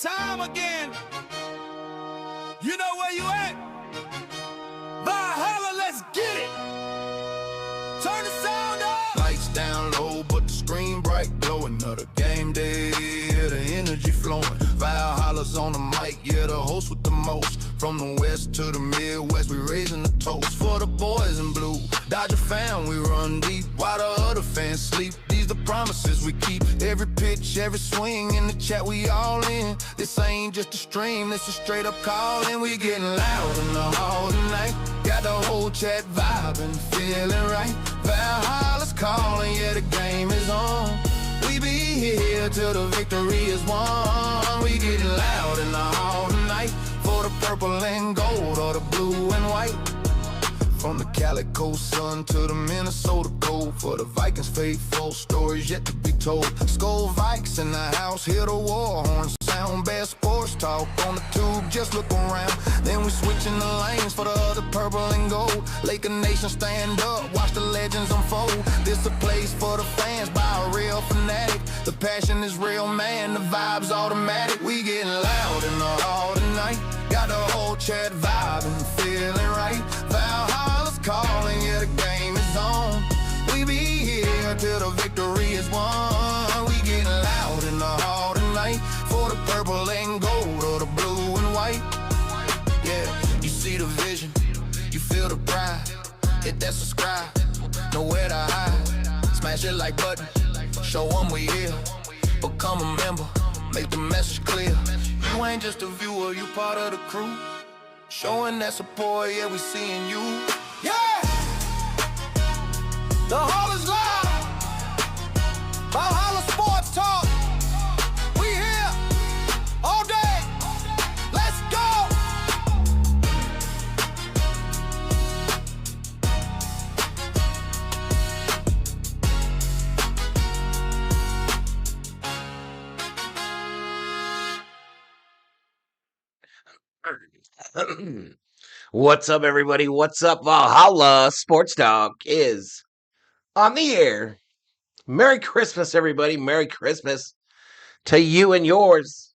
time again. You know where you at? Valhalla, let's get it. Turn the sound up. Lights down low, but the screen bright, glowing. Another game day, yeah, the energy flowing. Valhalla's on the mic, yeah, the host with the most. From the west to the Midwest, we raising the toast for the boys in blue. Dodger fan, we run deep while the other fans sleep. These the promises we keep. Every pitch, every swing in the chat, we all in. This ain't just a stream, this is straight up calling. We getting loud in the hall tonight. Got the whole chat vibing, feeling right. Valhalla's calling, yeah, the game is on. We be here till the victory is won. We getting loud in the hall tonight. For the purple and gold or the blue and white. From the Calico sun to the Minnesota cold. For the Vikings faithful, stories yet to be told. Skull Vikes in the house, hear the war horn sound. Best sports talk on the tube, just look around. Then we switching the lanes for the other purple and gold. Laker Nation stand up, watch the legends unfold. This a place for the fans by a real fanatic. The passion is real, man, the vibe's automatic. We getting loud in the hall tonight. Got the whole chat vibing, feeling right. Valhalla's calling, yeah, the game is on. We be here till the victory is won. We getting loud in the hall tonight. For the purple and gold or the blue and white. Yeah, you see the vision, you feel the pride. Hit that subscribe, nowhere to hide. Smash it like button, show them we here. Become a member, make the message clear. You ain't just a viewer, you part of the crew. Showing that support, yeah, we seeing you. Yeah! The hall is live. Valhalla Sports Talk. We here all day. Let's go! What's up, everybody? What's up? Valhalla Sports Talk is on the air. Merry Christmas, everybody. Merry Christmas to you and yours.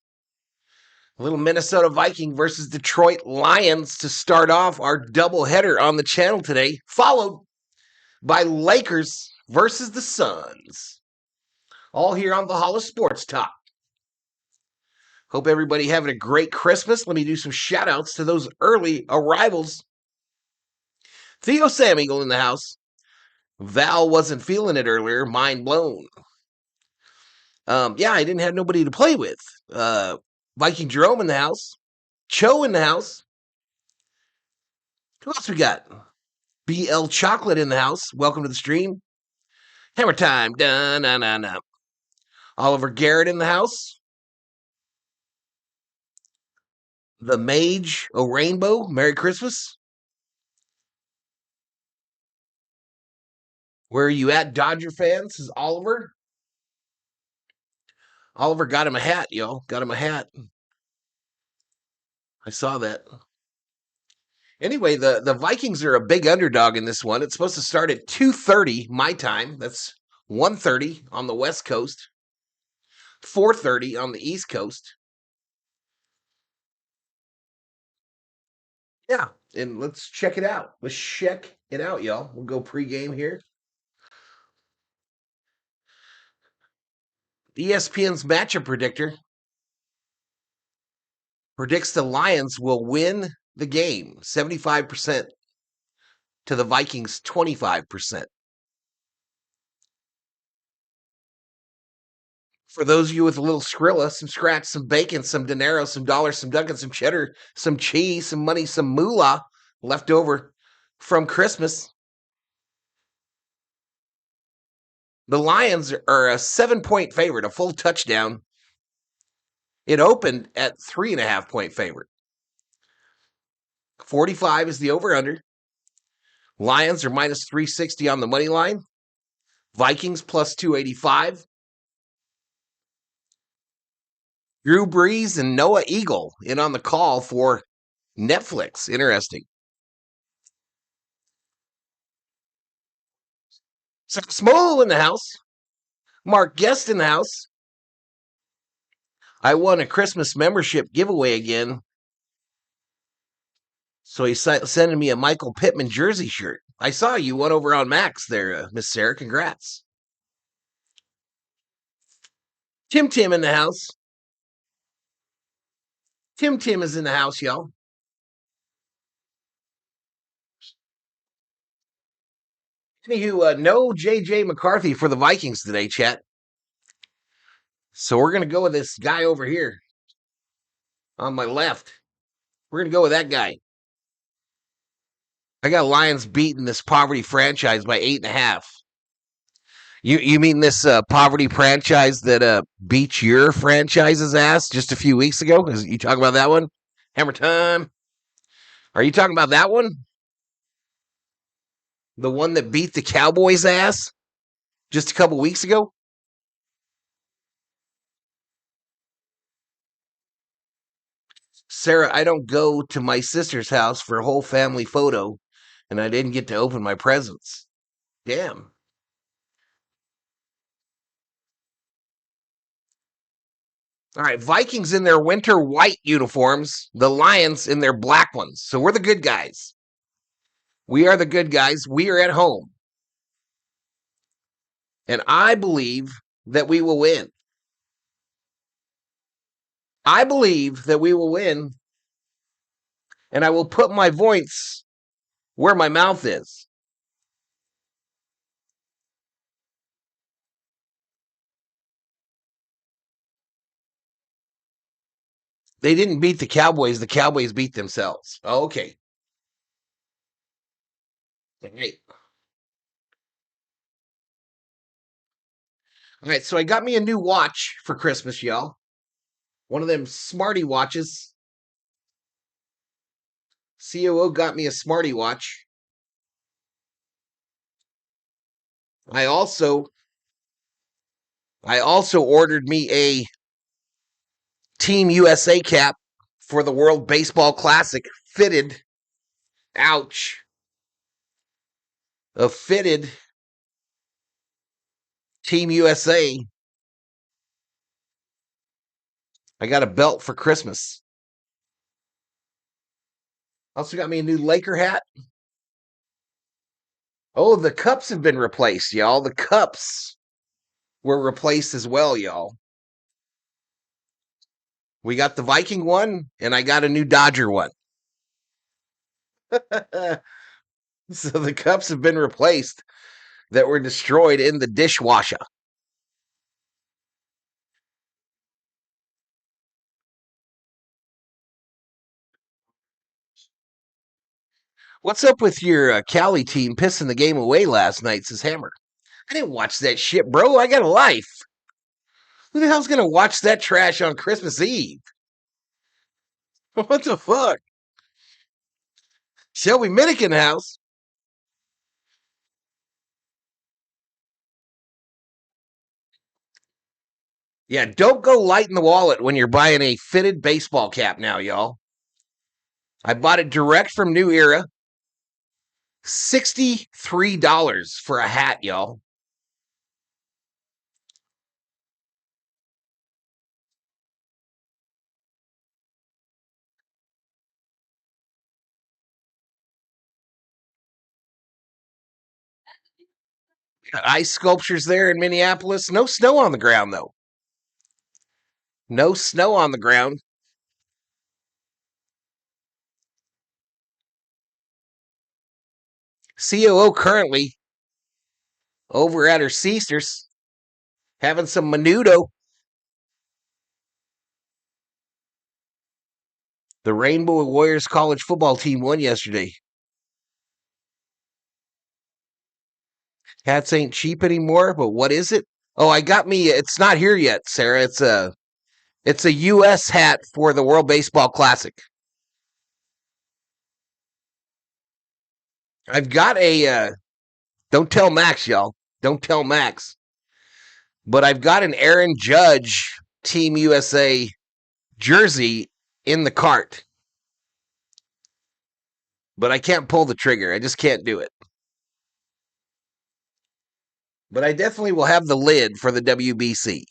A little Minnesota Viking versus Detroit Lions to start off our doubleheader on the channel today, followed by Lakers versus the Suns. All here on Valhalla Sports Talk. Hope everybody having a great Christmas. Let me do some shout-outs to those early arrivals. Theo Sam Eagle in the house. Val wasn't feeling it earlier. Mind blown. Yeah, I didn't have nobody to play with. Viking Jerome in the house. Cho in the house. Who else we got? BL Chocolate in the house. Welcome to the stream. Hammer time. Dun-na-na-na. Oliver Garrett in the house. The Mage O'Rainbow. Merry Christmas. Where are you at, Dodger fans? This is Oliver. Oliver got him a hat, yo. Got him a hat. I saw that. Anyway, the Vikings are a big underdog in this one. It's supposed to start at 2:30 my time. That's 1:30 on the West Coast. 4:30 on the East Coast. Yeah, and let's check it out. Let's check it out, y'all. We'll go pregame here. ESPN's matchup predictor predicts the Lions will win the game 75% to the Vikings 25%. For those of you with a little Skrilla, some scratch, some bacon, some dinero, some dollars, some ducats, some cheddar, some cheese, some money, some moolah left over from Christmas, the Lions are a 7-point favorite, a full touchdown. It opened at 3.5-point favorite. 45 is the over-under. Lions are minus 360 on the money line. Vikings plus 285. Drew Brees and Noah Eagle in on the call for Netflix. Interesting. Small in the house. Mark Guest in the house. I won a Christmas membership giveaway again. So he's sending me a Michael Pittman jersey shirt. I saw you won over on Max there, Miss Sarah. Congrats. Tim in the house. Tim is in the house, y'all. Anywho, no J.J. McCarthy for the Vikings today, chat. So we're going to go with this guy over here on my left. We're going to go with that guy. I got Lions beating this poverty franchise by 8.5. You mean this poverty franchise that beat your franchise's ass just a few weeks ago? Is you talking about that one? Hammer time. Are you talking about that one? The one that beat the Cowboys' ass just a couple weeks ago? Sarah, I don't go to my sister's house for a whole family photo, and I didn't get to open my presents. Damn. All right, Vikings in their winter white uniforms, the Lions in their black ones. So we're the good guys. We are the good guys. We are at home. And I believe that we will win. I believe that we will win. And I will put my voice where my mouth is. They didn't beat the Cowboys. The Cowboys beat themselves. Oh, okay. All right. All right, so I got me a new watch for Christmas, y'all. One of them smarty watches. COO got me a smarty watch. I also ordered me a Team USA cap for the World Baseball Classic, fitted. Ouch. A fitted Team USA. I got a belt for Christmas. Also got me a new Laker hat. Oh, the cups have been replaced, y'all. The cups were replaced as well, y'all. We got the Viking one, and I got a new Dodger one. So the cups have been replaced that were destroyed in the dishwasher. What's up with your Cali team pissing the game away last night, says Hammer. I didn't watch that shit, bro. I got a life. Who the hell's going to watch that trash on Christmas Eve? What the fuck? Shelby Minnick in the house. Yeah, don't go light in the wallet when you're buying a fitted baseball cap now, y'all. I bought it direct from New Era. $63 for a hat, y'all. Got ice sculptures there in Minneapolis. No snow on the ground, though. No snow on the ground. COO currently over at her sister's having some menudo. The Rainbow Warriors college football team won yesterday. Hats ain't cheap anymore, but what is it? Oh, I got me. It's not here yet, Sarah. It's a U.S. hat for the World Baseball Classic. I've got a. Don't tell Max, y'all. Don't tell Max. But I've got an Aaron Judge Team USA jersey in the cart. But I can't pull the trigger. I just can't do it. But I definitely will have the lid for the WBC.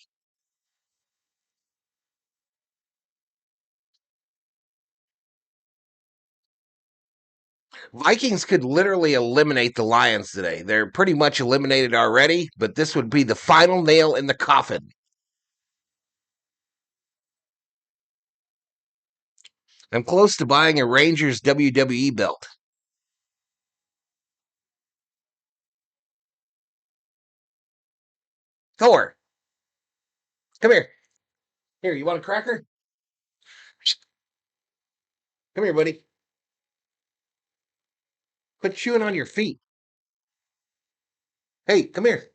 Vikings could literally eliminate the Lions today. They're pretty much eliminated already, but this would be the final nail in the coffin. I'm close to buying a Rangers WWE belt. Thor, come here. Here, you want a cracker? Come here, buddy. Quit chewing on your feet. Hey, come here.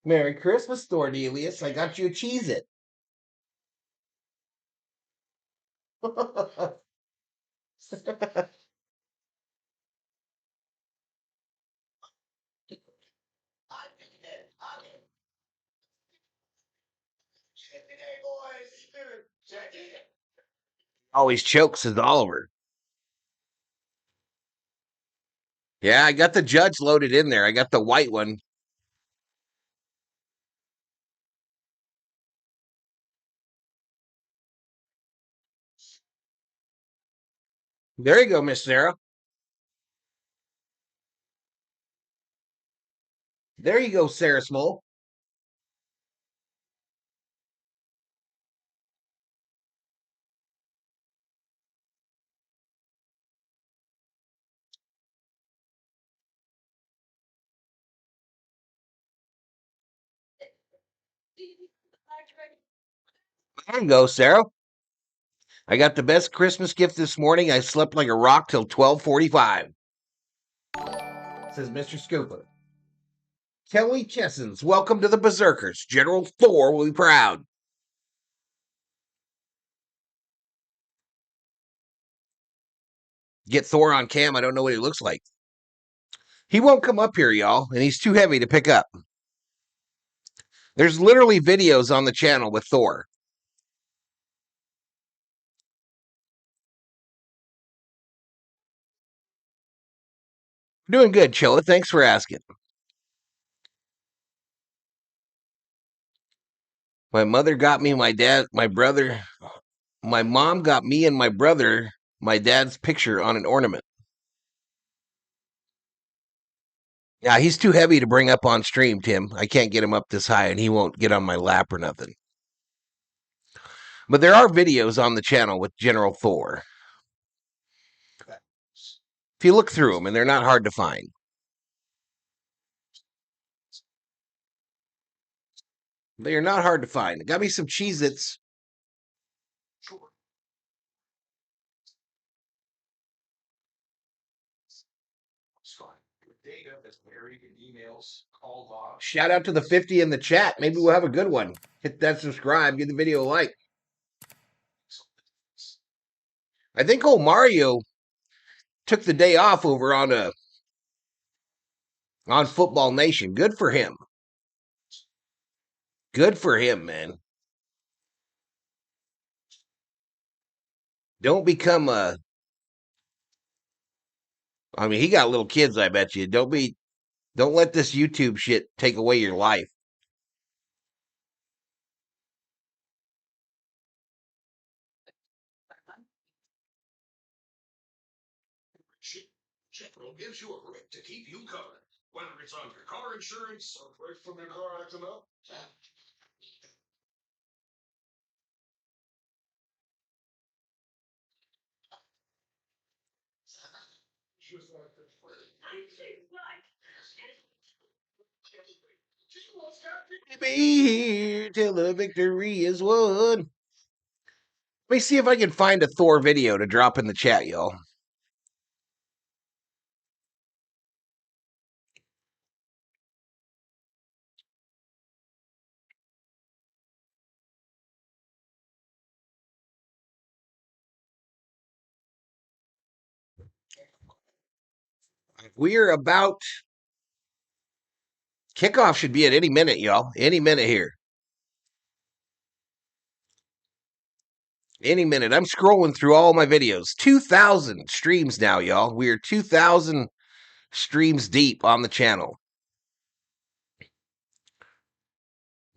Merry Christmas, Thordelius. I got you a Cheez-It. Always chokes, says Oliver. Yeah, I got the judge loaded in there. I got the white one. There you go, Miss Sarah. There you go, Sarah Small. There you go, Sarah. I got the best Christmas gift this morning. I slept like a rock till 12:45. Says Mr. Scooper. Kelly Chessens, welcome to the Berserkers. General Thor will be proud. Get Thor on cam. I don't know what he looks like. He won't come up here, y'all, and he's too heavy to pick up. There's literally videos on the channel with Thor. Doing good, Chilla. Thanks for asking. My mother got me, my dad, my brother. My mom got me and my brother my dad's picture on an ornament. Yeah, he's too heavy to bring up on stream, Tim. I can't get him up this high, and he won't get on my lap or nothing. But there are videos on the channel with General Thor. If you look through them, and they're not hard to find. They are not hard to find. Got me some Cheez-Its. Shout out to the 50 in the chat. Maybe we'll have a good one. Hit that subscribe. Give the video a like. I think old Mario took the day off over on Football Nation. Good for him. Good for him, man. Don't become a. I mean, he got little kids. I bet you. Don't let this YouTube shit take away your life. Chevrolet gives you a grip to keep you covered, whether it's on your car insurance or break from your car accident. Be here till the victory is won. Let me see if I can find a Thor video to drop in the chat, y'all. We're about kickoff should be at any minute, y'all. Any minute here. Any minute. I'm scrolling through all my videos. 2,000 streams now, y'all. We are 2,000 streams deep on the channel.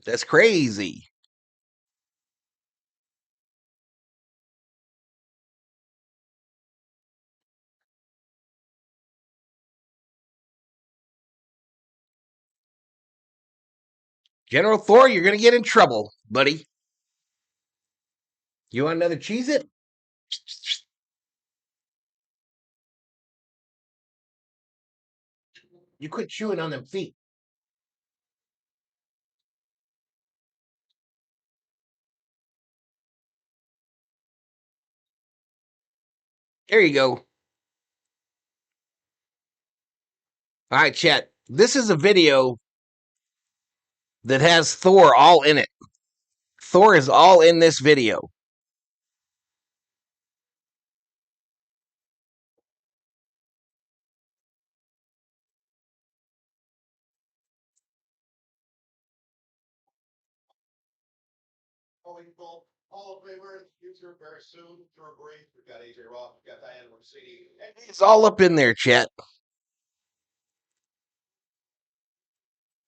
That's crazy. General Thor, you're going to get in trouble, buddy. You want another Cheez-It? You quit chewing on them feet. There you go. All right, chat. This is a video that has Thor all in it. Thor is all in this video. Hall of Famer, future very soon through a break. We've got AJ Roth, we've got Diane Mercedes. It's all up in there, chat.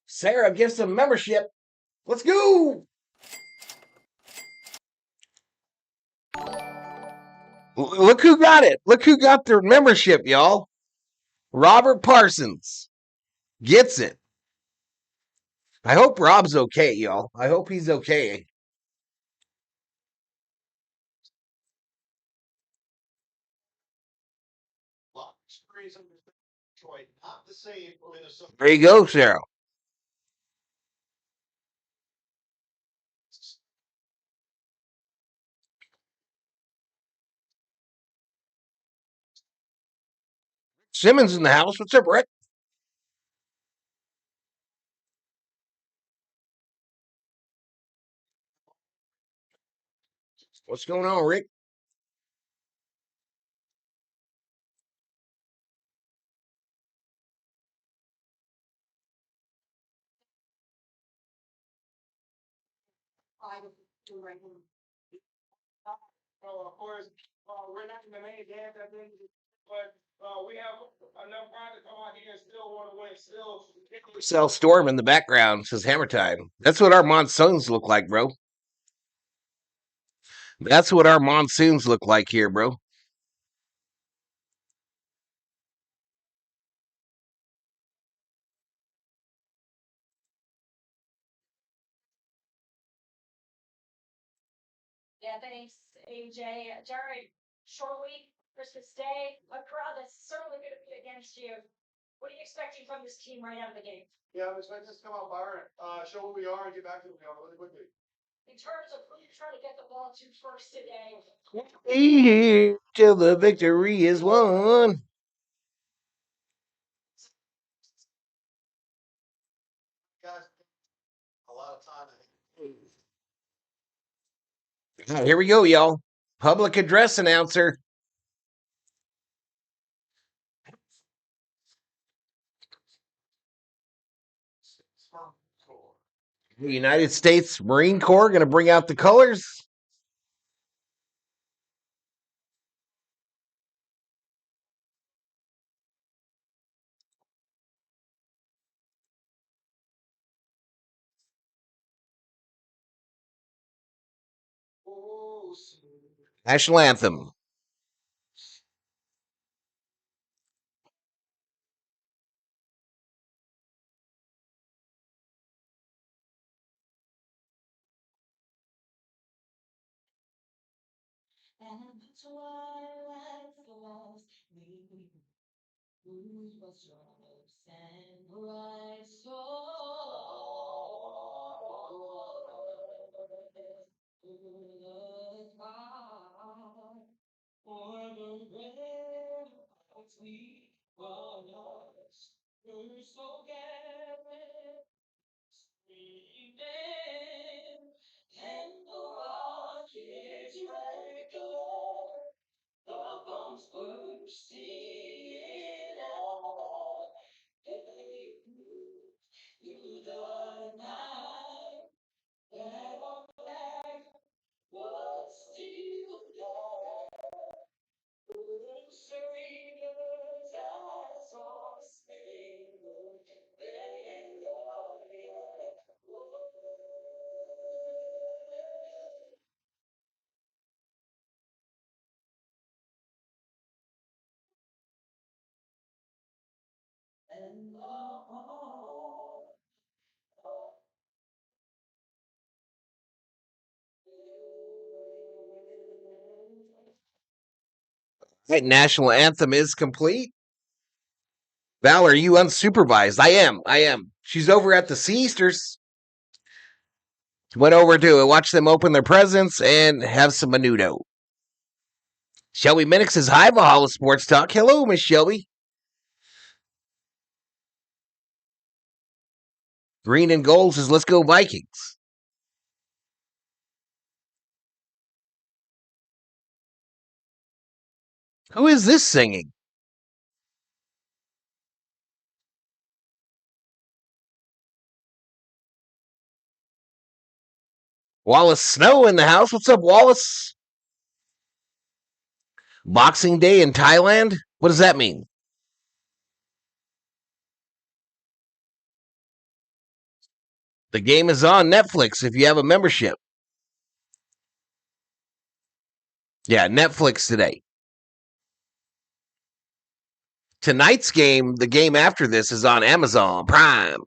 Sarah, give some membership. Let's go. Look who got it. Look who got their membership, y'all. Robert Parsons gets it. I hope Rob's okay, y'all. I hope he's okay. There you go, Sarah. Simmons in the house. What's up, Rick? What's going on, Rick? Of course, we're not in the main dance, I think, but we have enough guys to come out here and still want to win. Still, Cell Storm in the background says Hammer Time. That's what our monsoons look like, bro. That's what our monsoons look like here, bro. Yeah, thanks, AJ. Jared, short week, Christmas Day, a crowd that's certainly going to be against you. What are you expecting from this team right out of the gate? Yeah, I'm expecting us to come out firing, show what we are, and get back to what we are really quickly. In terms of who you're trying to get the ball to first today, Be here till the victory is won. Guys, a lot of time. Here we go, y'all. Public address announcer. The United States Marine Corps going to bring out the colors. National anthem. and the twilight falls, whose was your hopes and bright soul? Through the fire, or the rain, we were lost. You're so gathered, screaming, and the rockets regular, the bombs bursting out. They moved through the night, that our flag was still there. Sailors as our sailors, they are yet. And Right, national anthem is complete. Val, are you unsupervised? I am. She's over at the Seasters. Went over to watch them open their presents and have some menudo. Shelby Minnick says, hi, Valhalla Sports Talk. Hello, Miss Shelby. Green and Gold says, let's go Vikings. Who is this singing? Wallace Snow in the house. What's up, Wallace? Boxing Day in Thailand? What does that mean? The game is on Netflix if you have a membership. Yeah, Netflix today. Tonight's game, the game after this, is on Amazon Prime.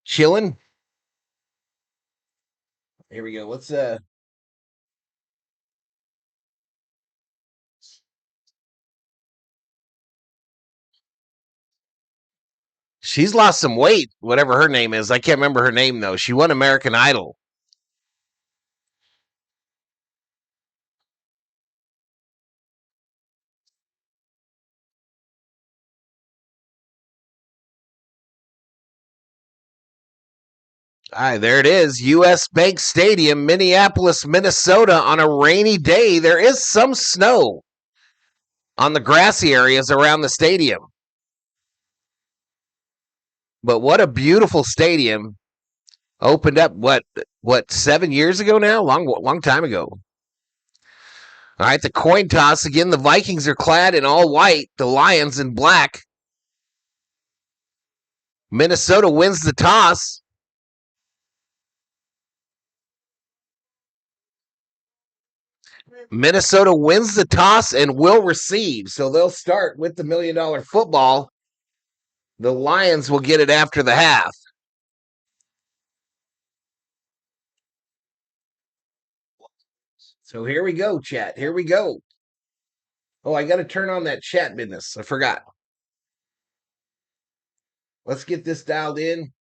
Chilling. Here we go. Let's She's lost some weight, whatever her name is. I can't remember her name though. She won American Idol. All right, there it is. U.S. Bank Stadium, Minneapolis, Minnesota, on a rainy day. There is some snow on the grassy areas around the stadium. But what a beautiful stadium. Opened up, what 7 years ago now? Long time ago. All right, the coin toss again. The Vikings are clad in all white, the Lions in black. Minnesota wins the toss. Minnesota wins the toss and will receive. So they'll start with the $1 million football. The Lions will get it after the half. So here we go, chat. Here we go. Oh, I got to turn on that chat business. I forgot. Let's get this dialed in.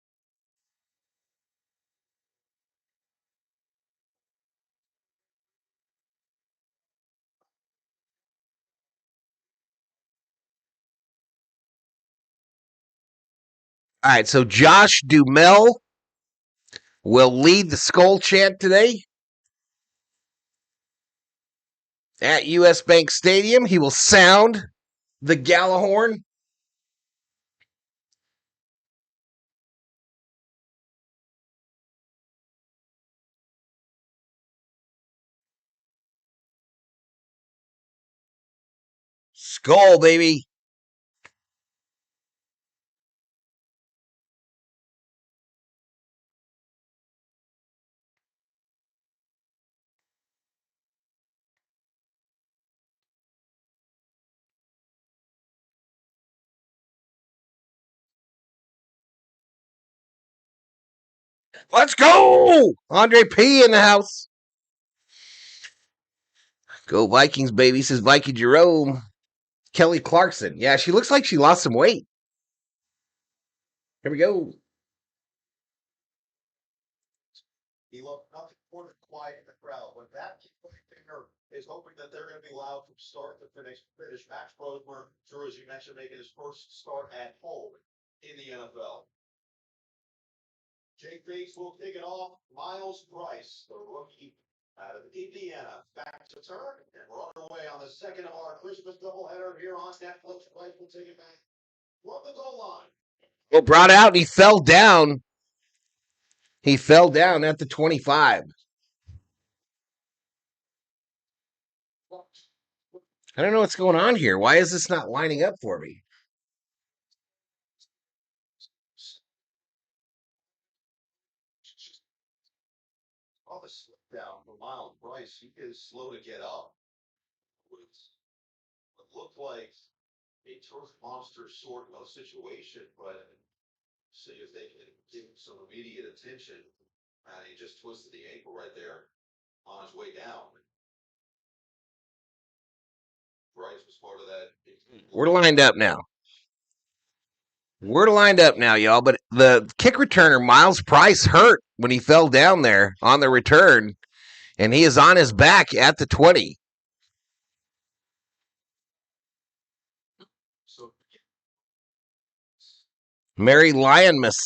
All right, so Josh Dumel will lead the Skull chant today at U.S. Bank Stadium. He will sound the Gallahorn. Skull, baby. Let's go! Andre P. in the house. Go Vikings, baby, says Viking Jerome. Kelly Clarkson. Yeah, she looks like she lost some weight. Here we go. He looked nothing more than quiet in the crowd. But that finger is hoping that they're going to be loud from start to finish. Max Brosmer, Drew, as you mentioned, making his first start at home in the NFL. Jake Bates will kick it off. Miles Price, the rookie out of Indiana, back to turn and run away on the second of our Christmas doubleheader here on Netflix. Price will take it back from the goal line. Well, brought out and he fell down. He fell down at the 25. I don't know what's going on here. Why is this not lining up for me? Oh, the slip down for Miles Price. He is slow to get up. What looked like a turf monster sort of situation, but see if they can give him some immediate attention. And he just twisted the ankle right there on his way down. Bryce was part of that. We're lined up now. We're lined up now, y'all. But the kick returner, Miles Price, hurt when he fell down there on the return, and he is on his back at the 20. So Mary Lionmas,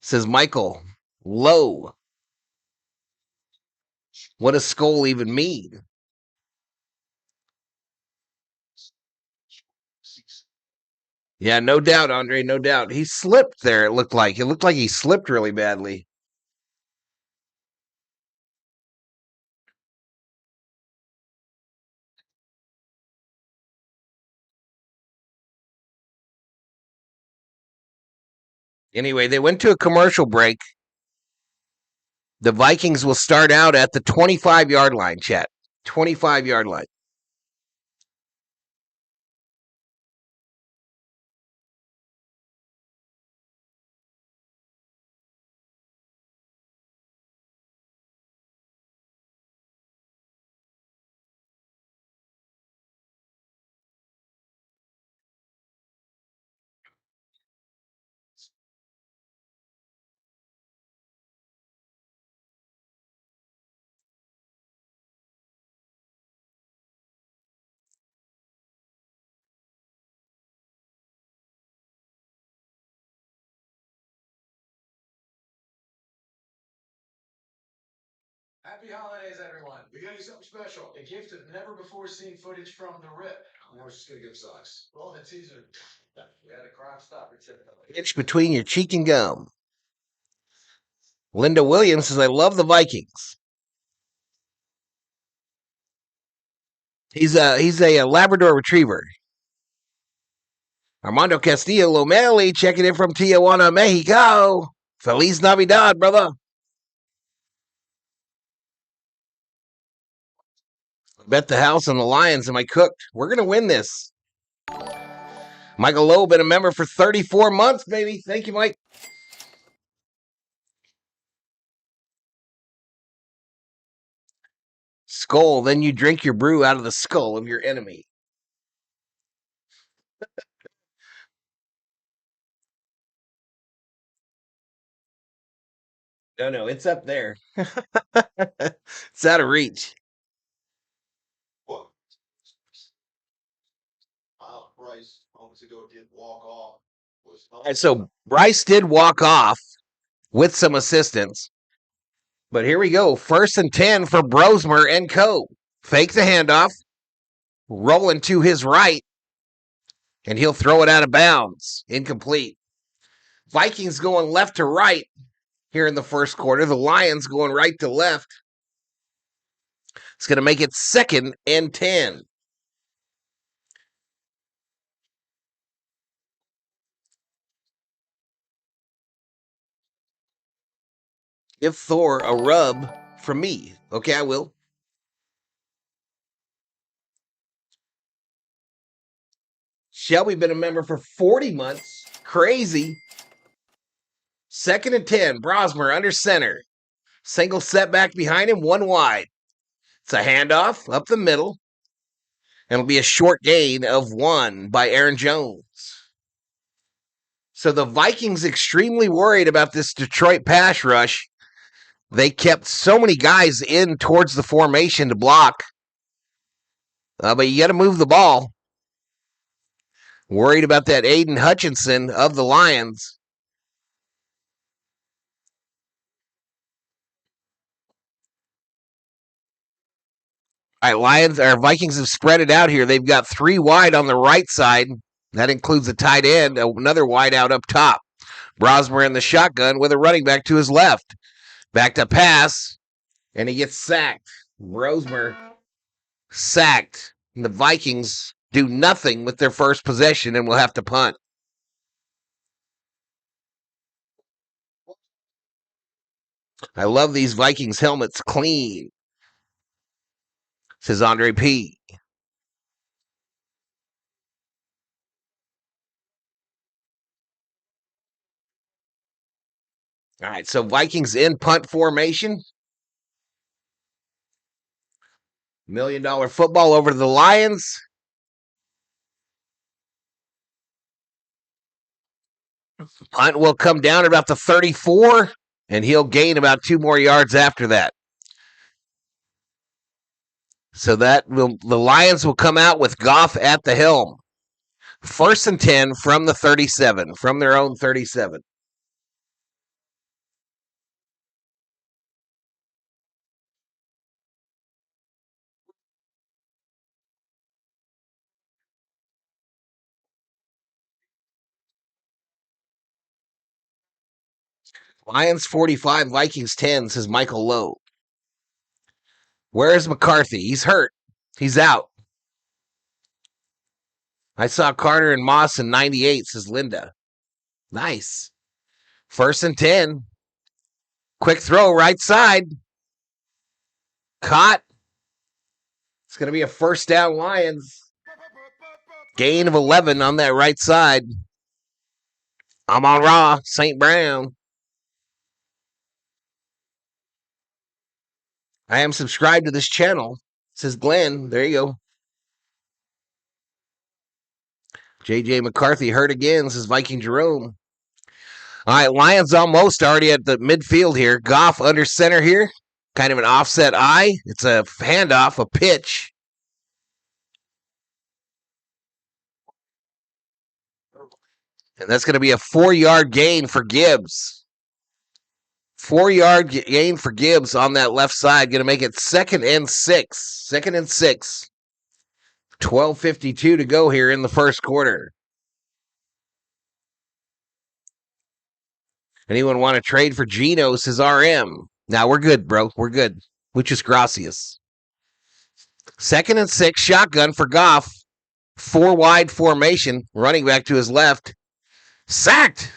says Michael. Low. What does skull even mean? Yeah, no doubt, Andre, no doubt. He slipped there, it looked like. It looked like he slipped really badly. Anyway, they went to a commercial break. The Vikings will start out at the 25-yard line, chat. 25-yard line. Happy holidays, everyone. We got you something special. A gift of never-before-seen footage from the rip. I was just going to give socks. Roll the teaser. We had a Crime Stopper tip. Itch between your cheek and gum. Linda Williams says, I love the Vikings. He's a Labrador Retriever. Armando Castillo Lomeli checking in from Tijuana, Mexico. Feliz Navidad, brother. Bet the house on the Lions. Am I cooked? We're going to win this. Michael Lowe, been a member for 34 months, baby. Thank you, Mike. Skull, then you drink your brew out of the skull of your enemy. No, it's up there. It's out of reach. what? Bryce moments ago did walk off. All right, so Bryce did walk off with some assistance. But here we go. 1st and 10 for Brosmer and co. Fake the handoff. Rolling to his right. And he'll throw it out of bounds. Incomplete. Vikings going left to right here in the first quarter. The Lions going right to left. It's going to make it 2nd and 10. Give Thor a rub from me. Okay, I will. Shelby been a member for 40 months. Crazy. 2nd and 10. Brosmer under center. Single setback behind him, 1 wide. It's a handoff up the middle. And it'll be a short gain of 1 by Aaron Jones. So the Vikings extremely worried about this Detroit pass rush. They kept so many guys in towards the formation to block. But you got to move the ball. Worried about that Aiden Hutchinson of the Lions. All right, Vikings have spread it out here. They've got 3 wide on the right side. That includes the tight end, another wide out up top. Brosmer in the shotgun with a running back to his left. Back to pass, and he gets sacked. Brosmer sacked. And the Vikings do nothing with their first possession and will have to punt. I love these Vikings helmets. Clean, says Andre P. All right, so Vikings in punt formation. $1 million football over to the Lions. Punt will come down about the 34, and he'll gain about 2 more yards after that. So the Lions will come out with Goff at the helm. 1st and 10 from the 37, from their own 37. Lions 45, Vikings 10, says Michael Lowe. Where's McCarthy? He's hurt. He's out. I saw Carter and Moss in 98, says Linda. Nice. 1st and 10. Quick throw, right side. Caught. It's going to be a 1st down Lions. Gain of 11 on that right side. I'm on Raw, St. Brown. I am subscribed to this channel, says Glenn. There you go. JJ McCarthy hurt again, says Viking Jerome. All right, Lions almost already at the midfield here. Goff under center here. Kind of an offset eye. It's a handoff, a pitch. And that's going to be a 4-yard gain for Gibbs. 4-yard gain for Gibbs on that left side. Going to make it 2nd and 6. 2nd and 6. 12:52 to go here in the first quarter. Anyone want to trade for Geno, says RM. Now we're good, bro. We're good. Muchas gracias. 2nd and 6, shotgun for Goff. 4 wide formation. Running back to his left. Sacked.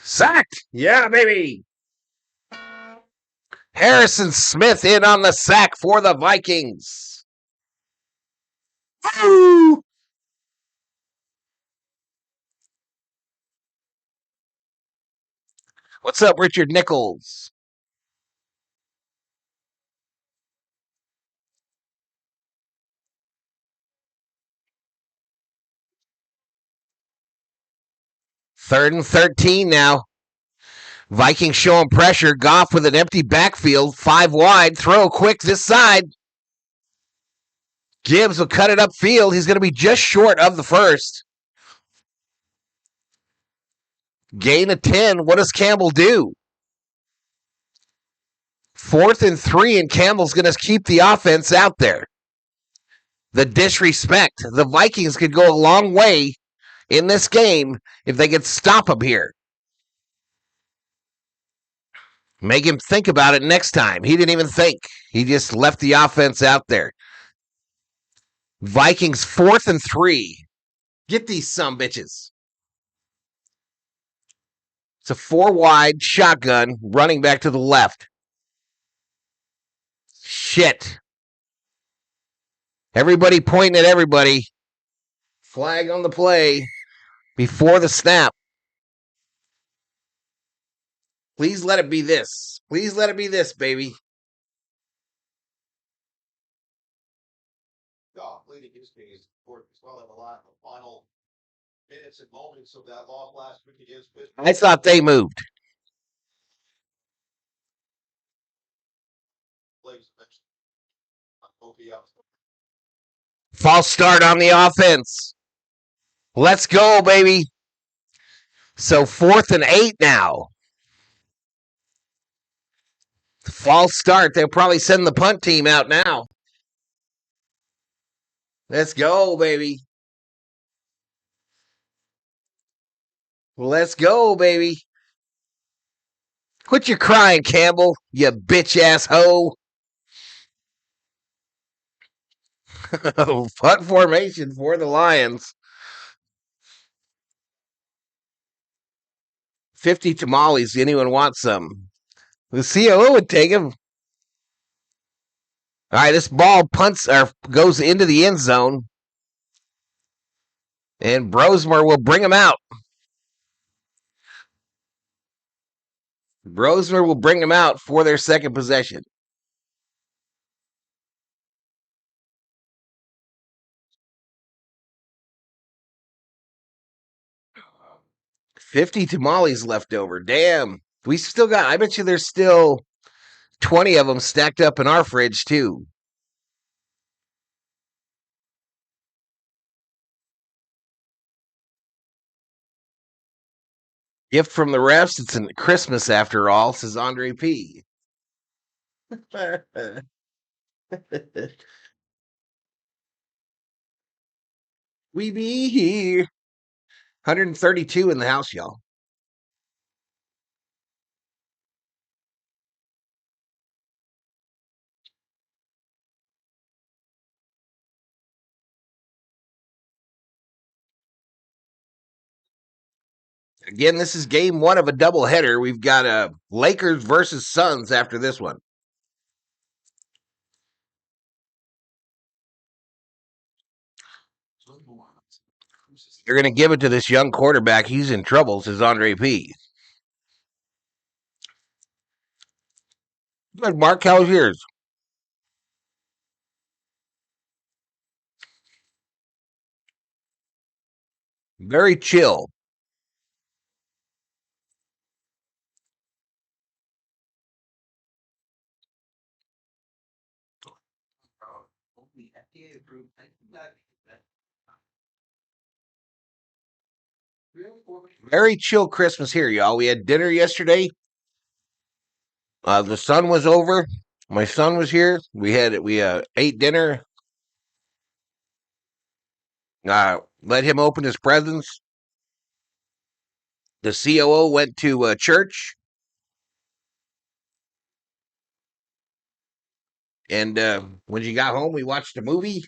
Yeah, baby. Harrison Smith in on the sack for the Vikings. Woo! What's up, Richard Nichols? Third and 13 now. Vikings showing pressure. Goff with an empty backfield. 5 wide. Throw quick this side. Gibbs will cut it upfield. He's going to be just short of the first. Gain of 10. What does Campbell do? 4th and 3, and Campbell's going to keep the offense out there. The disrespect. The Vikings could go a long way in this game if they could stop him here. Make him think about it next time. He didn't even think. He just left the offense out there. Vikings 4th and 3. Get these sumbitches. It's a 4 wide shotgun running back to the left. Shit. Everybody pointing at everybody. Flag on the play before the snap. Please let it be this. Please let it be this, baby. Goff leading his team as well in a lot of the final minutes and moments of that loss last week against Pittsburgh. I thought they moved. False start on the offense. Let's go, baby. So 4th and 8 now. False start. They'll probably send the punt team out now. Let's go, baby. Let's go, baby. Quit your crying, Campbell, you bitch-ass hoe. Punt formation for the Lions. 50 tamales. Anyone want some? The COO would take him. All right, this ball goes into the end zone. And Brosmer will bring him out. Brosmer will bring them out for their second possession. $50 tamales left over. Damn. We still got, I bet you there's still 20 of them stacked up in our fridge, too. Gift from the refs. It's a Christmas after all, says Andre P. We be here. 132 in the house, y'all. Again, this is game one of a doubleheader. We've got Lakers versus Suns after this one. You're going to give it to this young quarterback. He's in trouble, says Andre P. Good, Mark. How was yours? Very chill. Very chill Christmas here, y'all. We had dinner yesterday. The sun was over. My son was here. We ate dinner. Let him open his presents. The COO went to church. And when she got home, we watched a movie.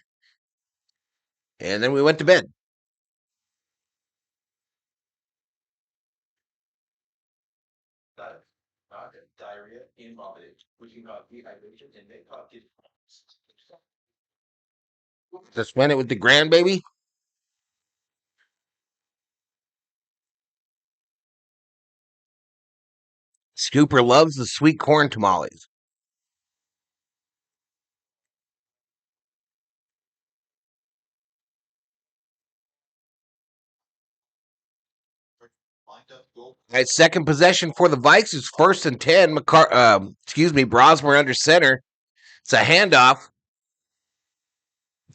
And then we went to bed. Diarrhea and vomiting, which can cause dehydration and may cause kidney problems. Just went it with the grandbaby. Scooper loves the sweet corn tamales. All right, second possession for the Vikes is 1st and 10. Brosmer under center. It's a handoff.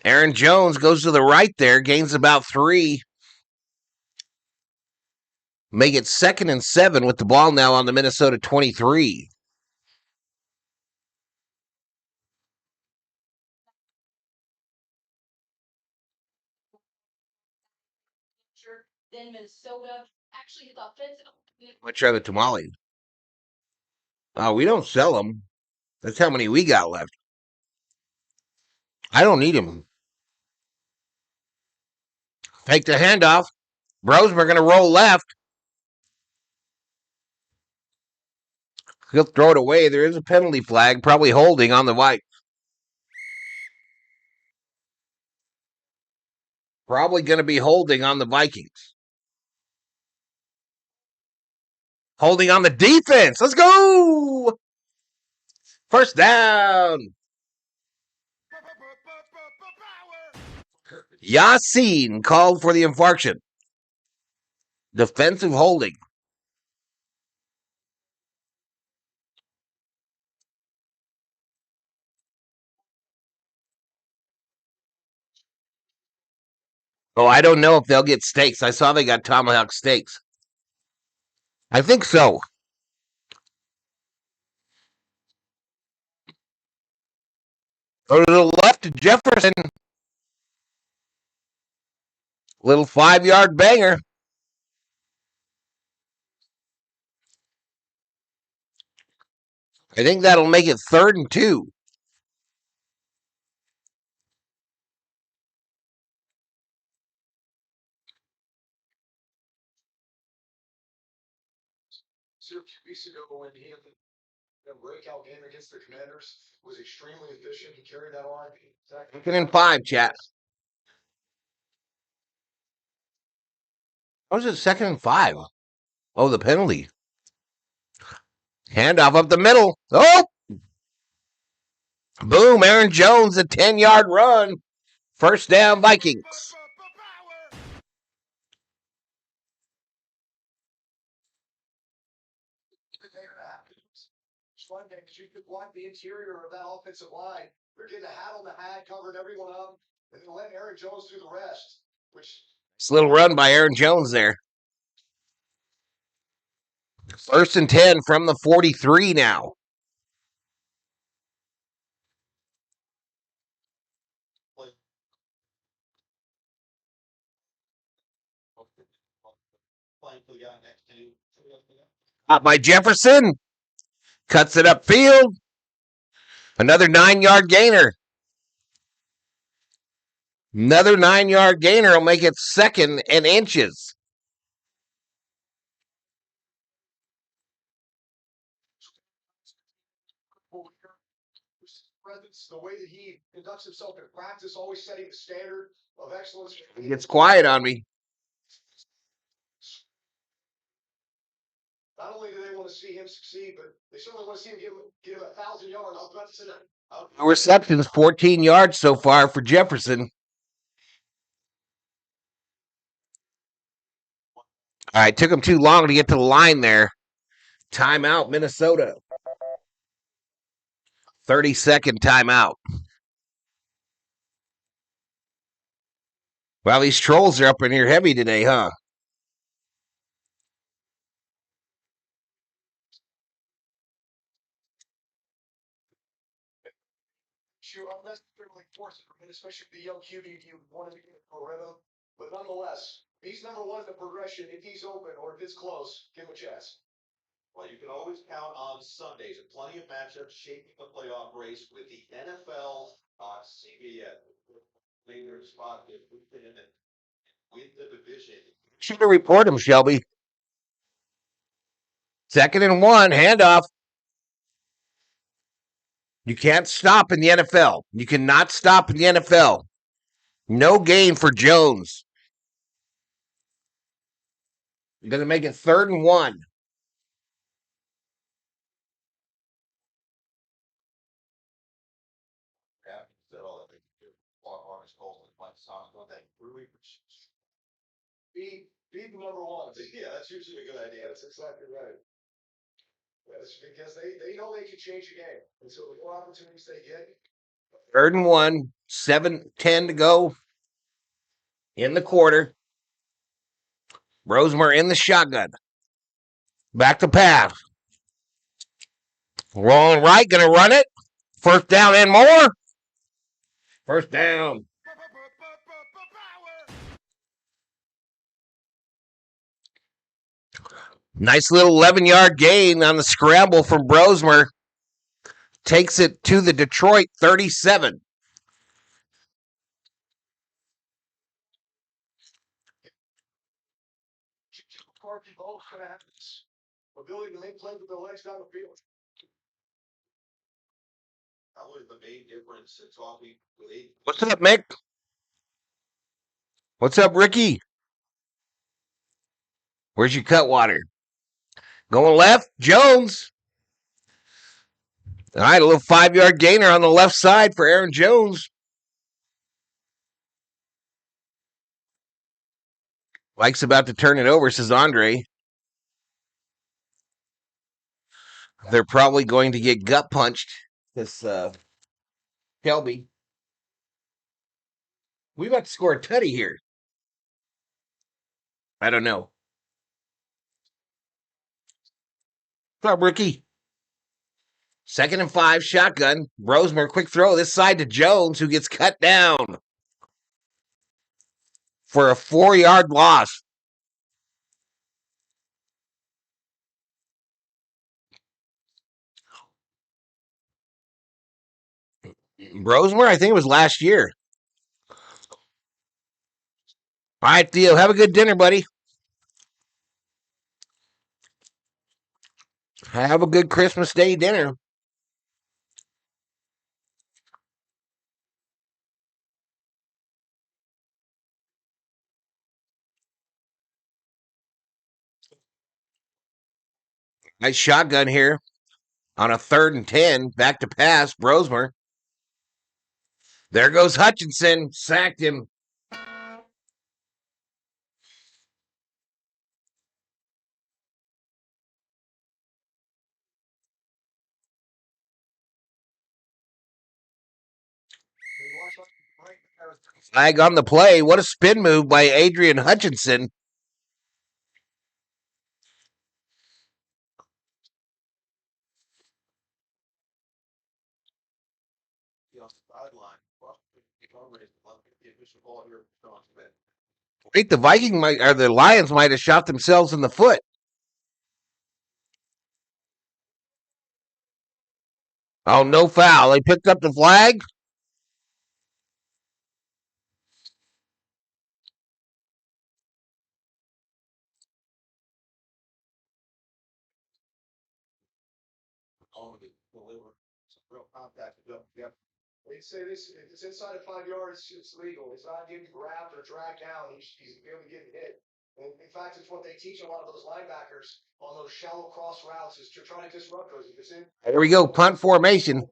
Aaron Jones goes to the right there, gains about 3. Make it 2nd and 7 with the ball now on the Minnesota 23. Then Minnesota actually hit the offensive. Much rather tamale. We don't sell them. That's how many we got left. I don't need them. Take the handoff. Brosmer going to roll left. He'll throw it away. There is a penalty flag, probably holding on the Vikes. Probably going to be holding on the Vikings. Holding on the defense. Let's go. First down. Yassine called for the infraction. Defensive holding. Oh, I don't know if they'll get steaks. I saw they got tomahawk steaks. I think so. Go to the left to Jefferson. Little 5-yard banger. I think that'll make it 3rd and 2. So 2 weeks ago, when he had the breakout game against the Commanders, was extremely efficient. He carried that on. 2nd and 5, chat. How was it 2nd and 5? Oh, the penalty. Handoff up the middle. Oh! Boom, Aaron Jones, a 10-yard run. First down, Vikings. Because you could block the interior of that offensive line. They're getting a hat on the hat, covering everyone up, and then letting Aaron Jones do the rest. It's a little run by Aaron Jones there. First and 10 from the 43 now. Up by Jefferson. Cuts it upfield. Another 9-yard gainer. Another 9-yard gainer will make it 2nd and inches. The way that he conducts himself in practice, always setting the standard of excellence. He gets quiet on me. Not only do they want to see him succeed, but they certainly want to see him give 1,000 yards. I was about to say that. Receptions, 14 yards so far for Jefferson. All right, took him too long to get to the line there. Timeout, Minnesota. 30-second timeout. Well, these trolls are up in here heavy today, huh? Sure, unnecessarily force it, especially the young QB you wanted to get a rhythm. But nonetheless, he's number one in the progression. If he's open or if it's close, give him a chance. Well, you can always count on Sundays and plenty of matchups shaping the playoff race with the NFL on CBS. Leader spot if we fit in and win the division. Should have report him, Shelby. 2nd and 1, handoff. You can't stop in the NFL. You cannot stop in the NFL. No gain for Jones. You're going to make it 3rd and 1. Be number one. Yeah, that's usually a good idea. That's exactly right. That's because they know they can change the game. And so the more opportunities they get. 3rd and 1, 7-10 to go in the quarter. Rosemer in the shotgun. Back to pass. Rolling right, going to run it. First down and more. First down. Nice little 11-yard gain on the scramble from Rosemer. Takes it to the Detroit 37. Ability to make plays with their legs down the field. That was the main difference in talking with eight. What's up, Mick? What's up, Ricky? Where's your Cutwater? Going left, Jones. All right, a little 5-yard gainer on the left side for Aaron Jones. Mike's about to turn it over, says Andre. They're probably going to get gut punched. This Shelby. We about to score a tutty here. I don't know. What's up, Ricky? 2nd and 5, shotgun. Rosemer, quick throw this side to Jones, who gets cut down for a 4-yard loss. Rosemer, I think it was last year. All right, Theo, have a good dinner, buddy. Have a good Christmas Day dinner. Nice shotgun here. On a 3rd and 10, back to pass, Brosmer. There goes Hutchinson, sacked him. Flag on the play. What a spin move by Adrian Hutchinson. Wait, the the Lions might have shot themselves in the foot. Oh, no foul. They picked up the flag. They say this, if it's inside of 5 yards, it's legal. It's not getting grabbed or dragged down. He's barely getting hit. And in fact, it's what they teach a lot of those linebackers on those shallow cross routes is to try to disrupt those. If it's in. There we go. Punt formation.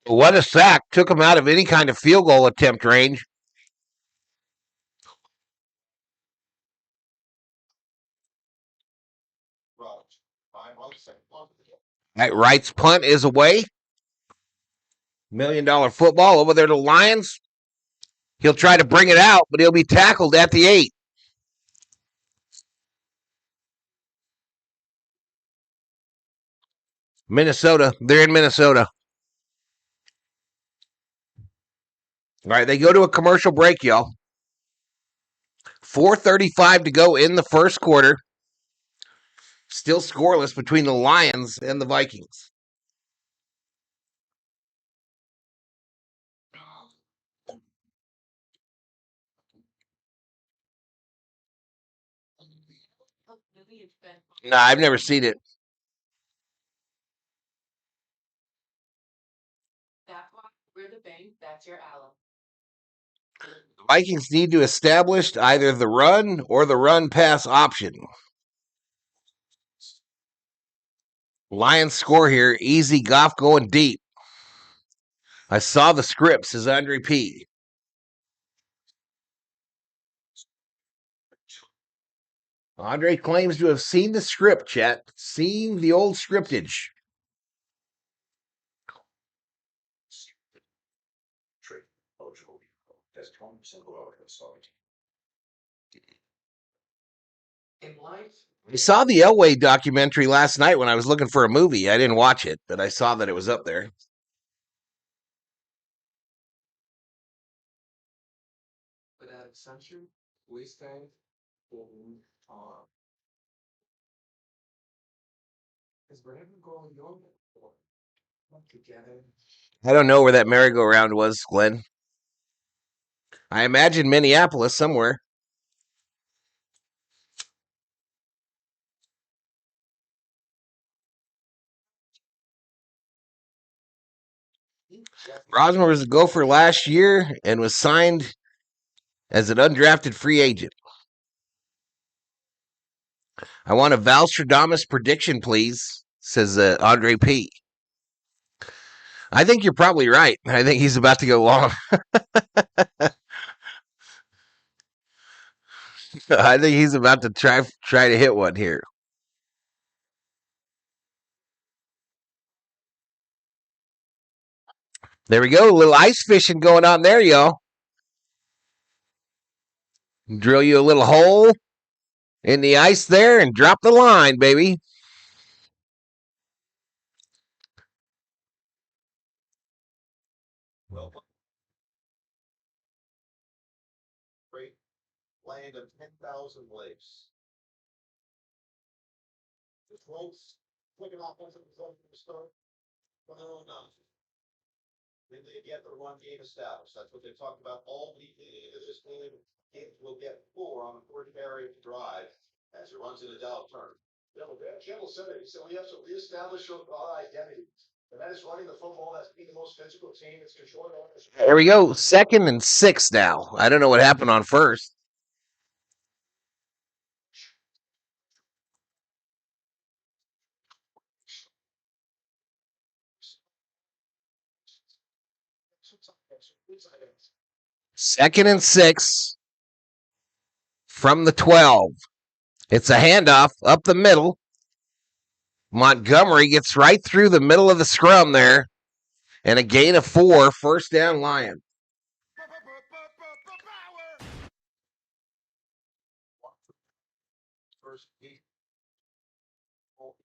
What a sack. Took him out of any kind of field goal attempt range. Wright's punt is away. $1 million football over there to the Lions. He'll try to bring it out, but he'll be tackled at the 8. Minnesota. They're in Minnesota. All right, they go to a commercial break, y'all. 4:35 to go in the first quarter. Still scoreless between the Lions and the Vikings. Nah, I've never seen it. We're the bank, that's your ally. The Vikings need to establish either the run or the run pass option. Lions score here. Easy. Goff going deep. I saw the script, says Andre P. Andre claims to have seen the script, chat. Seen the old scriptage. In life, I saw the Elway documentary last night when I was looking for a movie. I didn't watch it, but I saw that it was up there. without exception, we stand for is wherever going on together. I don't know where that merry-go-round was, Glenn. I imagine Minneapolis somewhere. Rosmer was a Gopher last year and was signed as an undrafted free agent. I want a Valstradamus prediction, please, says Andre P. I think you're probably right. I think he's about to go long. I think he's about to try to hit one here. There we go. A little ice fishing going on there, y'all. Drill you a little hole in the ice there and drop the line, baby. Great land of 10,000 lakes. The folks clicking off once it was over to start. Well, no. Then they get the run game established. That's what they talked about all week. This game will get 4 on the first area drive as it runs into Dow turn. General said it. He said we have to reestablish our identity. And that is running the football. That's being the most physical team. It's controlling all this. There we go. 2nd and 6 now. I don't know what happened on first. 2nd and 6 from the 12. It's a handoff up the middle. Montgomery gets right through the middle of the scrum there. And a gain of 4, first down Lion. First,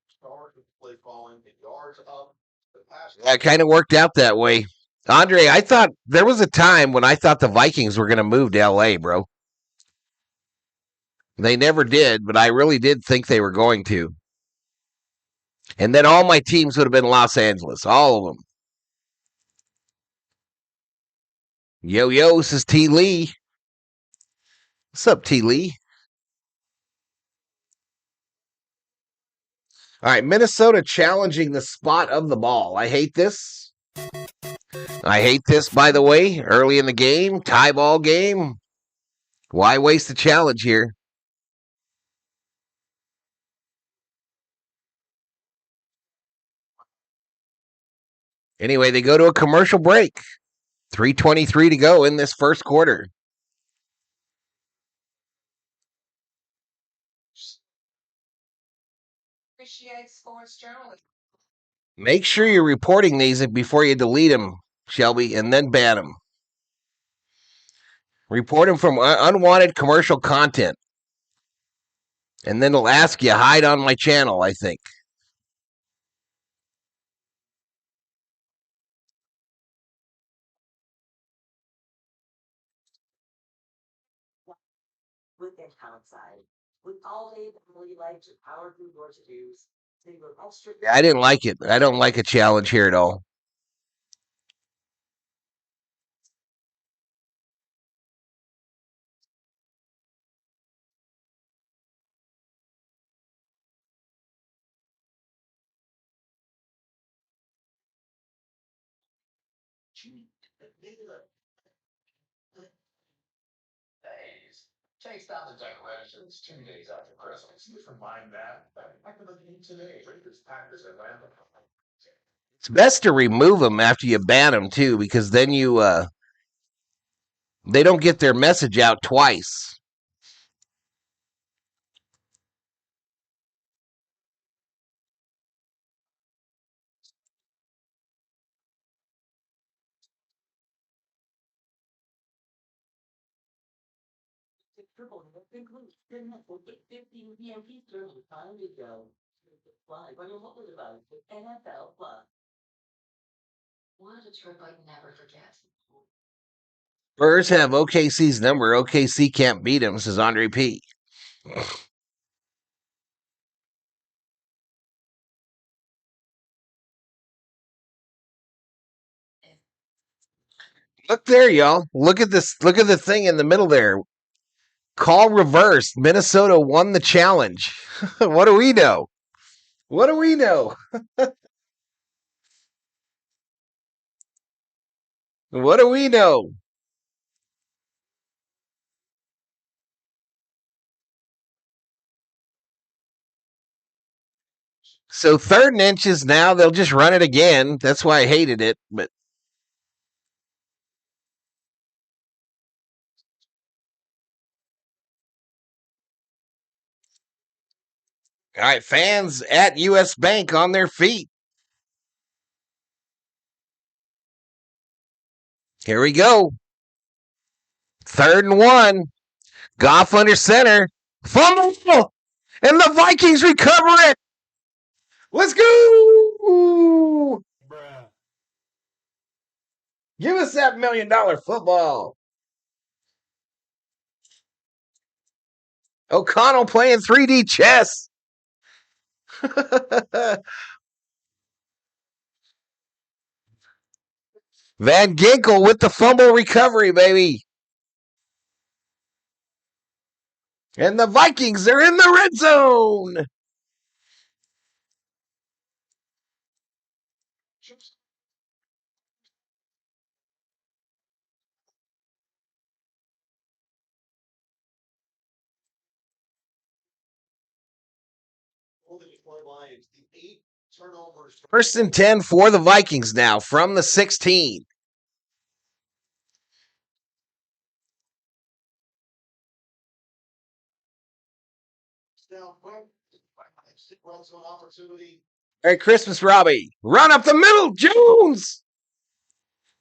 start with play calling, get yards up. The pass. That kind of worked out that way. Andre, I thought there was a time when I thought the Vikings were going to move to LA, bro. They never did, but I really did think they were going to. And then all my teams would have been Los Angeles, all of them. Yo, says T. Lee. What's up, T. Lee? All right, Minnesota challenging the spot of the ball. I hate this. I hate this, by the way. Early in the game, tie ball game. Why waste the challenge here? Anyway, they go to a commercial break. 3:23 to go in this first quarter. Appreciate sports journalism. Make sure you're reporting these before you delete them, Shelby, and then ban them. Report them from unwanted commercial content. And then it'll ask you, hide on my channel, I think. Weekend outside. With all day family life to power through door to do's. They were extra. I didn't like it. I don't like a challenge here at all. Days. Chase down the decorations 2 days after Christmas. You can mind that. I can look at today. Raiders Packers Atlanta. It's best to remove them after you ban them, too, because then they don't get their message out twice. Triple includes 15 PMP terms of time to go. Live on your mobile device with NFL Plus. What a trip I'd never forget. Spurs have OKC's number. OKC can't beat him, says Andre P. Look there, y'all. Look at this. Look at the thing in the middle there. Call reversed. Minnesota won the challenge. What do we know? What do we know? What do we know? So 3rd and inches now. They'll just run it again. That's why I hated it. But all right, fans at U.S. Bank on their feet. Here we go. 3rd and 1. Goff under center. Fumble! And the Vikings recover it. Let's go! Bruh. Give us that $1 million football. O'Connell playing 3D chess. Van Ginkel with the fumble recovery, baby. And the Vikings are in the red zone. For the Detroit Lions, the 8 turnovers. 1st and 10 for the Vikings now from the 16. Now, runs an opportunity. Merry Christmas, Robbie. Run up the middle, Jones.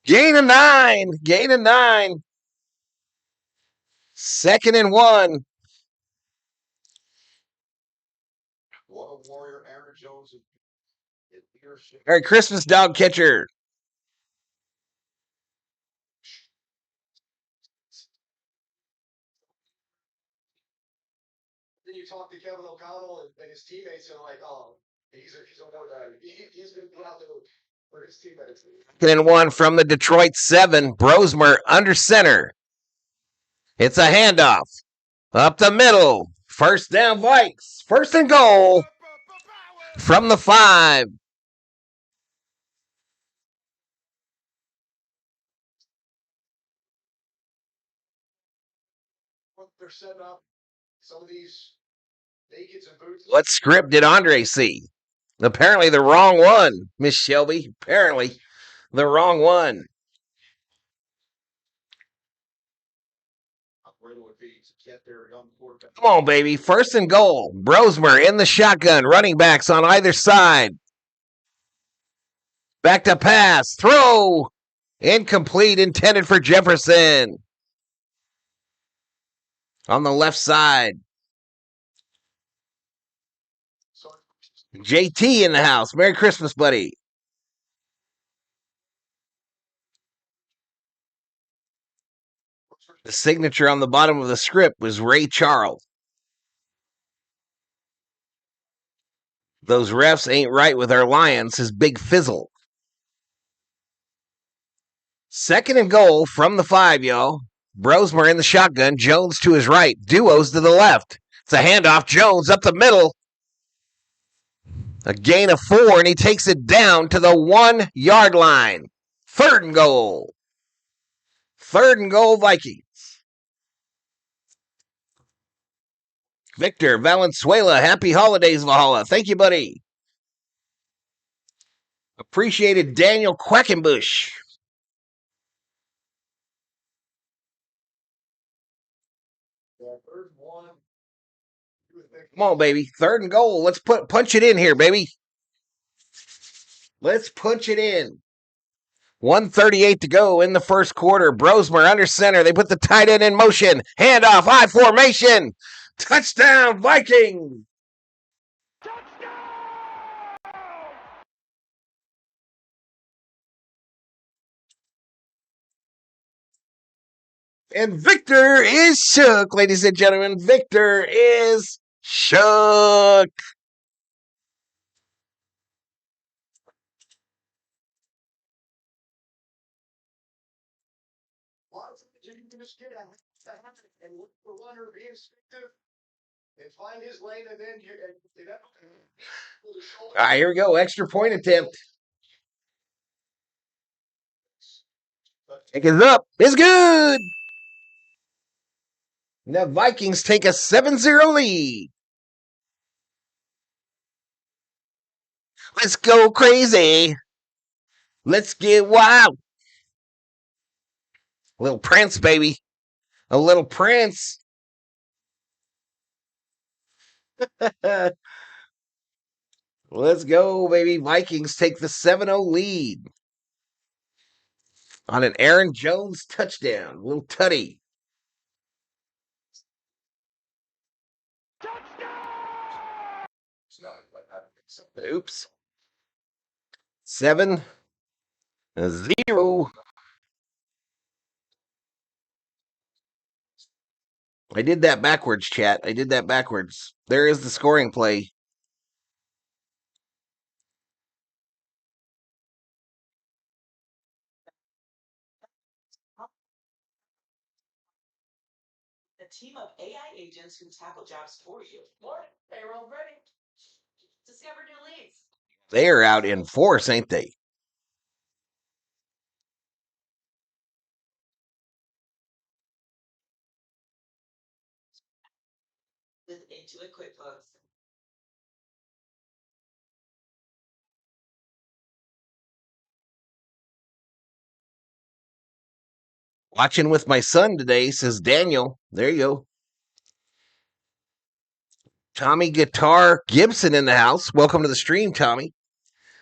Gain of 9. Gain of 9. 2nd and 1. What a warrior, Aaron Jones. Merry Christmas, dog catcher. Then you talk to Kevin O'Connell and his teammates, and like, oh, he's a no guy. He's going to go out there for his teammates. 2nd and 1 from the Detroit 7. Brosmer under center. It's a handoff. Up the middle. First down, Vikes. 1st and goal from the 5. They're setting up some of these nakeds and boots. What script did Andre see? Apparently the wrong one, Miss Shelby. Apparently the wrong one. Come on, baby. 1st and goal. Brosmer in the shotgun. Running backs on either side. Back to pass. Throw. Incomplete. Intended for Jefferson. On the left side. JT in the house. Merry Christmas, buddy. The signature on the bottom of the script was Ray Charles. Those refs ain't right with our Lions, his big fizzle. 2nd and goal from the 5, y'all. Brosmer in the shotgun. Jones to his right. Duos to the left. It's a handoff. Jones up the middle. A gain of 4, and he takes it down to the 1-yard line. 3rd and goal. 3rd and goal, Vikings. Victor Valenzuela, happy holidays, Valhalla. Thank you, buddy. Appreciated Daniel Quackenbush. Come on, baby. 3rd and goal. Let's punch it in here, baby. Let's punch it in. 1:38 to go in the 1st quarter. Brosmer under center. They put the tight end in motion. Handoff, I formation. Touchdown, Vikings. And Victor is shook, ladies and gentlemen. Victor is shook. And look for runner, be instinctive, and find his lane, and then All right, here we go. Extra point attempt. Pick it up. It's good. The Vikings take a 7-0 lead. Let's go crazy. Let's get wild. A little Prince, baby. A little Prince. Let's go, baby. Vikings take the 7-0 lead on an Aaron Jones touchdown. Little tutty. Oops. 7-0. I did that backwards, chat. I did that backwards. There is the scoring play. A team of AI agents who tackle jobs for you. Morning, payroll ready. Discover new leads. They are out in force, ain't they? With Intuit QuickBooks. Watching with my son today, says Daniel. There you go. Tommy Guitar Gibson in the house. Welcome to the stream, Tommy.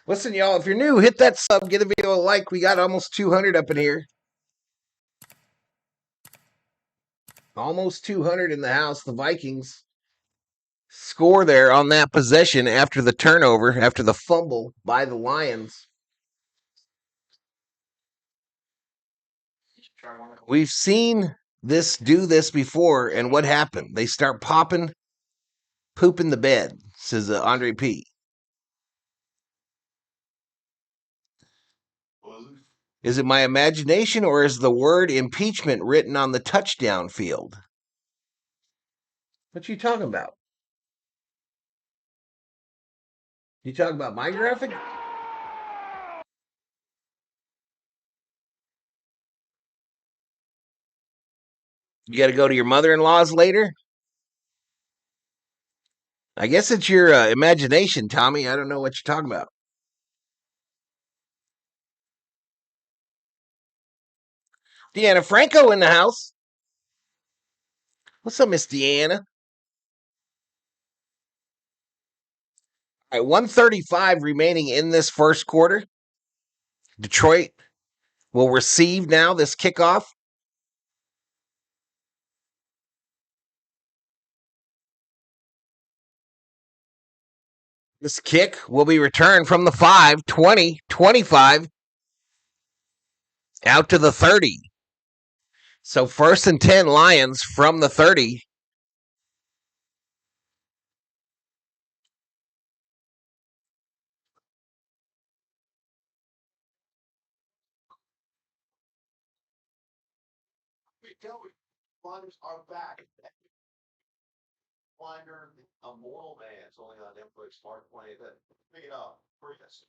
Listen, y'all, if you're new, hit that sub, give the video a like. We got almost 200 up in here. Almost 200 in the house. The Vikings score there on that possession after the turnover, after the fumble by the Lions. We've seen this do this before, and what happened? They start pooping the bed, says Andre P. Is it my imagination, or is the word impeachment written on the touchdown field? What you talking about? You talking about my graphic? You got to go to your mother-in-law's later? I guess it's your imagination, Tommy. I don't know what you're talking about. Deanna Franco in the house. What's up, Miss Deanna? All right, 135 remaining in this first quarter. Detroit will receive now this kickoff. This kick will be returned from the 5, 20, 25, out to the 30. So 1st and 10 Lions from the 30. Blinders are back. Blinder, a mortal man. It's only on Netflix, Mark 25th. Pick it up.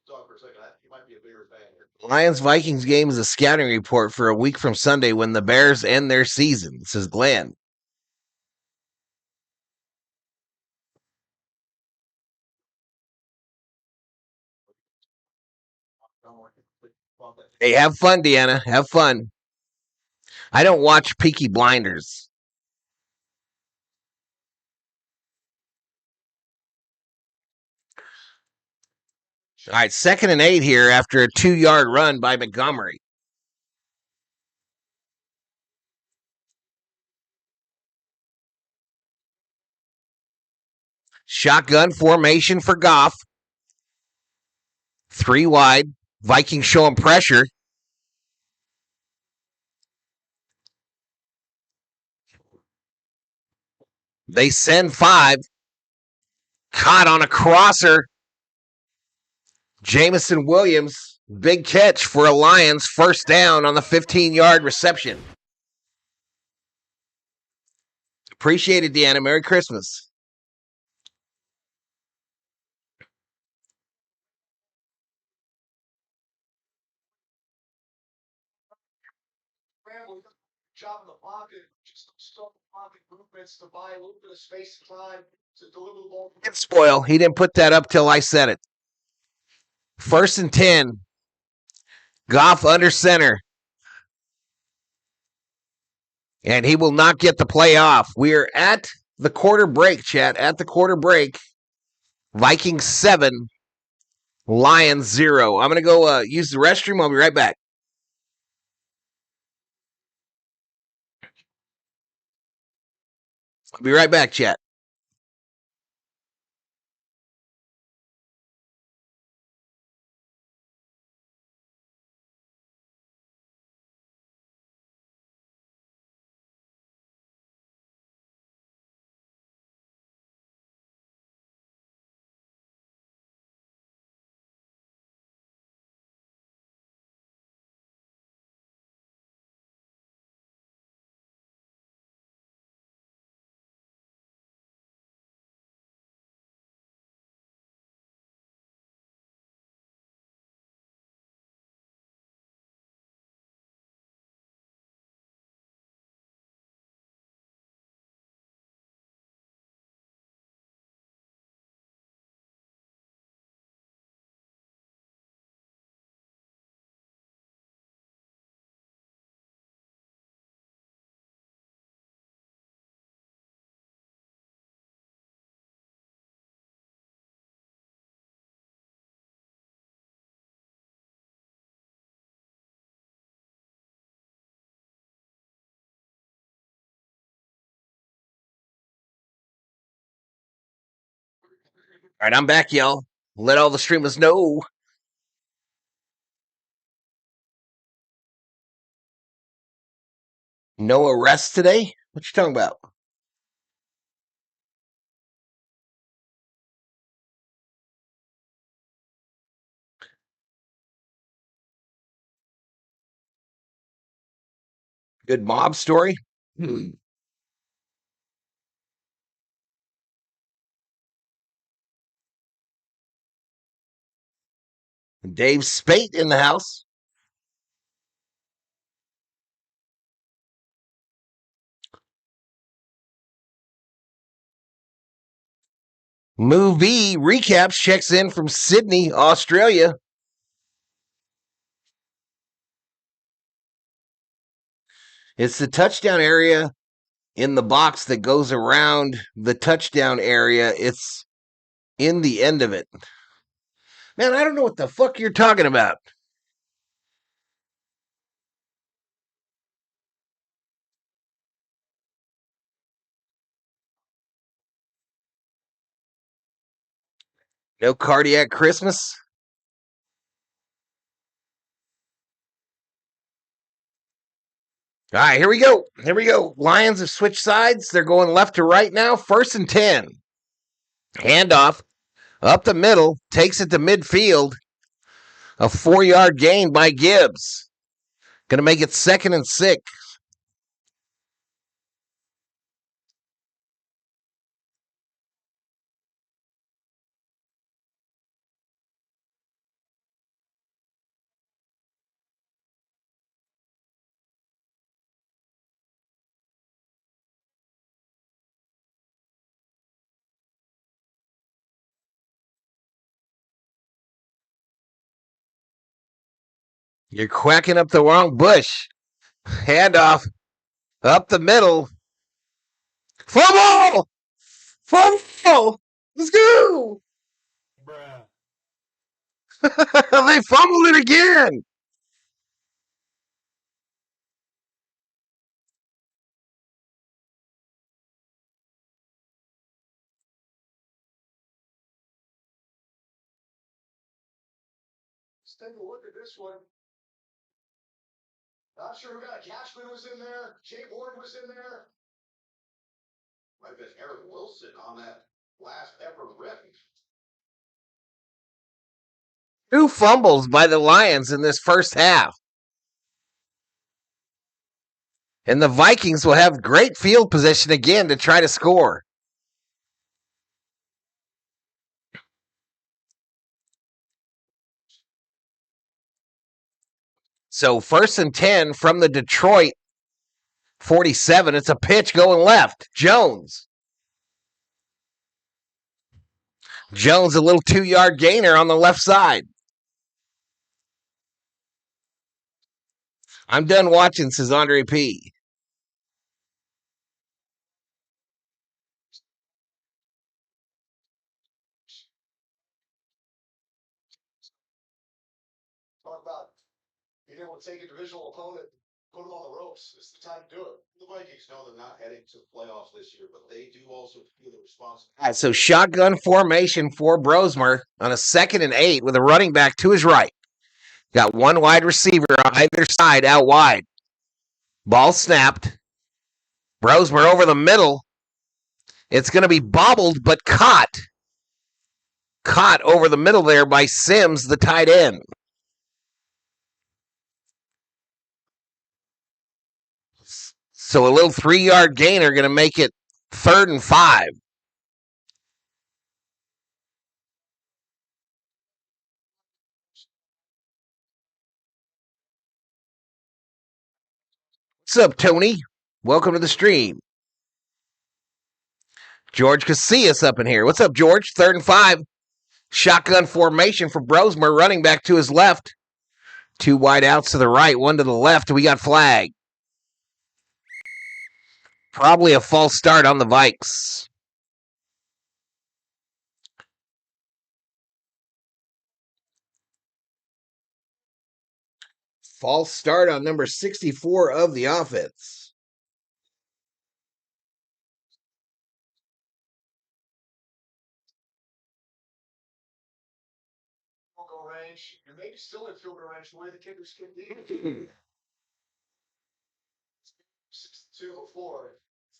Doug, for a second, he might be a bigger fan here. Lions Vikings game is a scouting report for a week from Sunday when the Bears end their season, says Glenn. Hey, have fun, Deanna. Have fun. I don't watch Peaky Blinders. All right, 2nd and 8 here after a 2-yard run by Montgomery. Shotgun formation for Goff. 3 wide. Vikings showing pressure. They send 5. Caught on a crosser. Jamison Williams, big catch for a Lions first down on the 15-yard reception. Appreciate it, Deanna. Merry Christmas. Job in the pocket, just some pocket movements to buy a little bit of space and time to deliver the ball. Didn't spoil. He didn't put that up till I said it. 1st and 10. Goff under center. And he will not get the play off. We are at the quarter break, chat. At the quarter break. Vikings 7. Lions 0. I'm going to go use the restroom. I'll be right back. I'll be right back, chat. right, I'm back, y'all. Let all the streamers know. No arrests today? What you talking about? Good mob story? Dave Spate in the house. Movie Recaps checks in from Sydney, Australia. It's the touchdown area in the box that goes around the touchdown area. It's in the end of it. Man, I don't know what the fuck you're talking about. No cardiac Christmas? All right, here we go. Here we go. Lions have switched sides. They're going left to right now. 1st and 10. Handoff up the middle. Takes it to midfield. A 4-yard gain by Gibbs. Going to make it 2nd and 6. You're quacking up the wrong bush. Handoff up the middle. Fumble! Fumble! Let's go! They fumbled it again. Let's take a look at this one. Not sure who got Cashman was in there. Jay Ward was in there. Might have been Eric Wilson on that last ever rip. 2 fumbles by the Lions in this first half. And the Vikings will have great field position again to try to score. So 1st and 10 from the Detroit 47. It's a pitch going left. Jones, a little 2-yard gainer on the left side. I'm done watching, says Andre P. Talk about being able to take a divisional opponent, put them on the ropes. It's the time to do it. The Vikings know they're not heading to the playoffs this year, but they do also feel the responsibility. All right, so shotgun formation for Brosmer on a 2nd and 8 with a running back to his right. Got one wide receiver on either side out wide. Ball snapped. Brosmer over the middle. It's going to be bobbled, but caught. Caught over the middle there by Sims, the tight end. So a little 3-yard gainer going to make it 3rd and 5. What's up, Tony? Welcome to the stream. George Casillas up in here. What's up, George? 3rd and 5. Shotgun formation for Brosmer, running back to his left. 2 wide outs to the right, 1 to the left. We got flag. Probably a false start on the Vikes. False start on number 64 of the offense. clinch, and maybe still in field goal range the way the kickers can be. 6-2 before.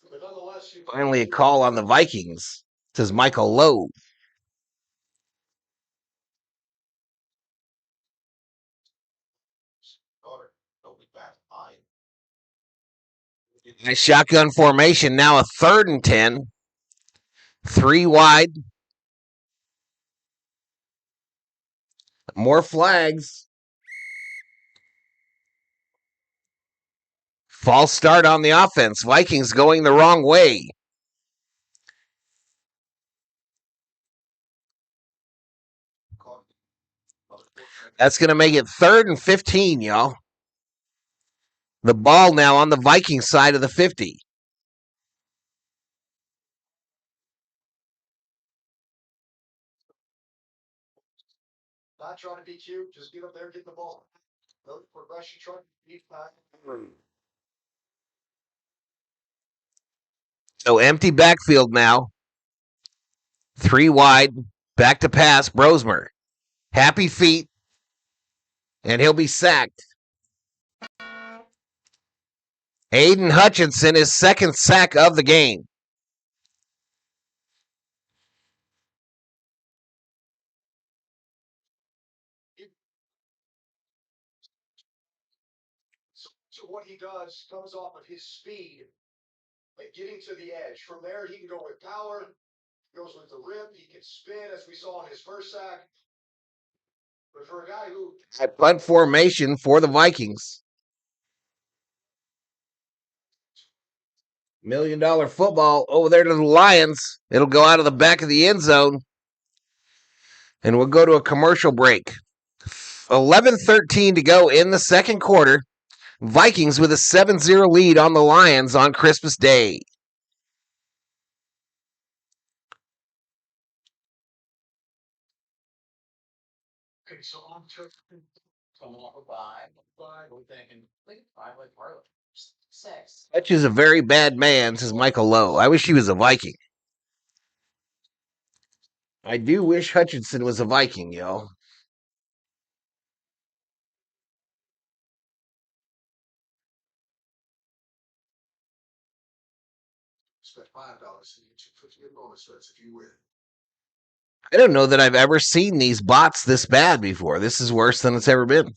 But nonetheless, Finally, a call on the Vikings, says Michael Lowe. Nice shotgun formation. Now a 3rd and 10. 3 wide. More flags. False start on the offense. Vikings going the wrong way. That's going to make it 3rd and 15, y'all. The ball now on the Viking side of the 50. Not trying to be cute, just get up there and get the ball. No progression, trying to beat back. So empty backfield now. 3 wide. Back to pass. Brosmer. Happy feet. And he'll be sacked. Aiden Hutchinson, his 2nd sack of the game. So what he does comes off of his speed, like getting to the edge. From there, he can go with power, goes with the rip, he can spin, as we saw in his first sack. But for a guy who... At punt formation for the Vikings. $1 million football over there to the Lions. It'll go out of the back of the end zone. And we'll go to a commercial break. 11:13 to go in the 2nd quarter. Vikings with a 7-0 lead on the Lions on Christmas Day. Okay, so on to coming off a 5, we're thinking, 5 like Harlan. 6. Hutch is a very bad man, says Michael Lowe. I wish he was a Viking. I do wish Hutchinson was a Viking, yo. Spend $5 and get your 50 bonus threats if you win. I don't know that I've ever seen these bots this bad before. This is worse than it's ever been.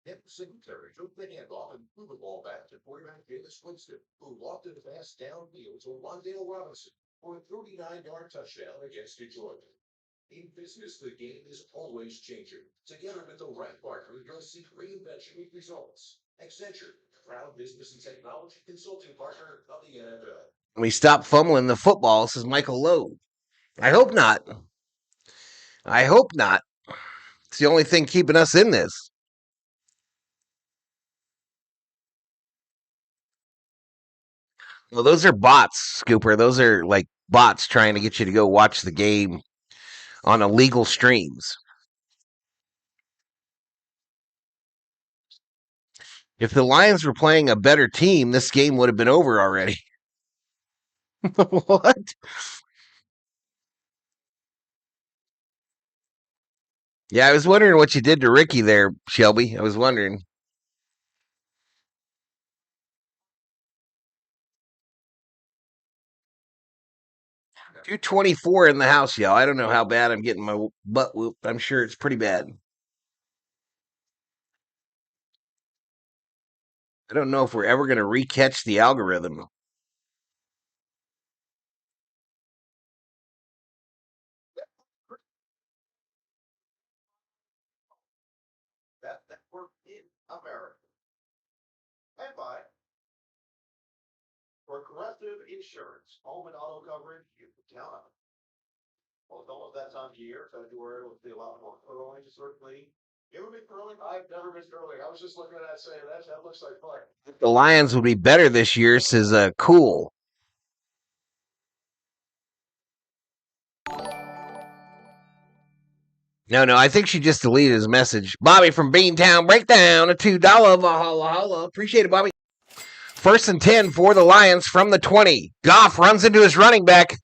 Hit the Singletary, took the handoff and threw the ball back to quarterback Davis Winston, who lofted the pass downfield to Wandale Robinson for a 39-yard touchdown against Detroit. In business, the game is always changing. Together with the right partner, grossi reinvention results. Accenture, proud business and technology consulting partner of the NFL. We stop fumbling the football, says Michael Lowe. I hope not. I hope not. It's the only thing keeping us in this. Well, those are bots, Scooper. Those are like bots trying to get you to go watch the game on illegal streams. If the Lions were playing a better team, this game would have been over already. What? Yeah, I was wondering what you did to Ricky there, Shelby. I was wondering. $224 in the house, y'all. I don't know how bad I'm getting my butt whooped. I'm sure it's pretty bad. I don't know if we're ever going to recatch the algorithm. That work in America. And by Progressive Insurance, home and auto coverage you can count on. Well, it's almost that time of year, February, with the lot more curling, certainly. You ever been curling? I've never been curling. I was just looking at that saying, that looks like fun. The Lions would be better this year, says Cool. No, I think she just deleted his message. Bobby from Beantown Breakdown, a $2 Valhalla. Appreciate it, Bobby. 1st and 10 for the Lions from the 20. Goff runs into his running back.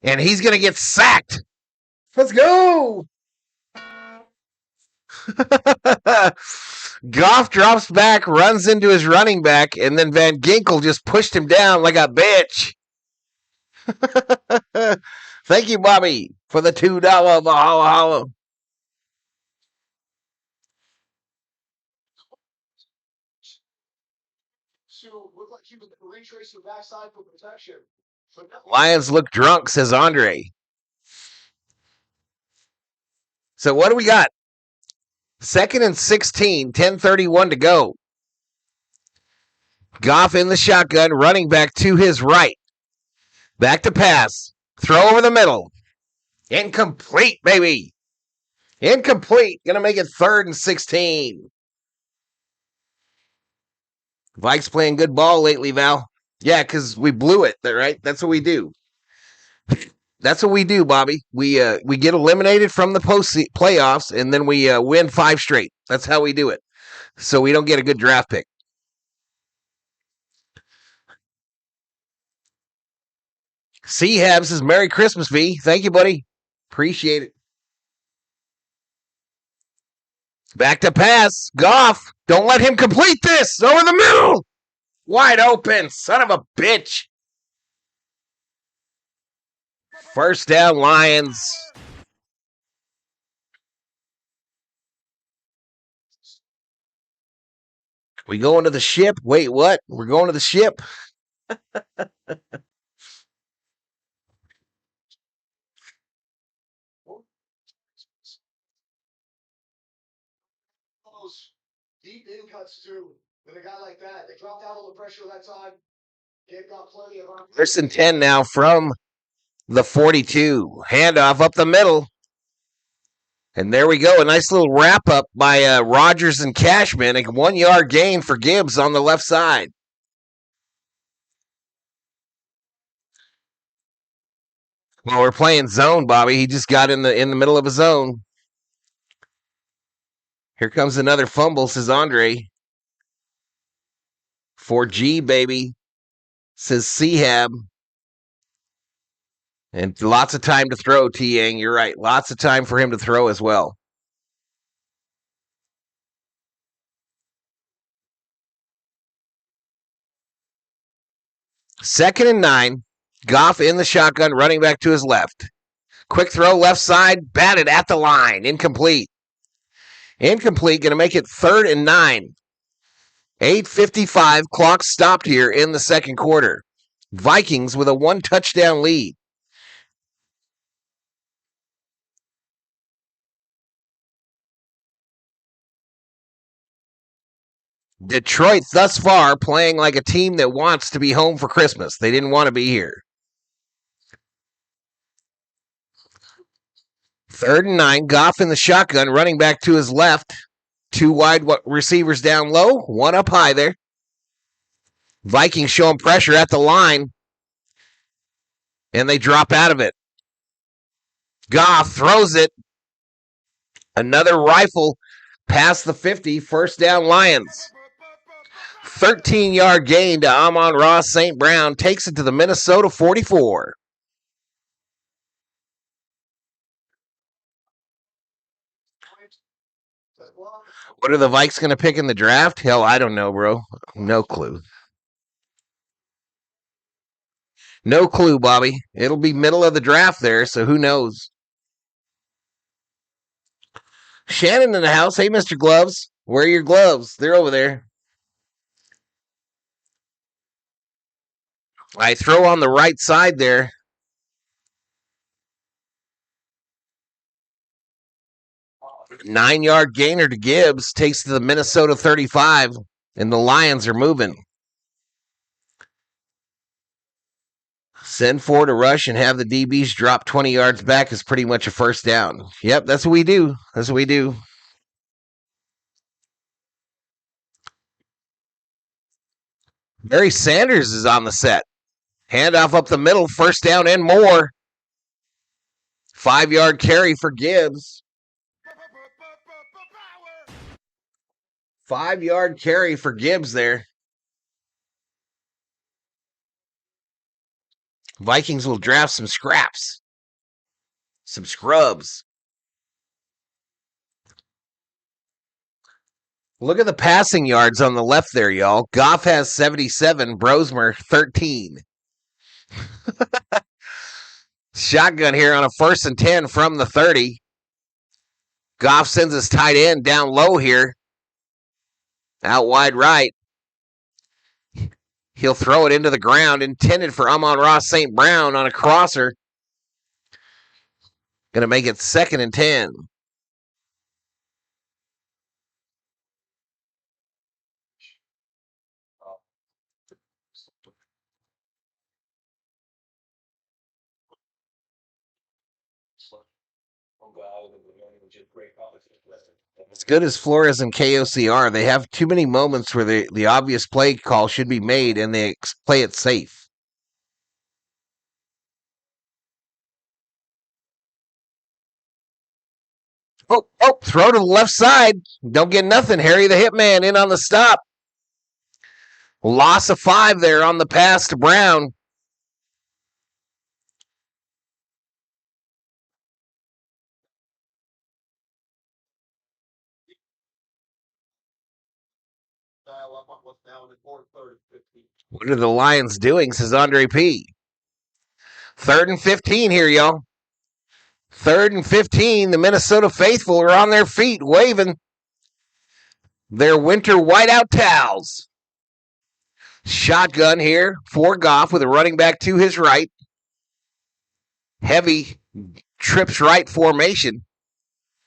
And he's going to get sacked. Let's go. Goff drops back, runs into his running back, and then Van Ginkel just pushed him down like a bitch. Thank you, Bobby, for the $2 Valhalla. So looked like he was retracing backside for protection. But Lions look drunk, says Andre. So what do we got? 2nd and 16, 10:31 to go. Goff in the shotgun, running back to his right. Back to pass. Throw over the middle. Incomplete, baby. Incomplete. Going to make it 3rd and 16. Vikes playing good ball lately, Val. Yeah, because we blew it, right? That's what we do. That's what we do, Bobby. We get eliminated from the playoffs, and then we win 5 straight. That's how we do it. So we don't get a good draft pick. C-Hab says, Merry Christmas, V. Thank you, buddy. Appreciate it. Back to pass. Goff. Don't let him complete this. Over the middle. Wide open. Son of a bitch. First down, Lions. We going to the ship? Wait, what? We're going to the ship? those deep in cuts too. With a guy like that, they dropped out all the pressure that time. They've got plenty of. First and 10 now from the 42. Handoff up the middle. And there we go. A nice little wrap up by Rodgers and Cashman. A 1-yard gain for Gibbs on the left side. Well, we're playing zone, Bobby. He just got in the middle of a zone. Here comes another fumble, says Andre. 4G, baby, says C-Hab. And lots of time to throw, T-Yang. You're right. Lots of time for him to throw as well. Second and 9. Goff in the shotgun, running back to his left. Quick throw, left side, batted at the line. Incomplete. Incomplete, going to make it 3rd and 9. 8:55, clock stopped here in the second quarter. Vikings with a 1-touchdown lead. Detroit thus far playing like a team that wants to be home for Christmas. They didn't want to be here. 3rd and 9, Goff in the shotgun, running back to his left. 2 wide receivers down low, 1 up high there. Vikings showing pressure at the line, and they drop out of it. Goff throws it. Another rifle past the 50, first down Lions. 13-yard gain to Amon-Ra St. Brown, takes it to the Minnesota 44. What are the Vikes going to pick in the draft? Hell, I don't know, bro. No clue. No clue, Bobby. It'll be middle of the draft there, so who knows? Shannon in the house. Hey, Mr. Gloves. Where are your gloves? They're over there. I throw on the right side there. Nine-yard gainer to Gibbs. Takes to the Minnesota 35, and the Lions are moving. Send forward a rush and have the DBs drop 20 yards back is pretty much a first down. Yep, that's what we do. That's what we do. Barry Sanders is on the set. Handoff up the middle, first down and more. 5-yard carry for Gibbs. 5-yard carry for Gibbs there. Vikings will draft some scraps, some scrubs. Look at the passing yards on the left there, y'all. Goff has 77, Brosmer 13. Shotgun here on a 1st and 10 from the 30. Goff sends his tight end down low here. Out wide right. He'll throw it into the ground, intended for Amon-Ra St. Brown on a crosser. Going to make it 2nd and 10. As good as Flores and KOC are, they have too many moments where the obvious play call should be made and they play it safe. Oh, throw to the left side. Don't get nothing. Harry the Hitman in on the stop. Loss of 5 there on the pass to Brown. What are the Lions doing, says Andre P. 3rd and 15 here, y'all. 3rd and 15. The Minnesota faithful are on their feet, waving their winter whiteout towels. Shotgun here for Goff with a running back to his right. Heavy trips right formation.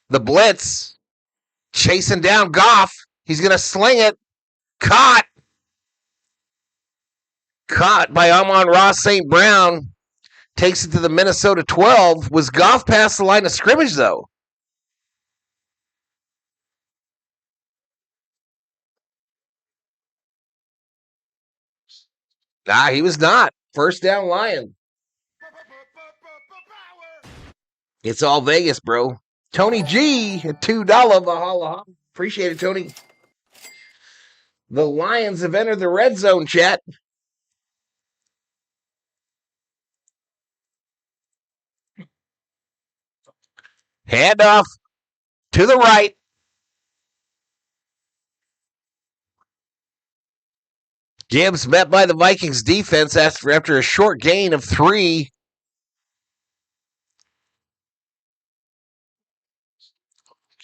The blitz chasing down Goff. He's going to sling it. Caught by Amon-Ra St. Brown. Takes it to the Minnesota 12. Was Goff past the line of scrimmage, though? Nah, he was not. 1st down Lion. It's all Vegas, bro. Tony G, $2 Valhalla. Appreciate it, Tony. The Lions have entered the red zone, chat. Handoff to the right. Gibbs met by the Vikings defense after a short gain of 3.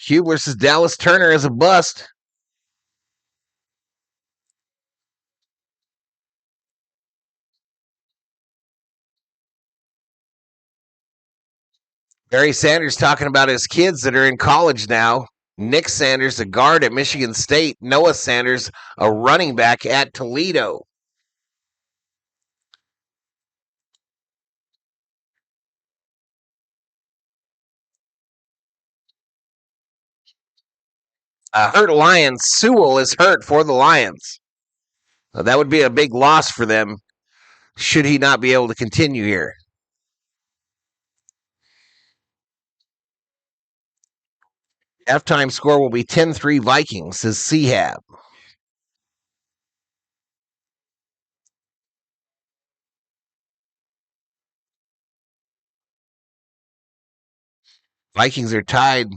Hubler says Dallas Turner is a bust. Barry Sanders talking about his kids that are in college now. Nick Sanders, a guard at Michigan State. Noah Sanders, a running back at Toledo. Hurt Lions. Sewell is hurt for the Lions. That would be a big loss for them should he not be able to continue here. Halftime score will be 10-3 Vikings, says Chab. Vikings are tied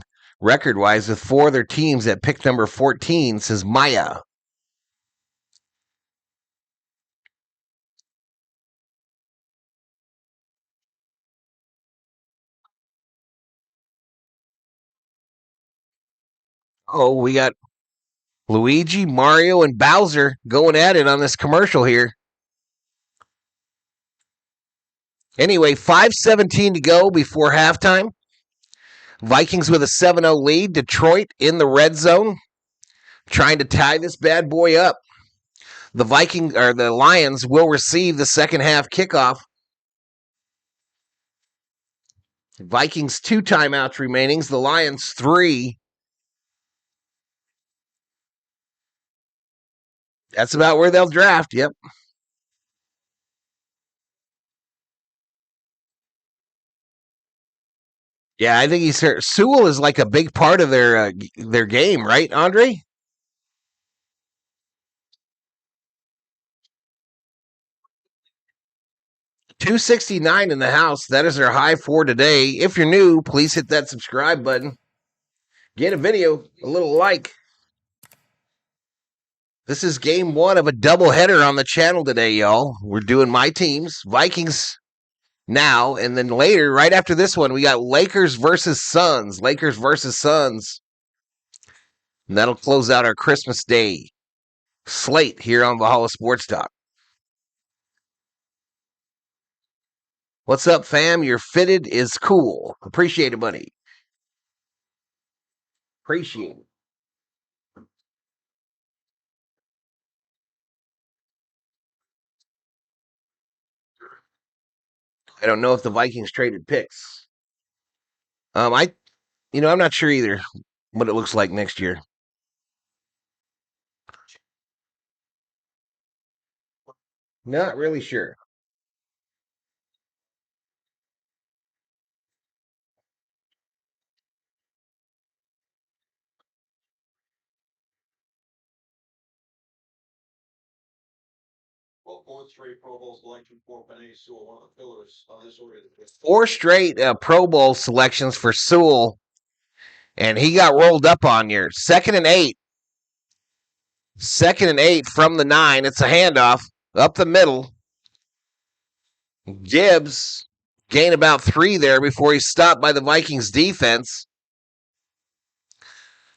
record-wise with 4 other teams at pick number 14, says Maya. Oh, we got Luigi, Mario, and Bowser going at it on this commercial here. Anyway, 5:17 to go before halftime. Vikings with a 7-0 lead. Detroit in the red zone, trying to tie this bad boy up. The Lions will receive the second half kickoff. Vikings 2 timeouts remaining. The Lions 3. That's about where they'll draft. Yep. Yeah, I think he's hurt. Sewell is like a big part of their game, right, Andre? 269 in the house. That is our high for today. If you're new, please hit that subscribe button. Get a video, a little like. This is game one of a doubleheader on the channel today, y'all. We're doing my teams, Vikings now, and then later, right after this one, we got Lakers versus Suns. Lakers versus Suns. And that'll close out our Christmas Day slate here on Valhalla Sports Talk. What's up, fam? Your fitted is cool. Appreciate it, buddy. Appreciate it. I don't know if the Vikings traded picks. I'm not sure either what it looks like next year. Not really sure. Well, fourth straight Pro Bowl selection for Penny Sewell, one of the pillars of this organization. 4 straight Pro Bowl selections for Sewell, and he got rolled up on here. 2nd and 8. 2nd and 8 from the 9. It's a handoff up the middle. Gibbs gained about 3 there before he's stopped by the Vikings defense.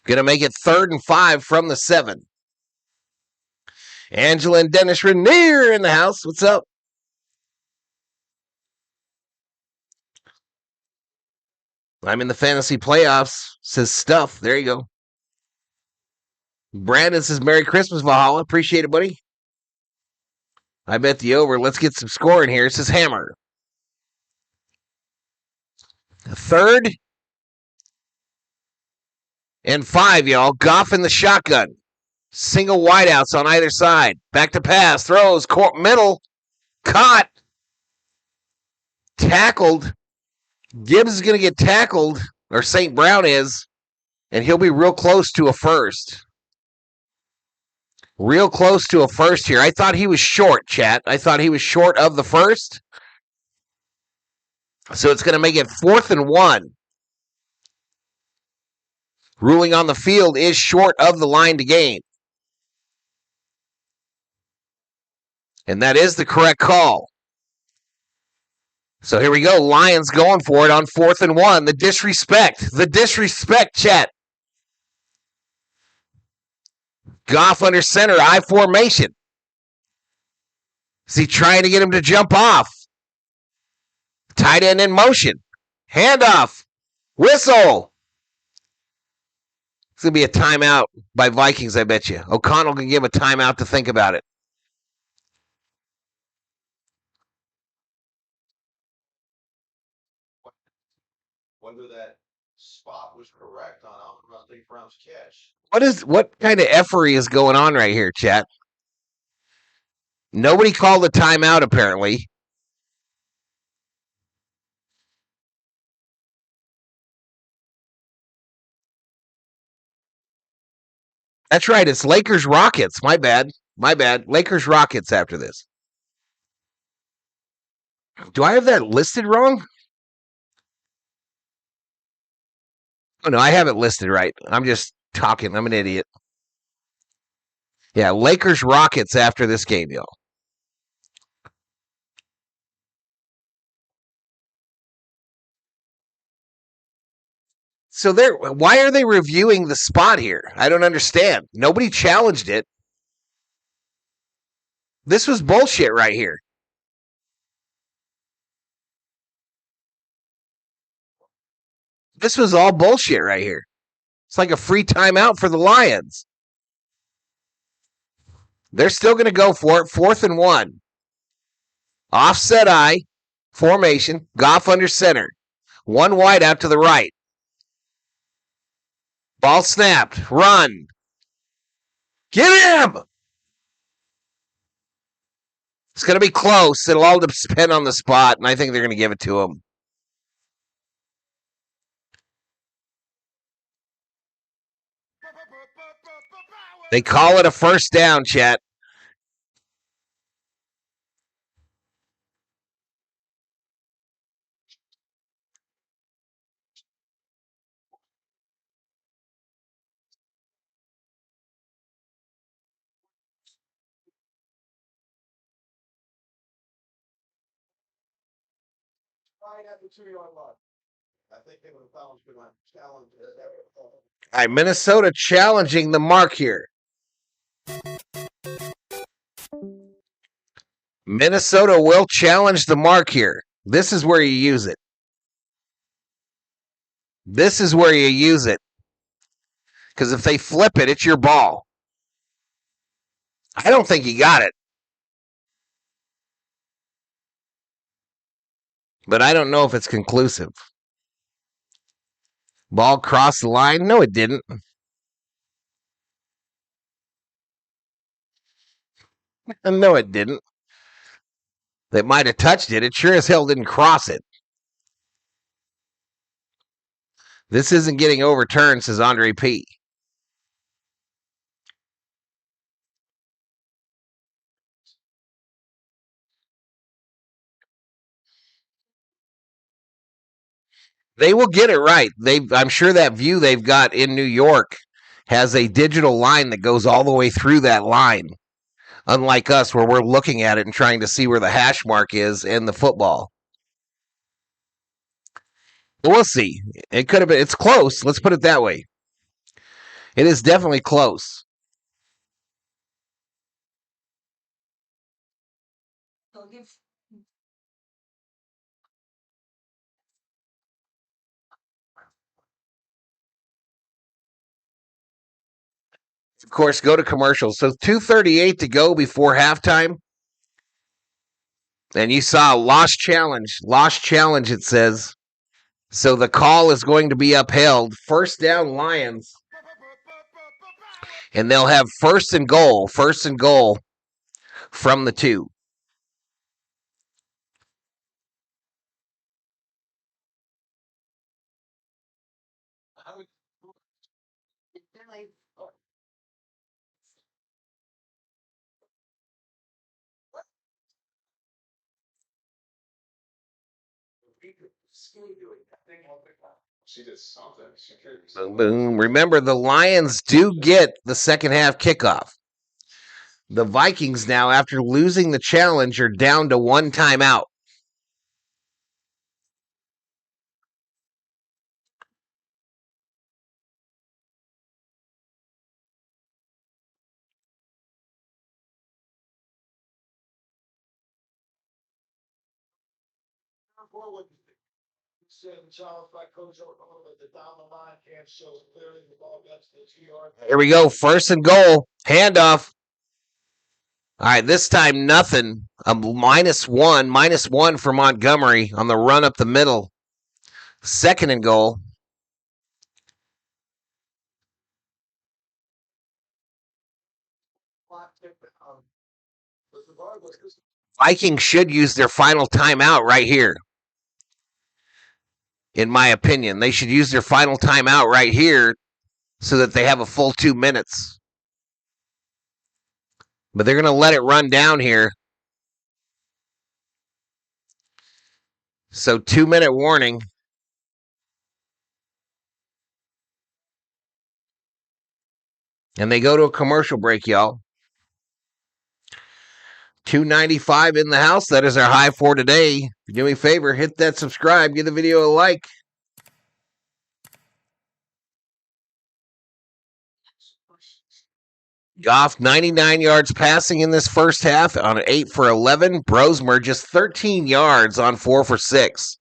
Going to make it 3rd and 5 from the 7. Angela and Dennis Rainier in the house. What's up? I'm in the fantasy playoffs. Says stuff. There you go. Brandon says Merry Christmas, Valhalla. Appreciate it, buddy. I bet the over. Let's get some scoring here. It says Hammer. 3rd and 5, y'all. Goff in the shotgun. Single wideouts on either side. Back to pass. Throws. Court middle. Caught. Tackled. Gibbs is going to get tackled, or St. Brown is, and he'll be real close to a first. Real close to a first here. I thought he was short, chat. I thought he was short of the first. So it's going to make it 4th and 1. Ruling on the field is short of the line to gain. And that is the correct call. So here we go. Lions going for it on 4th and 1. The disrespect, chat. Goff under center, I formation. Is he trying to get him to jump off? Tight end in motion. Handoff. Whistle. It's going to be a timeout by Vikings, I bet you. O'Connell can give a timeout to think about it. Whether that spot was correct on St. Brown's catch. What kind of effery is going on right here, chat? Nobody called a timeout, apparently. That's right. It's Lakers Rockets. My bad. Lakers Rockets after this. Do I have that listed wrong? Oh, no, I have it listed right. I'm just talking. I'm an idiot. Yeah, Lakers Rockets after this game, y'all. So why are they reviewing the spot here? I don't understand. Nobody challenged it. This was bullshit right here. This was all bullshit right here. It's like a free timeout for the Lions. They're still going to go for it. 4th and 1. Offset eye. Formation. Goff under center. 1 wide out to the right. Ball snapped. Run. Get him! It's going to be close. It'll all depend on the spot, and I think they're going to give it to him. They call it a first down, chat. Right at the 2-yard line. I think they would have found good challenge. All right, Minnesota challenging the mark here. Minnesota will challenge the mark here. This is where you use it. This is where you use it. Because if they flip it, it's your ball. I don't think he got it. But I don't know if it's conclusive. Ball crossed the line? No, it didn't. No, it didn't. They might have touched it. It sure as hell didn't cross it. This isn't getting overturned, says Andre P. They will get it right. I'm sure that view they've got in New York has a digital line that goes all the way through that line. Unlike us, where we're looking at it and trying to see where the hash mark is in the football. We'll see. It could have been. It's close. Let's put it that way. It is definitely close. Of course, go to commercials. So 2:38 to go before halftime. And you saw lost challenge. Lost challenge, it says. So the call is going to be upheld. First down, Lions. And they'll have first and goal from the 2. She did something. Boom, boom. Remember, the Lions do get the second half kickoff. The Vikings now, after losing the challenge, are down to 1 timeout. Here we go. First and goal. Handoff. All right, this time nothing. A -1 for Montgomery on the run up the middle. Second and goal. Vikings should use their final timeout right here. In my opinion, they should use their final timeout right here so that they have a full 2 minutes. But they're going to let it run down here. So 2-minute warning. And they go to a commercial break, y'all. $2.95 in the house. That is our high for today. Do me a favor, hit that subscribe, give the video a like. Goff, 99 yards passing in this first half on an 8 for 11. Brosmer just 13 yards on 4 for 6.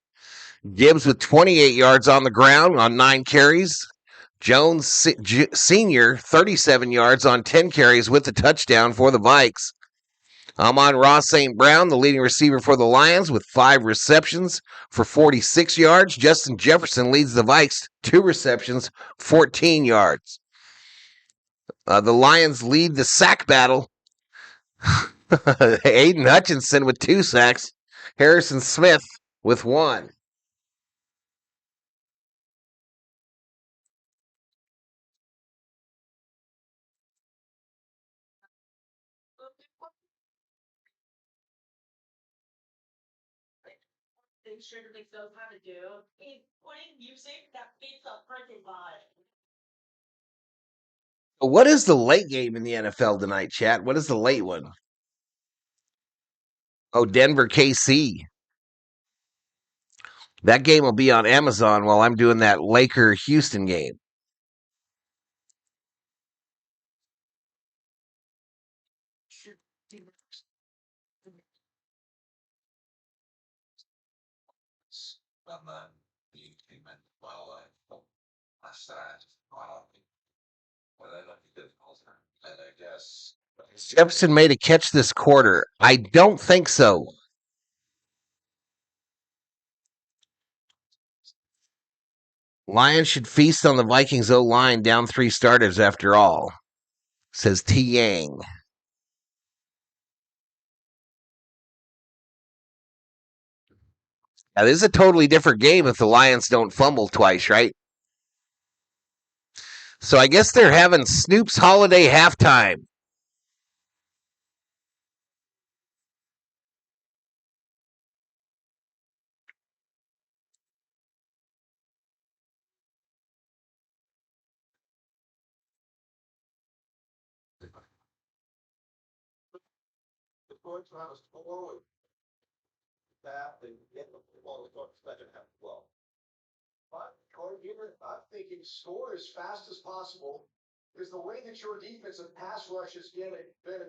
Gibbs with 28 yards on the ground on 9 carries. Jones Sr., 37 yards on 10 carries with the touchdown for the Vikes. Amon-Ra St. Brown, the leading receiver for the Lions, with 5 receptions for 46 yards. Justin Jefferson leads the Vikes, 2 receptions, 14 yards. The Lions lead the sack battle. Aiden Hutchinson with 2 sacks. Harrison Smith with 1. Sure to knows how to do. He's putting music that fits a freaking body. What is the late game in the NFL tonight, chat? What is the late one? Oh, Denver, KC. That game will be on Amazon while I'm doing that Laker-Houston game. Jefferson made a catch this quarter. I don't think so. Lions should feast on the Vikings O-line down 3 starters after all, says T. Yang. Now, this is a totally different game if the Lions don't fumble twice, right? So I guess they're having Snoop's Holiday halftime. The point when I was forward. That and get the football, we thought second half as well. But Corey Beaver, I'm thinking score as fast as possible. Because the way that your defensive pass rush has been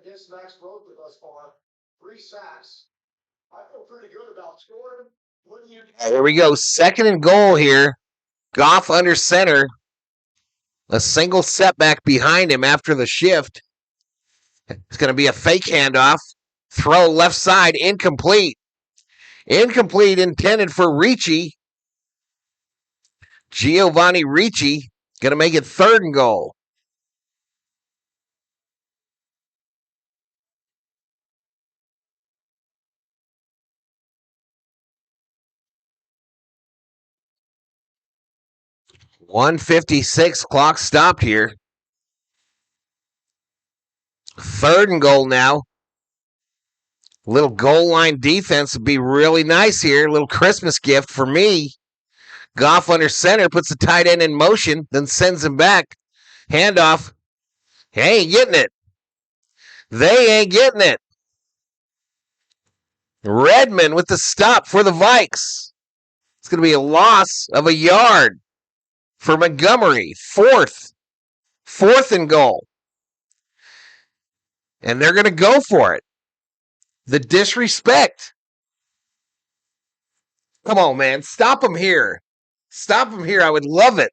against Max Broadway thus far, 3 sacks. I feel pretty good about scoring. What do you? Here we go. 2nd and goal here. Goff under center. A single setback behind him after the shift. It's going to be a fake handoff. Throw left side, incomplete. Incomplete, intended for Ricci. Giovanni Ricci going to make it 3rd and goal. .156, clock stopped here. 3rd and goal now. Little goal line defense would be really nice here. A little Christmas gift for me. Goff under center, puts the tight end in motion, then sends him back. Handoff. They ain't getting it. They ain't getting it. Redmond with the stop for the Vikes. It's going to be a loss of a yard for Montgomery. 4th and goal. And they're going to go for it. The disrespect. Come on, man. Stop them here. Stop them here. I would love it.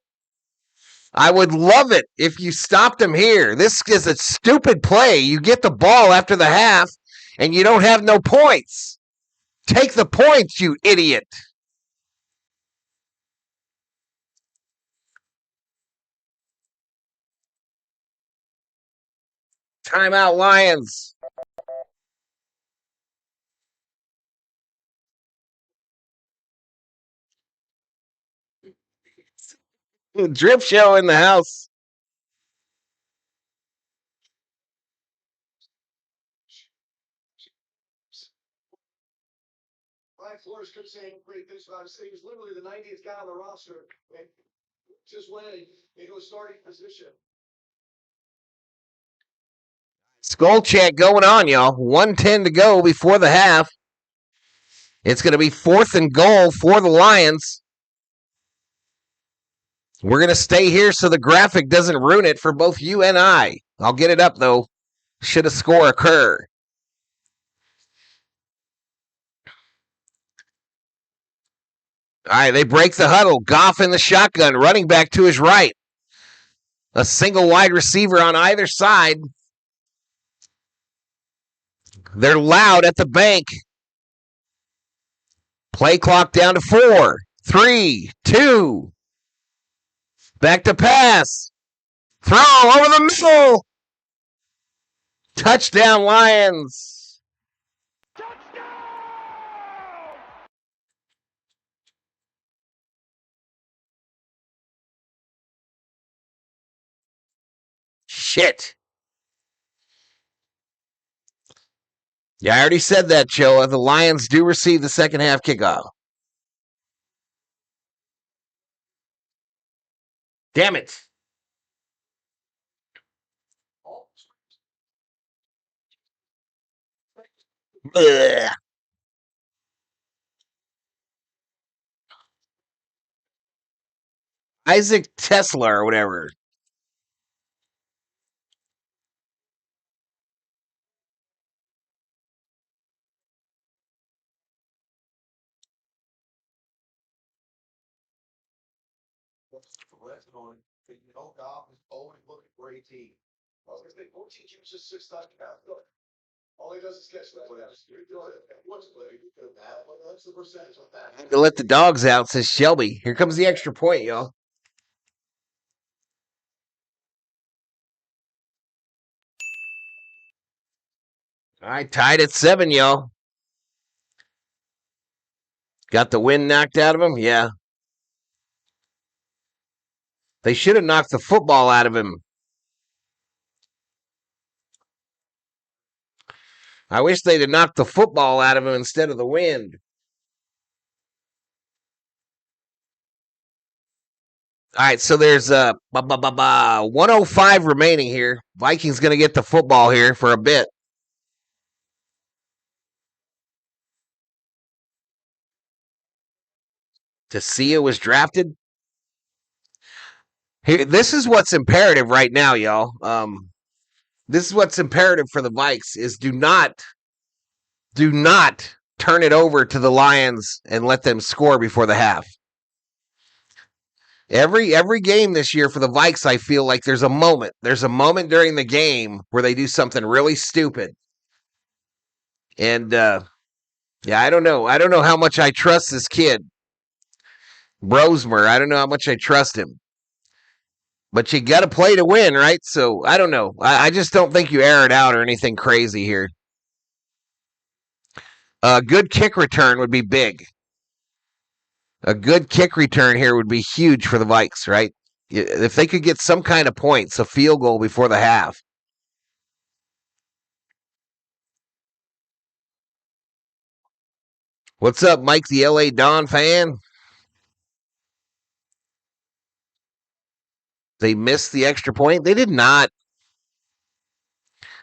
I would love it if you stopped him here. This is a stupid play. You get the ball after the half, and you don't have no points. Take the points, you idiot. Timeout, Lions. Drip show in the house. Brian Flores could say great things about his team. He's literally the 90th guy on the roster. And just went into a starting position. Skull chant going on, y'all. 1:10 to go before the half. It's going to be 4th and goal for the Lions. We're going to stay here so the graphic doesn't ruin it for both you and I. I'll get it up, though. Should a score occur. All right, they break the huddle. Goff in the shotgun, running back to his right. A single wide receiver on either side. They're loud at the bank. Play clock down to 4, 3, 2. Back to pass. Throw over the middle. Touchdown, Lions. Shit. Yeah, I already said that, Joe. The Lions do receive the second half kickoff. Damn it. Ugh. Isaac Tesla or whatever. Goff is always looking for 18. I was going to say 14 uses 6 touchdowns. All he does is catch that. What's the percentage on that? To let the dogs out, says Shelby. Here comes the extra point, y'all. All right, tied at 7, y'all. Got the wind knocked out of him? Yeah. They should have knocked the football out of him. I wish they'd have knocked the football out of him instead of the wind. All right, so there's 105 remaining here. Vikings going to get the football here for a bit. Tasia was drafted. Here, this is what's imperative right now, y'all. This is what's imperative for the Vikes is do not turn it over to the Lions and let them score before the half. Every game this year for the Vikes, I feel like there's a moment. There's a moment during the game where they do something really stupid. And yeah, I don't know. I don't know how much I trust this kid. Brosmer, I don't know how much I trust him. But you got to play to win, right? So I don't know. I just don't think you air it out or anything crazy here. A good kick return would be big. A good kick return here would be huge for the Vikes, right? If they could get some kind of points, a field goal before the half. What's up, Mike, the LA Don fan? They missed the extra point? They did not.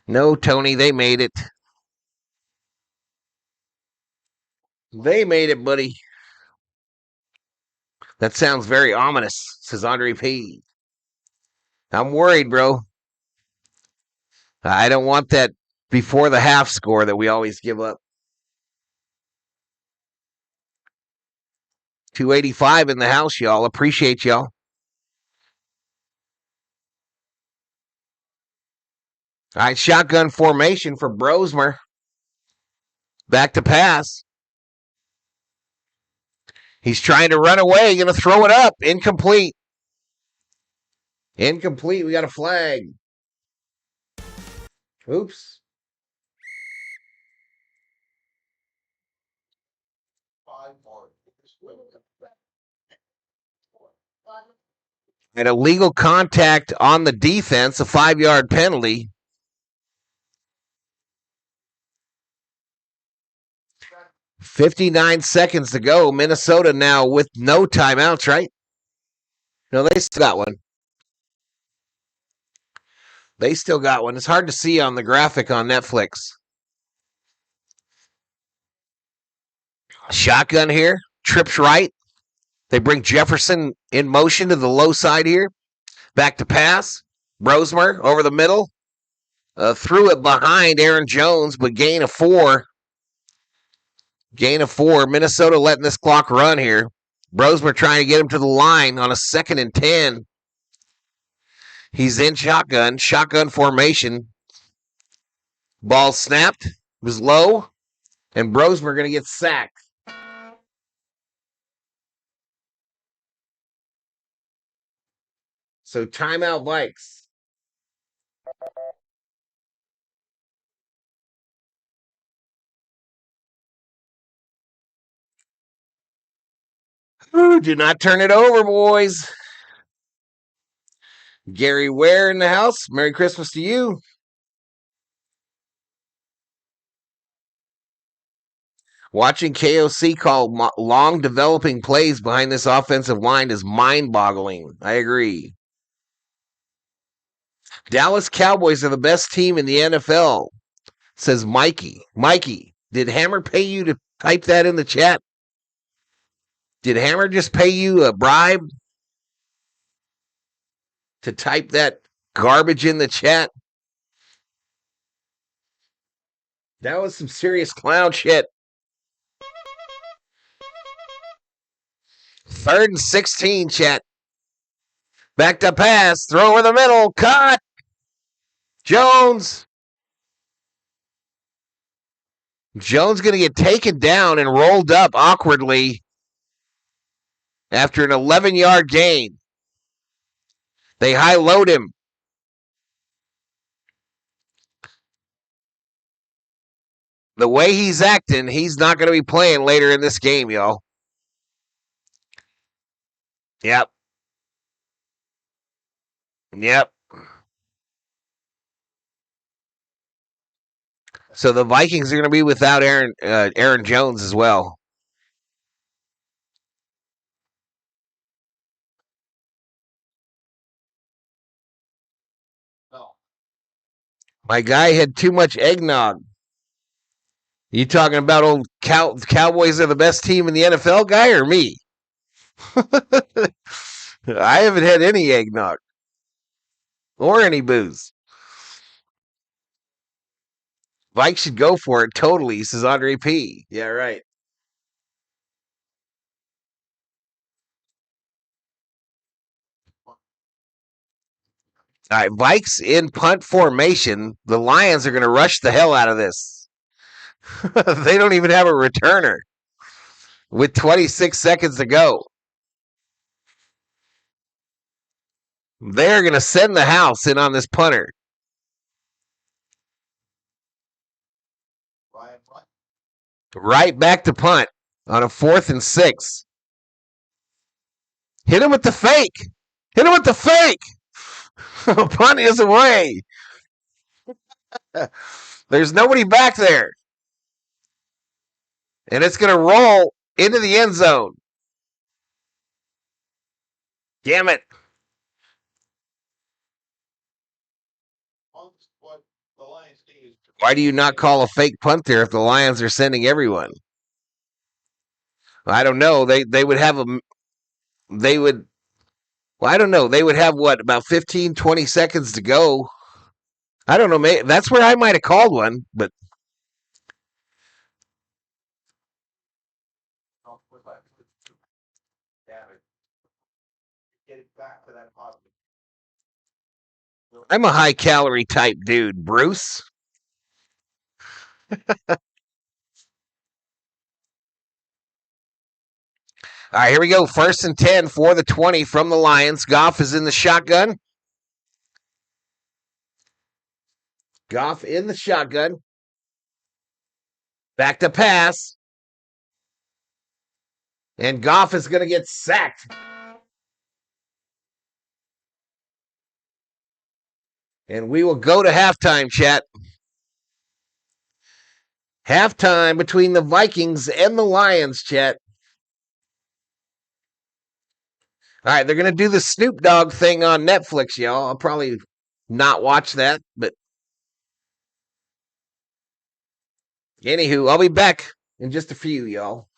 No, Tony, they made it. They made it, buddy. That sounds very ominous, says Andre P. I'm worried, bro. I don't want that before the half score that we always give up. 285 in the house, y'all. Appreciate y'all. All right, shotgun formation for Brosmer. Back to pass. He's trying to run away. Going to throw it up. Incomplete. Incomplete. We got a flag. Oops. And illegal contact on the defense, a 5-yard penalty. .59 seconds to go. Minnesota now with no timeouts, right? No, they still got one. They still got one. It's hard to see on the graphic on Netflix. Shotgun here. Trips right. They bring Jefferson in motion to the low side here. Back to pass. Brosmer over the middle. Threw it behind Aaron Jones, but gain of 4. Gain of 4. Minnesota letting this clock run here. Brosmer trying to get him to the line on a 2nd and 10. He's in shotgun. Shotgun formation. Ball snapped. It was low. And Brosmer going to get sacked. So timeout Vikes. Ooh, do not turn it over, boys. Gary Ware in the house. Merry Christmas to you. Watching KOC call long developing plays behind this offensive line is mind-boggling. I agree. Dallas Cowboys are the best team in the NFL, says Mikey. Mikey, did Hammer pay you to type that in the chat? Did Hammer just pay you a bribe? to type that garbage in the chat. That was some serious clown shit. 3rd and 16, chat. Back to pass. Throw over the middle. Caught. Jones. Jones going to get taken down and rolled up awkwardly after an 11-yard gain. They high-load him. The way he's acting, he's not going to be playing later in this game, y'all. Yep. So the Vikings are going to be without Aaron Jones as well. No. My guy had too much eggnog. You talking about old Cowboys are the best team in the NFL guy or me? I haven't had any eggnog or any booze. Vikes should go for it totally, says Andre P. Yeah, right. All right, Vikes in punt formation. The Lions are going to rush the hell out of this. They don't even have a returner with 26 seconds to go. They're going to send the house in on this punter. Right back to punt on a 4th and 6. Hit him with the fake. Hit him with the fake. Punt is away. There's nobody back there. And it's going to roll into the end zone. Damn it. Why do you not call a fake punt there if the Lions are sending everyone? I don't know. They would have I don't know. They would have what, about 15, 20 seconds to go. I don't know. That's where I might have called one, but I'm a high calorie type dude, Bruce. All right, here we go. 1st and 10 for the 20 from the Lions. Goff is in the shotgun. Goff in the shotgun. Back to pass. And Goff is going to get sacked. And we will go to halftime, chat. Halftime between the Vikings and the Lions, chat. All right, they're going to do the Snoop Dogg thing on Netflix, y'all. I'll probably not watch that, but anywho, I'll be back in just a few, y'all.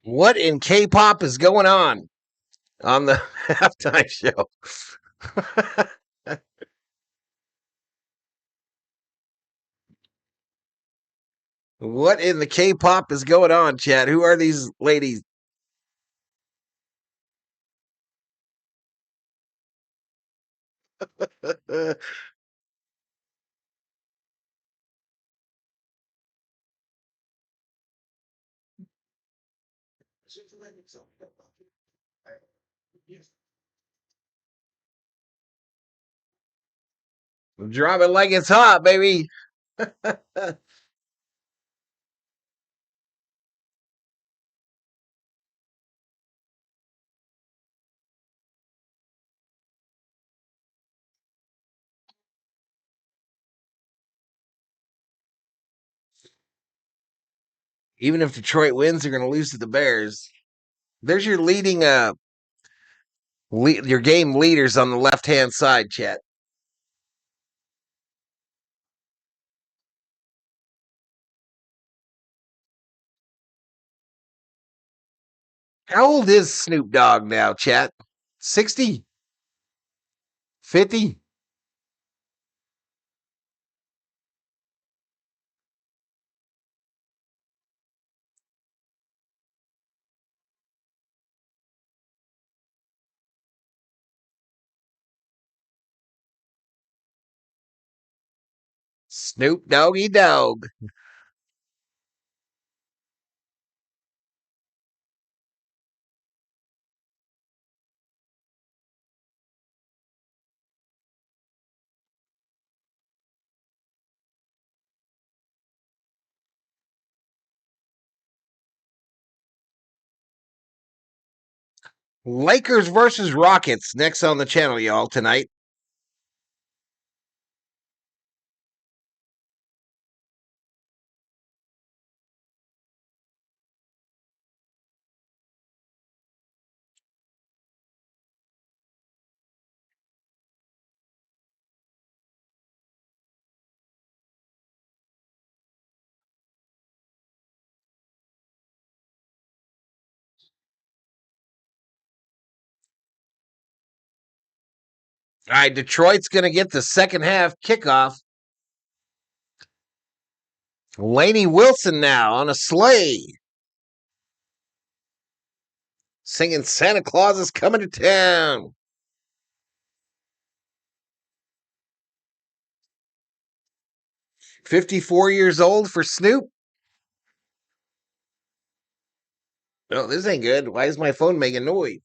What in K-pop is going on the halftime show? What in the K-pop is going on, Chad? Who are these ladies? Drop it like it's hot, baby. Even if Detroit wins, they're going to lose to the Bears. There's your leading, your game leaders on the left-hand side, Chet. How old is Snoop Dogg now, Chet? 60? 50? Snoop Doggy Dogg. Lakers versus Rockets next on the channel, y'all, tonight. All right, Detroit's going to get the second half kickoff. Lainey Wilson now on a sleigh. Singing Santa Claus is coming to town. 54 years old for Snoop. No, this ain't good. Why is my phone making noise?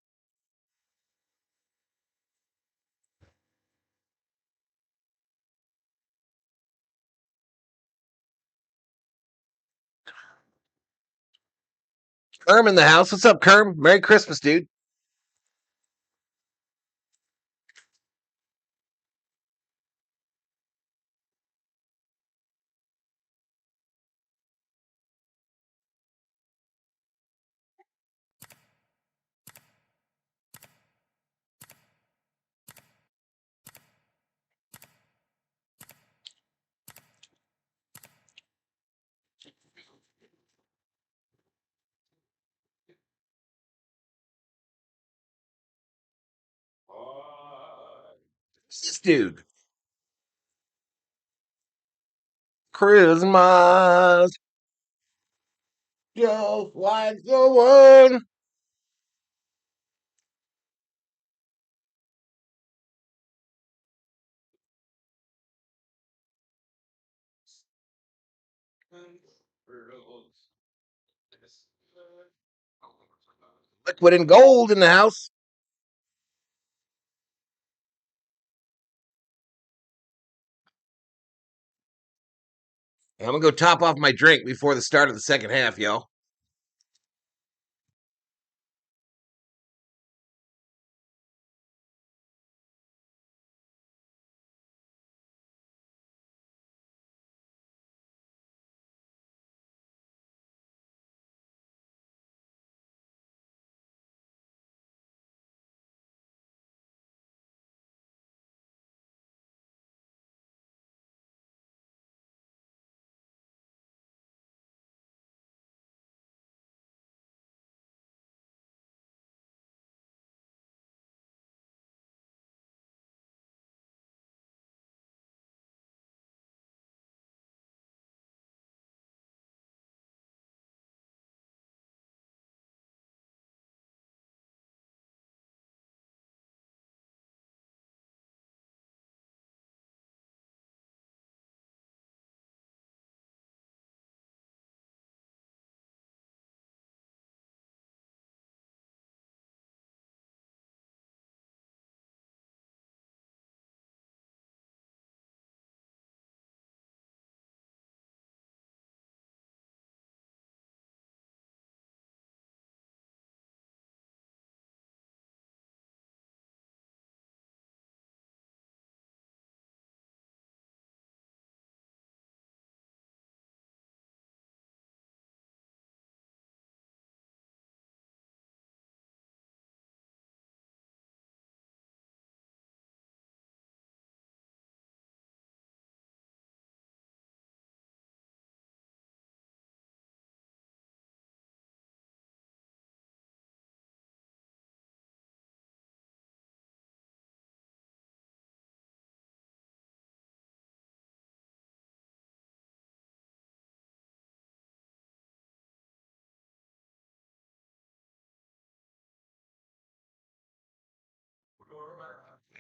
Kerm in the house. What's up, Kerm? Merry Christmas, dude. This dude. Christmas. Just like the one. Liquid and gold in the house. I'm going to go top off my drink before the start of the second half, y'all.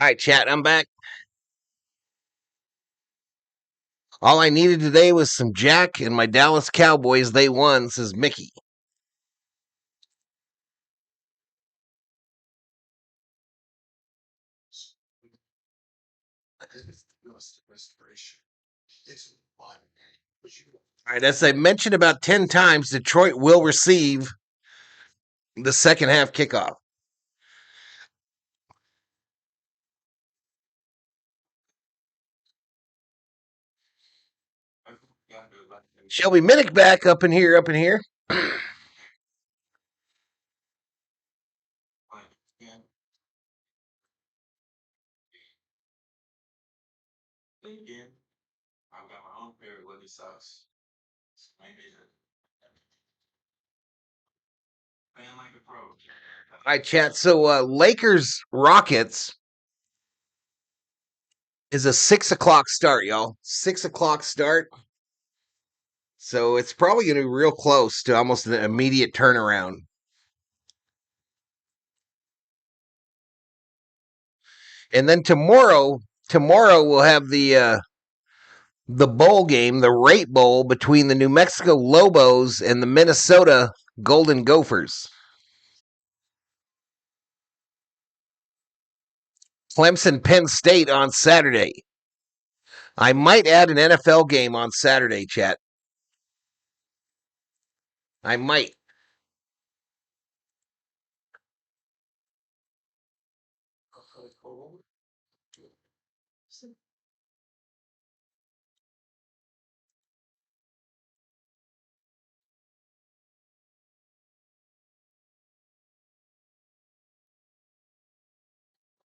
All right, chat, I'm back. All I needed today was some Jack, and my Dallas Cowboys, they won, says Mickey. All right, as I mentioned about 10 times, Detroit will receive the second half kickoff. Shelby Minnick back up in here. I've got my own pair of Liberty socks. Playing like a pro. All right, chat. So Lakers Rockets is a 6 o'clock start, y'all. 6 o'clock start. So it's probably going to be real close to almost an immediate turnaround. And then tomorrow we'll have the bowl game, the Rate Bowl between the New Mexico Lobos and the Minnesota Golden Gophers. Clemson Penn State on Saturday. I might add an NFL game on Saturday, chat. I might.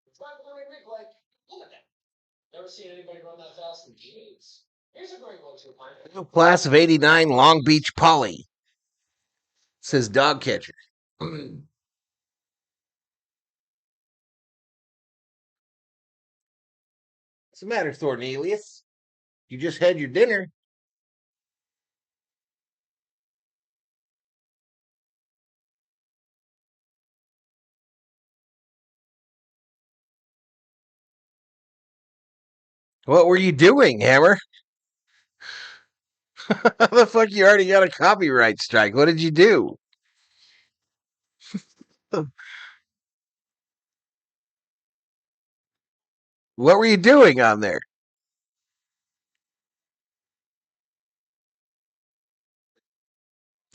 It's not very big, like, look at that. Never seen anybody run that fast in jeans. Here's a great one to find. Class of 89, Long Beach Poly, says Dog Catcher. What's the matter, Thornelius? You just had your dinner. What were you doing, Hammer? How the fuck you already got a copyright strike? What did you do? What were you doing on there?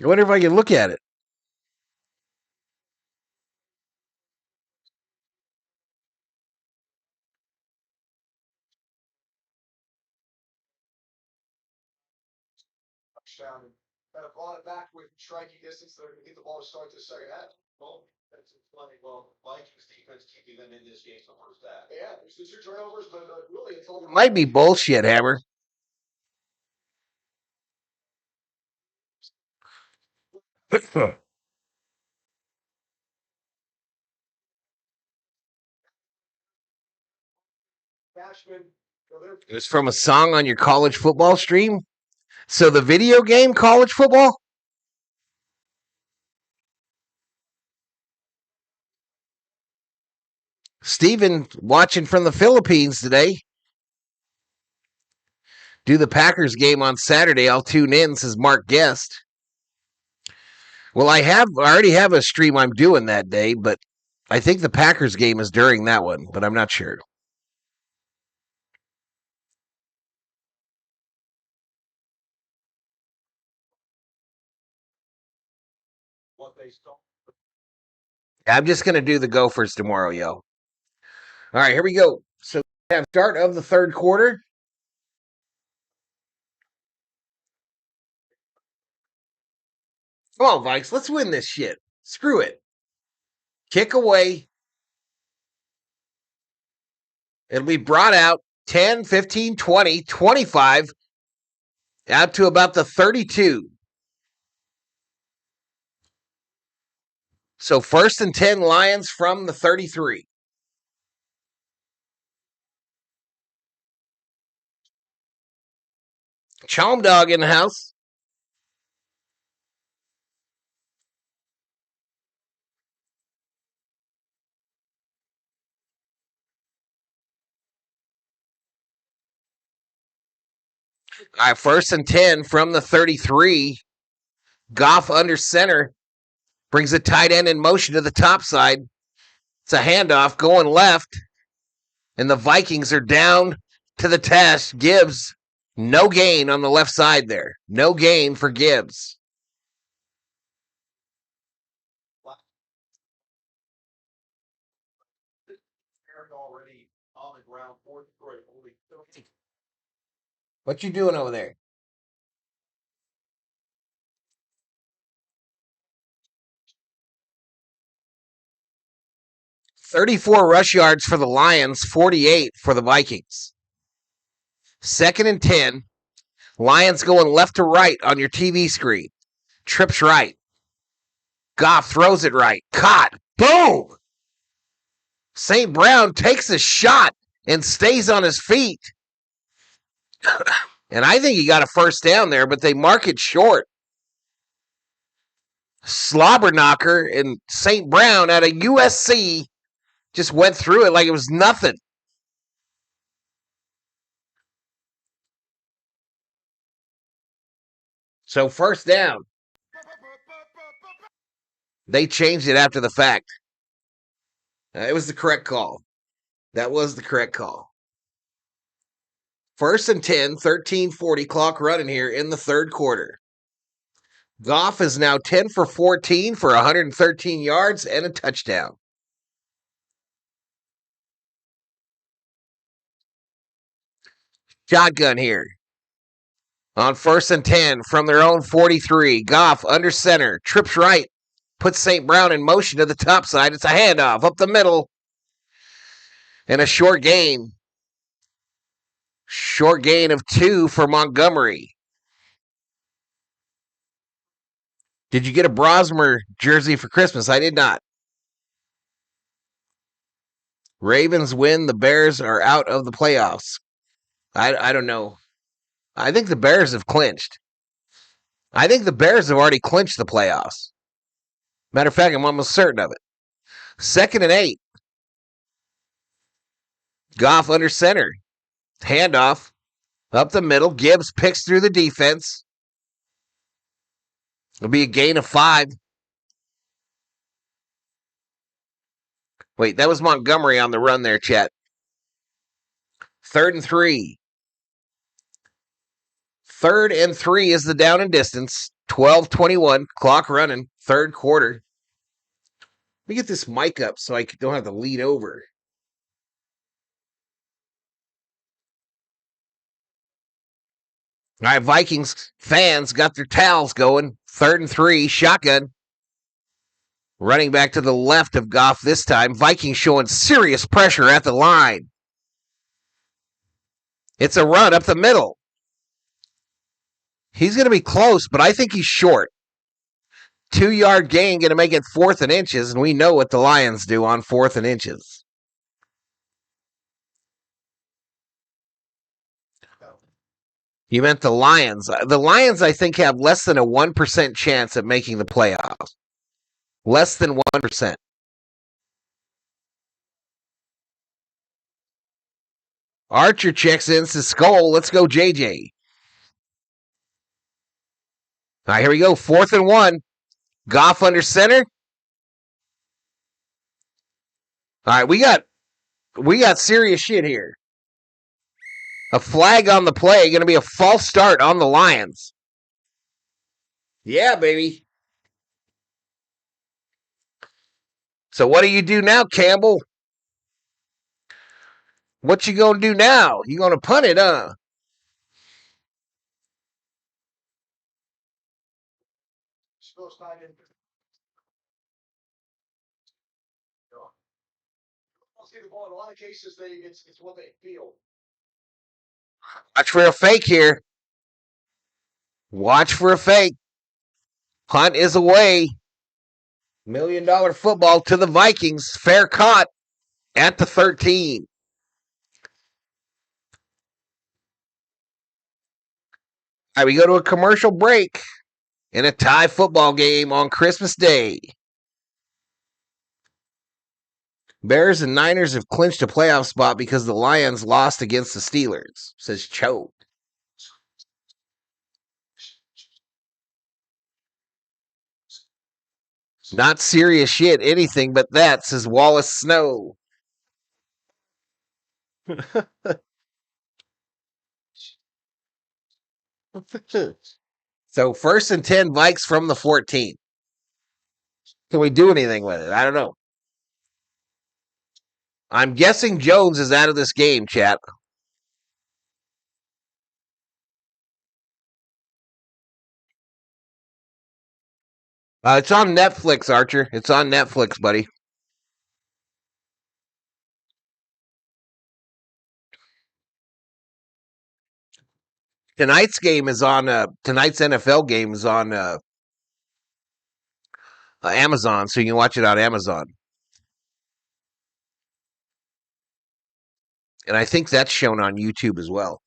I wonder if I can look at it. Touchdown and kind of brought it back with striking distance. They're going to get the ball to start the second half. Well, that's funny. Well, Vikings defense keeping them in this game. So where's that? Yeah, there's the 2 turnovers, but really it's all. Might be bullshit, Hammer. Cashman. It was from a song on your college football stream. So the video game college football? Steven watching from the Philippines today. Do the Packers game on Saturday. I'll tune in, says Mark Guest. Well, I already have a stream I'm doing that day, but I think the Packers game is during that one, but I'm not sure. What they start. I'm just going to do the Gophers tomorrow, yo. All right, here we go. So we have start of the third quarter. Come on, Vikes, let's win this shit. Screw it. Kick away. It'll be brought out 10, 15, 20, 25, out to about the 32. So 1st and 10 Lions from the 33. Chom Dog in the house. All right, 1st and 10 from the 33. Goff under center. Brings the tight end in motion to the top side. It's a handoff going left. And the Vikings are down to the test. Gibbs, no gain on the left side there. No gain for Gibbs. Already on the ground for Detroit. Only 30. What you doing over there? "34 rush yards for the Lions, 48 for the Vikings. 2nd and 10. Lions going left to right on your TV screen. Trips right. Goff throws it right. Caught. Boom! St. Brown takes a shot and stays on his feet. And I think he got a first down there, but they mark it short. Slobber knocker, and St. Brown out of USC just went through it like it was nothing. So 1st down. They changed it after the fact. It was the correct call. That was the correct call. 1st and 10, 13:40 clock running here in the 3rd quarter. Goff is now 10 for 14 for 113 yards and a touchdown. Shotgun here. On 1st and 10 from their own 43. Goff under center. Trips right. Puts St. Brown in motion to the top side. It's a handoff up the middle. And a short gain. Short gain of 2 for Montgomery. Did you get a Brosmer jersey for Christmas? I did not. Ravens win. The Bears are out of the playoffs. I don't know. I think the Bears have clinched. I think the Bears have already clinched the playoffs. Matter of fact, I'm almost certain of it. 2nd and 8. Goff under center. Handoff. Up the middle. Gibbs picks through the defense. It'll be a gain of 5. Wait, that was Montgomery on the run there, chat. 3rd and 3. 3rd and 3 is the down and distance. 12:21, clock running, 3rd quarter. Let me get this mic up so I don't have to lead over. All right, Vikings fans got their towels going. 3rd and 3, shotgun. Running back to the left of Goff this time. Vikings showing serious pressure at the line. It's a run up the middle. He's going to be close, but I think he's short. 2-yard gain, going to make it 4th and inches, and we know what the Lions do on 4th and inches. You meant the Lions. The Lions, I think, have less than a 1% chance of making the playoffs. Less than 1%. Archer checks in, says, Skull, let's go, JJ. All right, here we go. 4th and 1. Goff under center. All right, we got serious shit here. A flag on the play. Going to be a false start on the Lions. Yeah, baby. So what do you do now, Campbell? What you going to do now? You going to punt it, huh? See the ball in a lot of cases. It's what they feel. Watch for a fake here. Watch for a fake. Punt is away. $1 million football to the Vikings. Fair caught at the 13. All right, we go to a commercial break in a tie football game on Christmas Day. Bears and Niners have clinched a playoff spot because the Lions lost against the Steelers, says Cho. Not serious shit, anything but that, says Wallace Snow. So 1st and 10 Vikes from the 14. Can we do anything with it? I don't know. I'm guessing Jones is out of this game, chat. It's on Netflix, Archer. It's on Netflix, buddy. Tonight's game is on. Tonight's NFL game is on Amazon, so you can watch it on Amazon. And I think that's shown on YouTube as well.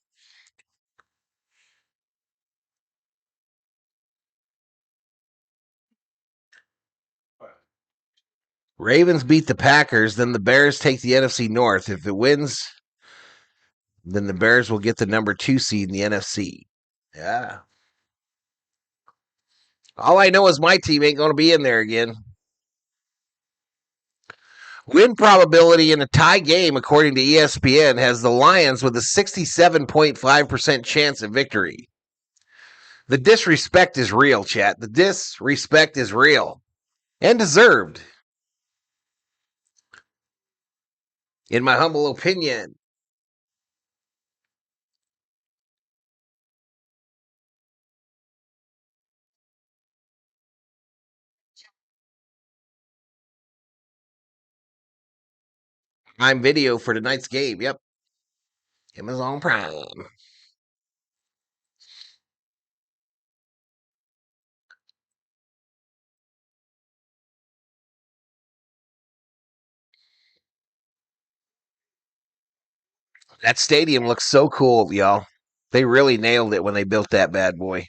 Ravens beat the Packers, then the Bears take the NFC North. If it wins, then the Bears will get the number 2 seed in the NFC. Yeah. All I know is my team ain't going to be in there again. Win probability in a tie game, according to ESPN, has the Lions with a 67.5% chance of victory. The disrespect is real, chat. The disrespect is real and deserved, in my humble opinion. Prime Video for tonight's game. Yep. Amazon Prime. That stadium looks so cool, y'all. They really nailed it when they built that bad boy.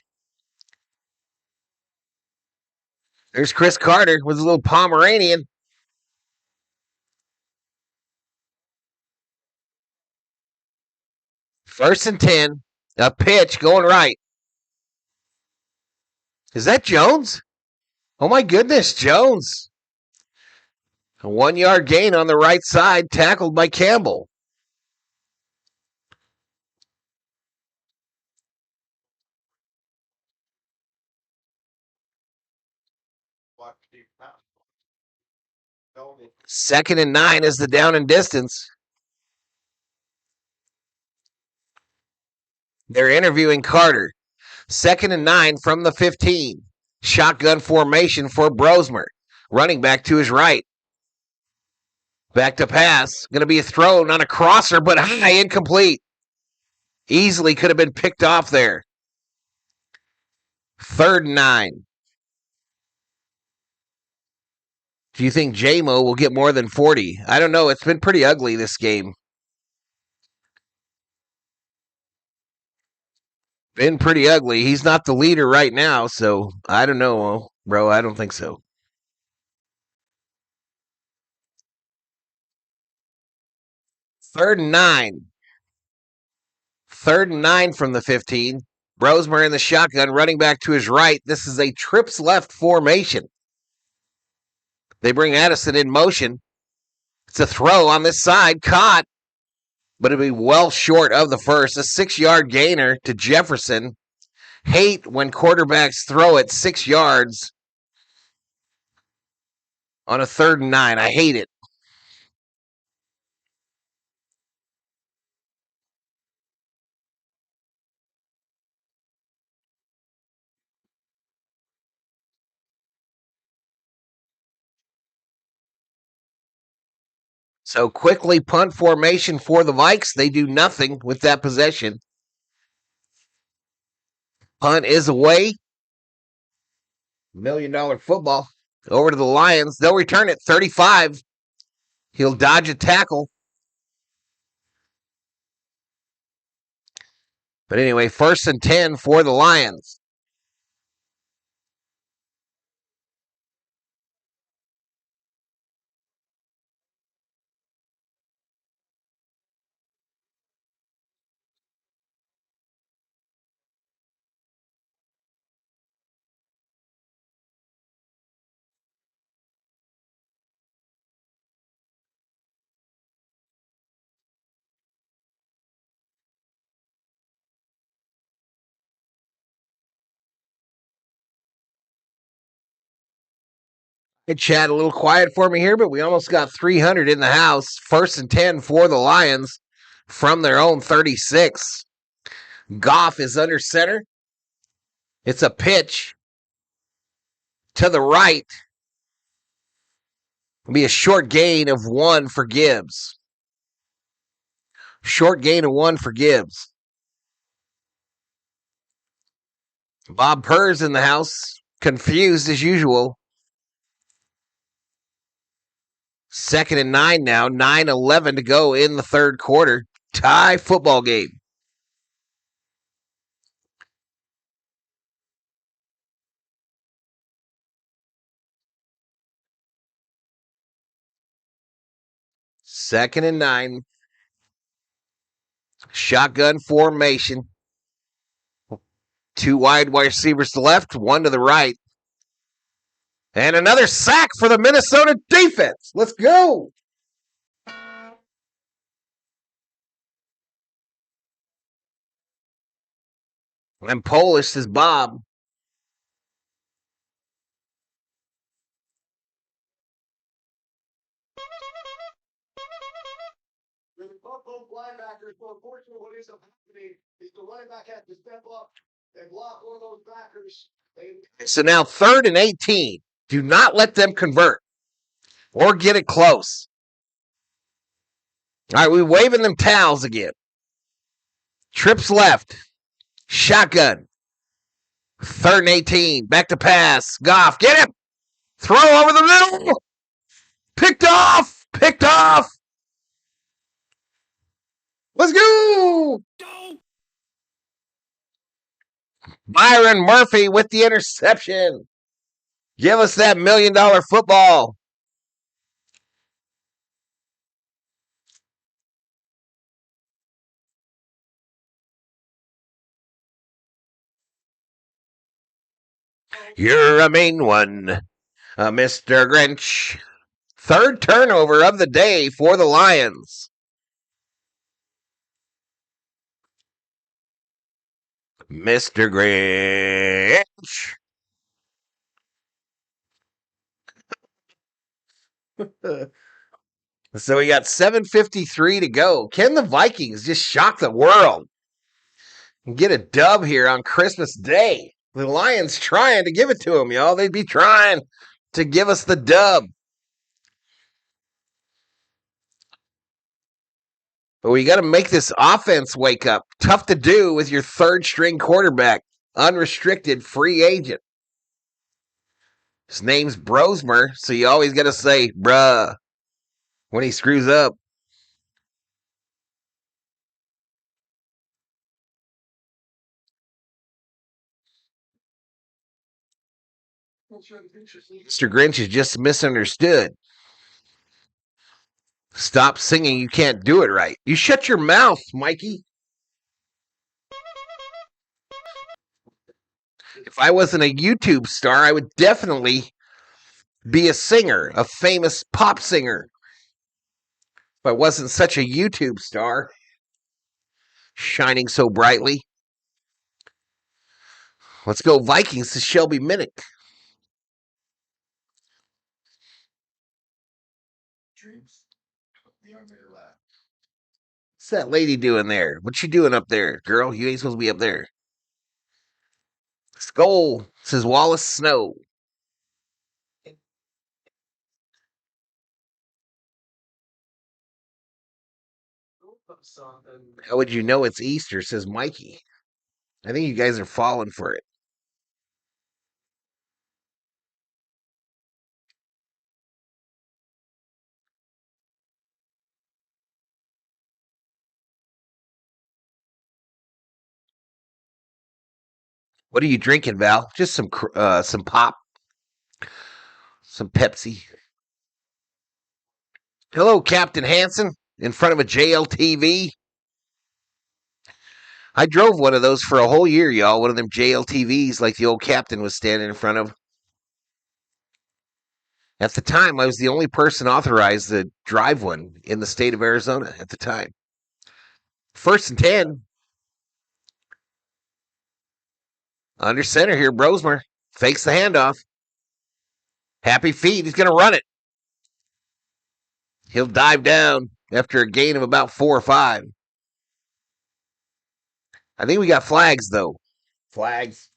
There's Chris Carter with his little Pomeranian. First and 10. A pitch going right. Is that Jones? Oh my goodness, Jones. A 1-yard gain on the right side, tackled by Campbell. Second and 9 is the down and distance. They're interviewing Carter. Second and 9 from the 15. Shotgun formation for Brosmer. Running back to his right. Back to pass. Going to be thrown on a crosser, but high, incomplete. Easily could have been picked off there. 3rd and 9. Do you think J-Mo will get more than 40? I don't know. It's been pretty ugly, this game. Been pretty ugly. He's not the leader right now, so I don't know, bro. I don't think so. 3rd and 9. 3rd and 9 from the 15. Brosmer in the shotgun, running back to his right. This is a trips left formation. They bring Addison in motion. It's a throw on this side, caught, but it'll be well short of the first. A 6-yard gainer to Jefferson. Hate when quarterbacks throw it 6 yards on a 3rd and 9. I hate it. So quickly punt formation for the Vikes. They do nothing with that possession. Punt is away. $1 million football. Over to the Lions. They'll return it 35. He'll dodge a tackle. But anyway, 1st and 10 for the Lions. Hey, Chad, a little quiet for me here, but we almost got 300 in the house. 1st and 10 for the Lions from their own 36. Goff is under center. It's a pitch to the right. It'll be a short gain of 1 for Gibbs. Short gain of 1 for Gibbs. Bob Purr's in the house, confused as usual. 2nd and 9 now, 9:11 to go in the third quarter. Tie football game. Second and 9. Shotgun formation. 2 wide receivers to the left, 1 to the right. And another sack for the Minnesota defense. Let's go. And Polish, says Bob. The Buffalo linebackers, so unfortunately, what ends up happening is the running back has to step up and block one of those backers. So now 3rd and 18. Do not let them convert or get it close. All right, we're waving them towels again. Trips left. Shotgun. 3rd and 18. Back to pass. Goff, get him. Throw over the middle. Picked off. Picked off. Let's go. Byron Murphy with the interception. Give us that $1 million football. You're a mean one, Mr. Grinch. 3rd turnover of the day for the Lions. Mr. Grinch. So we got 7:53 to go. Can the Vikings just shock the world and get a dub here on Christmas Day? The Lions trying to give it to them, y'all. They'd be trying to give us the dub. But we got to make this offense wake up. Tough to do with your 3rd string quarterback, unrestricted free agent. His name's Brosmer, so you always got to say, bruh, when he screws up. Mr. Grinch is just misunderstood. Stop singing. You can't do it right. You shut your mouth, Mikey. If I wasn't a YouTube star, I would definitely be a singer, a famous pop singer. If I wasn't such a YouTube star, shining so brightly. Let's go Vikings to Shelby Minnick. What's that lady doing there? What you doing up there, girl? You ain't supposed to be up there. Skull, says Wallace Snow. How would you know it's Easter, says Mikey. I think you guys are falling for it. What are you drinking, Val? Just some pop, some Pepsi. Hello, Captain Hansen, in front of a JLTV. I drove one of those for a whole year, y'all. One of them JLTVs like the old captain was standing in front of. At the time, I was the only person authorized to drive one in the state of Arizona at the time. 1st and 10. Under center here, Brosmer. Fakes the handoff. Happy feet. He's going to run it. He'll dive down after a gain of about 4 or 5. I think we got flags, though. Flags.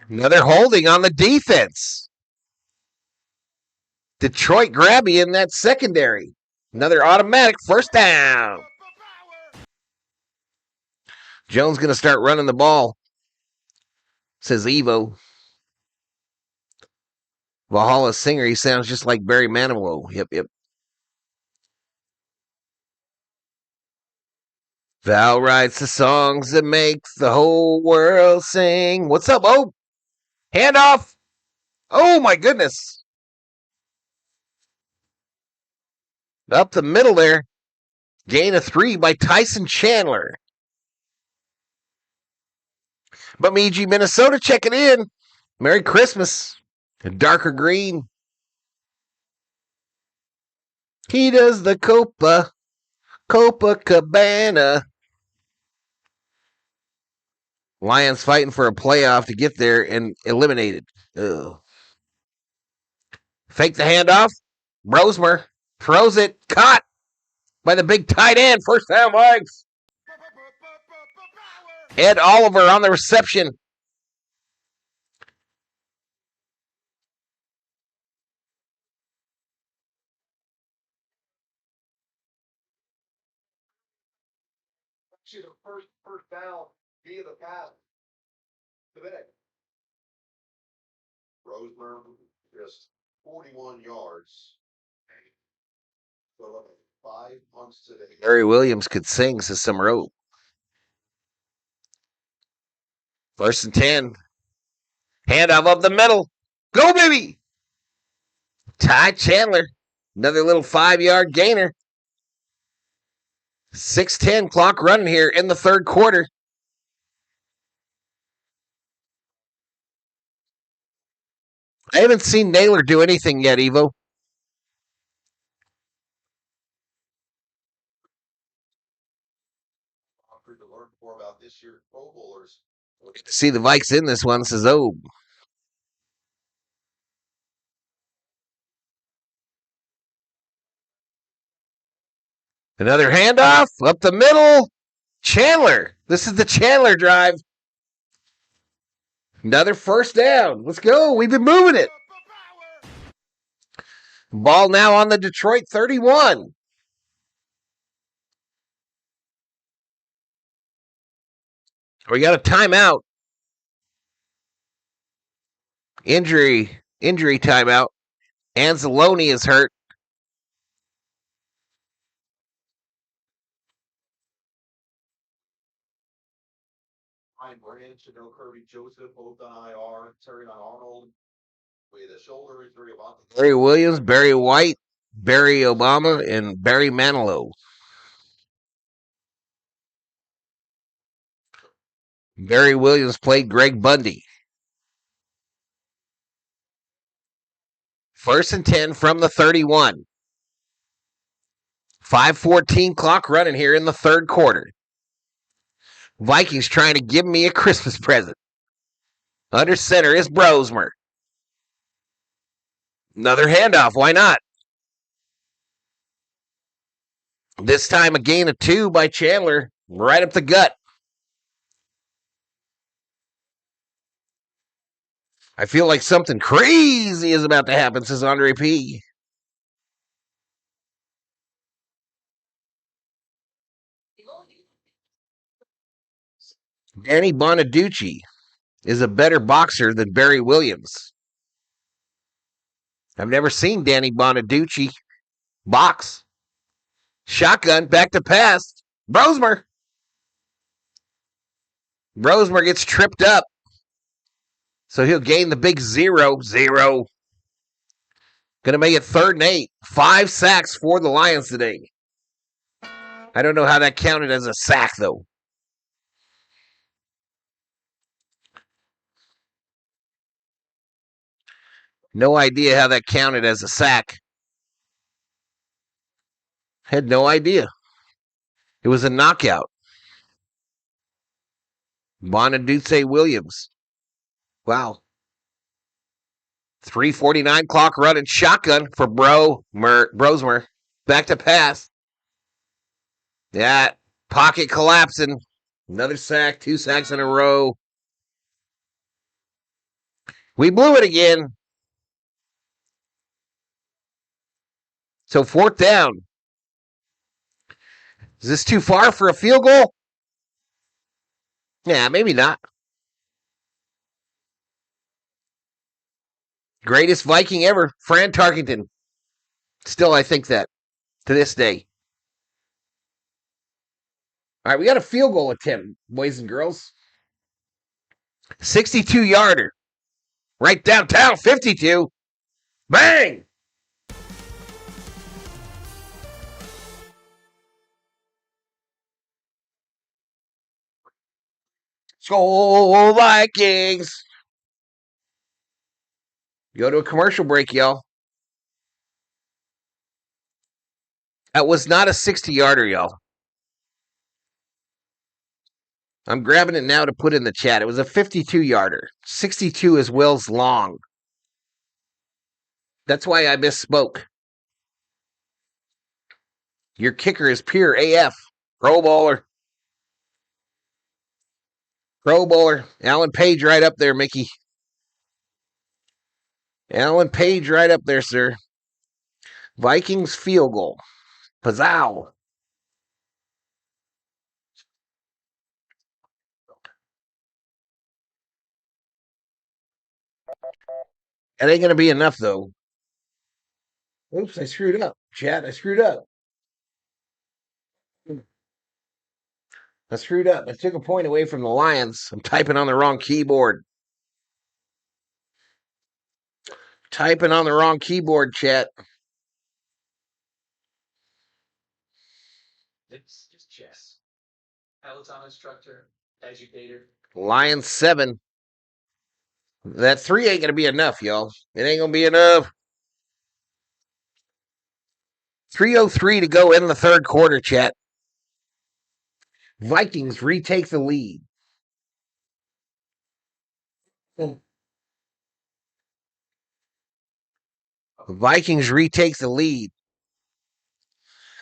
Another holding on the defense. Detroit grabby in that secondary. Another automatic first down. Jones going to start running the ball, says Evo. Valhalla singer, he sounds just like Barry Manilow. Yep. Val writes the songs that make the whole world sing. What's up, oh? Handoff. Oh, my goodness. Up the middle there. Gain of 3 by Tyson Chandler. Bemidji, Minnesota checking in. Merry Christmas. A darker green. He does the Copacabana. Lions fighting for a playoff to get there and eliminated. Ugh. Fake the handoff. Rosemer throws it. Caught by the big tight end. First down, Vikes. Ed Oliver on the reception. Actually, the first down via the pass. Today. Rosemer just 41 yards. So 5 punts today. Barry Williams could sing, says some rope. 1st and 10. Handoff up the middle. Go, baby! Ty Chandler. Another little 5-yard gainer. 6:10 clock running here in the third quarter. I haven't seen Naylor do anything yet, Evo. To learn more about this year's Pro Bowlers. See the Vikes in this one, says oh. Another handoff up the middle. Chandler. This is the Chandler drive. Another first down. Let's go. We've been moving it. Ball now on the Detroit 31. We got a timeout. Injury timeout. Anzalone is hurt. Ryan Branch and no Kirby Joseph, both on IR. Terry on Arnold with a shoulder injury. Barry Williams, Barry White, Barry Obama, and Barry Manilow. Barry Williams played Greg Bundy. 1st and 10 from the 31. 5:14 clock running here in the third quarter. Vikings trying to give me a Christmas present. Under center is Brosmer. Another handoff. Why not? This time a gain of 2 by Chandler. Right up the gut. I feel like something crazy is about to happen, says Andre P. Danny Bonaducci is a better boxer than Barry Williams. I've never seen Danny Bonaducci box. Shotgun, back to pass. Brosmer. Brosmer gets tripped up. So he'll gain the big 0. Going to make it 3rd and 8. 5 sacks for the Lions today. I don't know how that counted as a sack, though. No idea how that counted as a sack. Had no idea. It was a knockout. Bonaduce Williams. Wow. 3:49 clock running shotgun for Brosmer. Back to pass. Yeah, pocket collapsing. Another sack, 2 sacks in a row. We blew it again. So 4th down. Is this too far for a field goal? Yeah, maybe not. Greatest Viking ever, Fran Tarkington. Still, I think that to this day. All right, we got a field goal attempt, boys and girls. 62-yarder. Right downtown, 52. Bang! Go Vikings! Go to a commercial break, y'all. That was not a 60-yarder, y'all. I'm grabbing it now to put in the chat. It was a 52-yarder. 62 is Will's long. That's why I misspoke. Your kicker is pure AF. Pro bowler. Pro bowler. Alan Page right up there, Mickey. Alan Page right up there, sir. Vikings field goal. Pazzow. That ain't going to be enough, though. Oops, I screwed up. Chat, I screwed up. I screwed up. I took a point away from the Lions. I'm typing on the wrong keyboard. Typing on the wrong keyboard, chat. It's just chess. Peloton instructor, educator. Lions 7. That 3 ain't going to be enough, y'all. It ain't going to be enough. 3:03 to go in the third quarter, chat. Vikings retake the lead. Vikings retake the lead.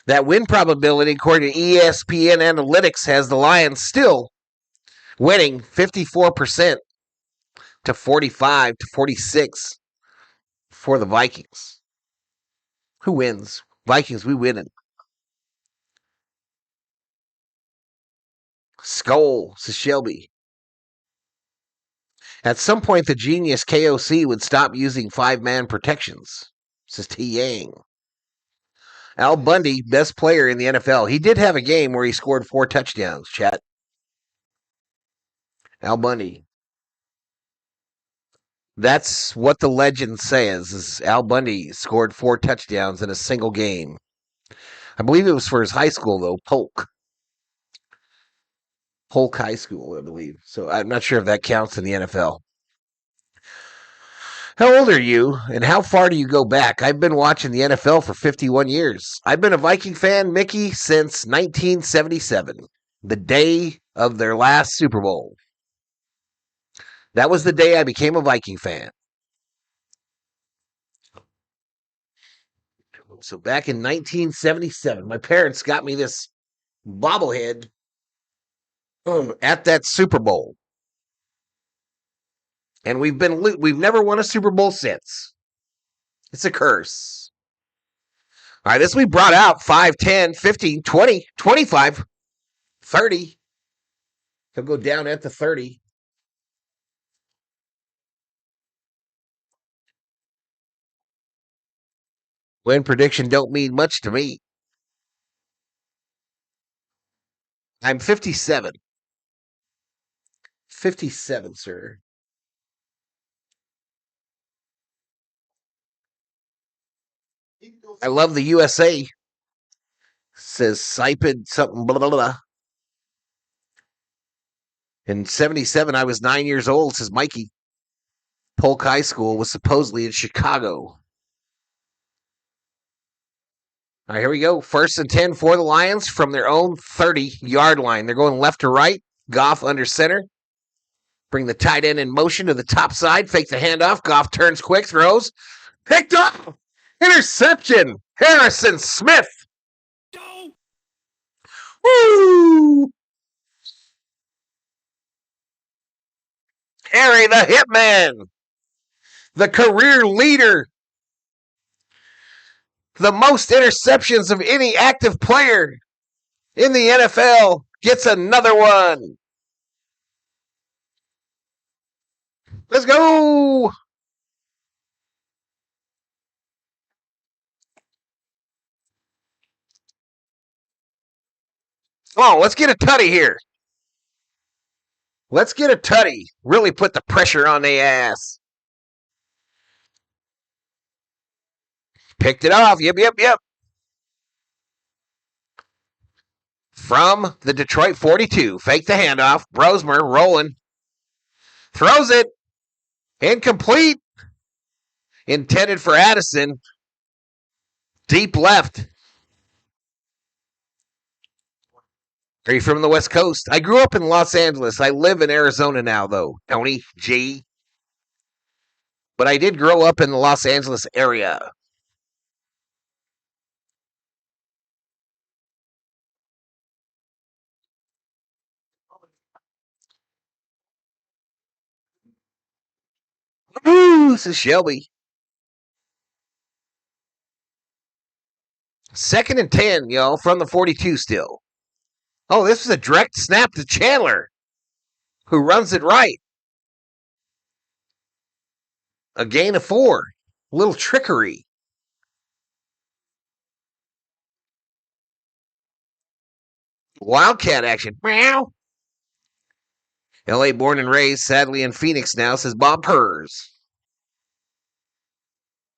That win probability, according to ESPN Analytics, has the Lions still winning 54% to 45 to 46 for the Vikings. Who wins? Vikings, we win it. Skull, says Shelby. At some point, the genius KOC would stop using 5-man protections, says T. Yang. Al Bundy, best player in the NFL. He did have a game where he scored 4 touchdowns, chat. Al Bundy. That's what the legend says, is Al Bundy scored 4 touchdowns in a single game. I believe it was for his high school, though, Polk High School, I believe. So I'm not sure if that counts in the NFL. How old are you, and how far do you go back? I've been watching the NFL for 51 years. I've been a Viking fan, Mickey, since 1977, the day of their last Super Bowl. That was the day I became a Viking fan. So back in 1977, my parents got me this bobblehead at that Super Bowl. And we've never won a Super Bowl since. It's a curse. All right, this we brought out 5, 10, 15, 20, 25, 30. He'll go down at the 30. Win prediction don't mean much to me. I'm 57. 57, sir. I love the USA. Says Siped something blah, blah, blah. In 77, I was 9 years old, says Mikey. Polk High School was supposedly in Chicago. All right, here we go. 1st and 10 for the Lions from their own 30-yard line. They're going left to right. Goff under center. Bring the tight end in motion to the top side. Fake the handoff. Goff turns quick. Throws. Picked up. Interception. Harrison Smith. Woo! Harry the Hitman. The career leader. The most interceptions of any active player in the NFL gets another one. Let's go. Come on, let's get a tutty here. Let's get a tutty. Really put the pressure on the ass. Picked it off. Yep. From the Detroit 42. Fake the handoff. Brosmer rolling. Throws it. Incomplete. Intended for Addison. Deep left. Are you from the West Coast? I grew up in Los Angeles. I live in Arizona now, though. Tony G. But I did grow up in the Los Angeles area. Ooh, this is Shelby. 2nd and 10, y'all, from the 42 still. Oh, this is a direct snap to Chandler, who runs it right. A gain of 4. A little trickery. Wildcat action. Meow. LA born and raised, sadly in Phoenix now, says Bob Purrs.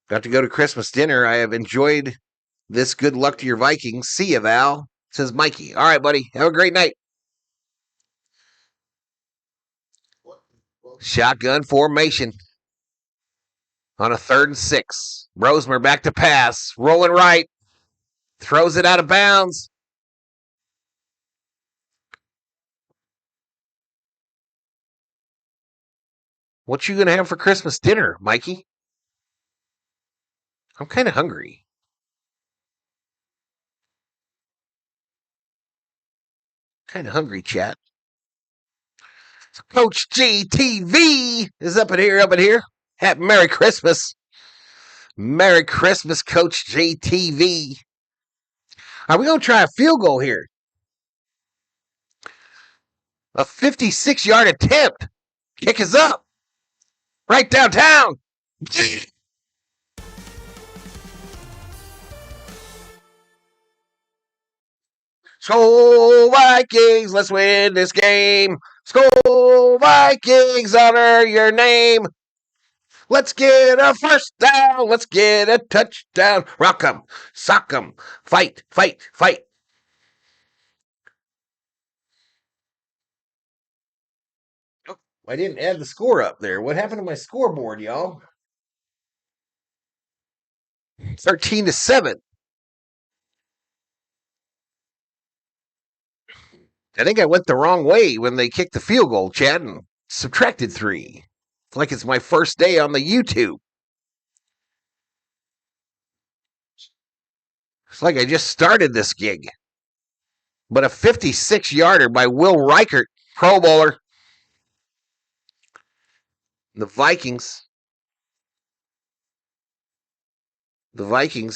Got to go to Christmas dinner. I have enjoyed this. Good luck to your Vikings. See ya, Val, says Mikey. All right, buddy. Have a great night. Shotgun formation on a 3rd and 6. Brosmer back to pass. Rolling right. Throws it out of bounds. What you going to have for Christmas dinner, Mikey? I'm kind of hungry. Chat. Coach GTV is up in here. Happy Merry Christmas. Merry Christmas, Coach GTV. Are we going to try a field goal here? A 56-yard attempt. Kick is up. Right downtown. Skol Vikings, let's win this game. Skol Vikings, honor your name. Let's get a first down. Let's get a touchdown. Rock 'em, sock 'em, fight. Oh, I didn't add the score up there. What happened to my scoreboard, y'all? 13-7. I think I went the wrong way when they kicked the field goal, Chad, and subtracted 3. It's like it's my first day on the YouTube. It's like I just started this gig. But a 56-yarder by Will Reichert, Pro Bowler. The Vikings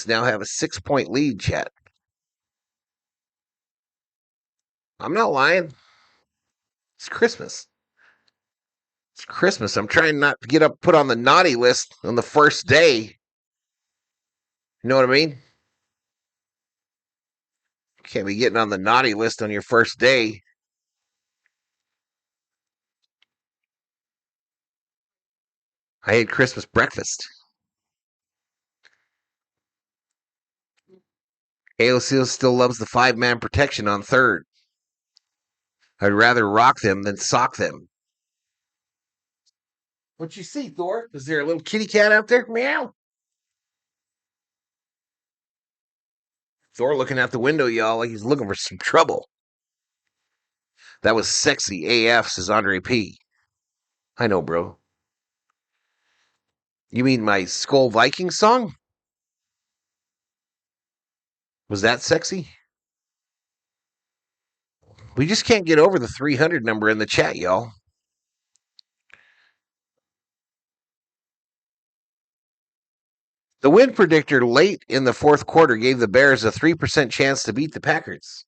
now have a 6-point lead, chat. I'm not lying. It's Christmas. I'm trying not to get put on the naughty list on the first day. You know what I mean? Can't be getting on the naughty list on your first day. I ate Christmas breakfast. AOC still loves the 5-man protection on 3rd. I'd rather rock them than sock them. What you see, Thor? Is there a little kitty cat out there? Meow. Thor looking out the window, y'all, like he's looking for some trouble. That was sexy AF, says Andre P. I know, bro. You mean my Skull Vikings song? Was that sexy? We just can't get over the 300 number in the chat, y'all. The win predictor late in the fourth quarter gave the Bears a 3% chance to beat the Packers.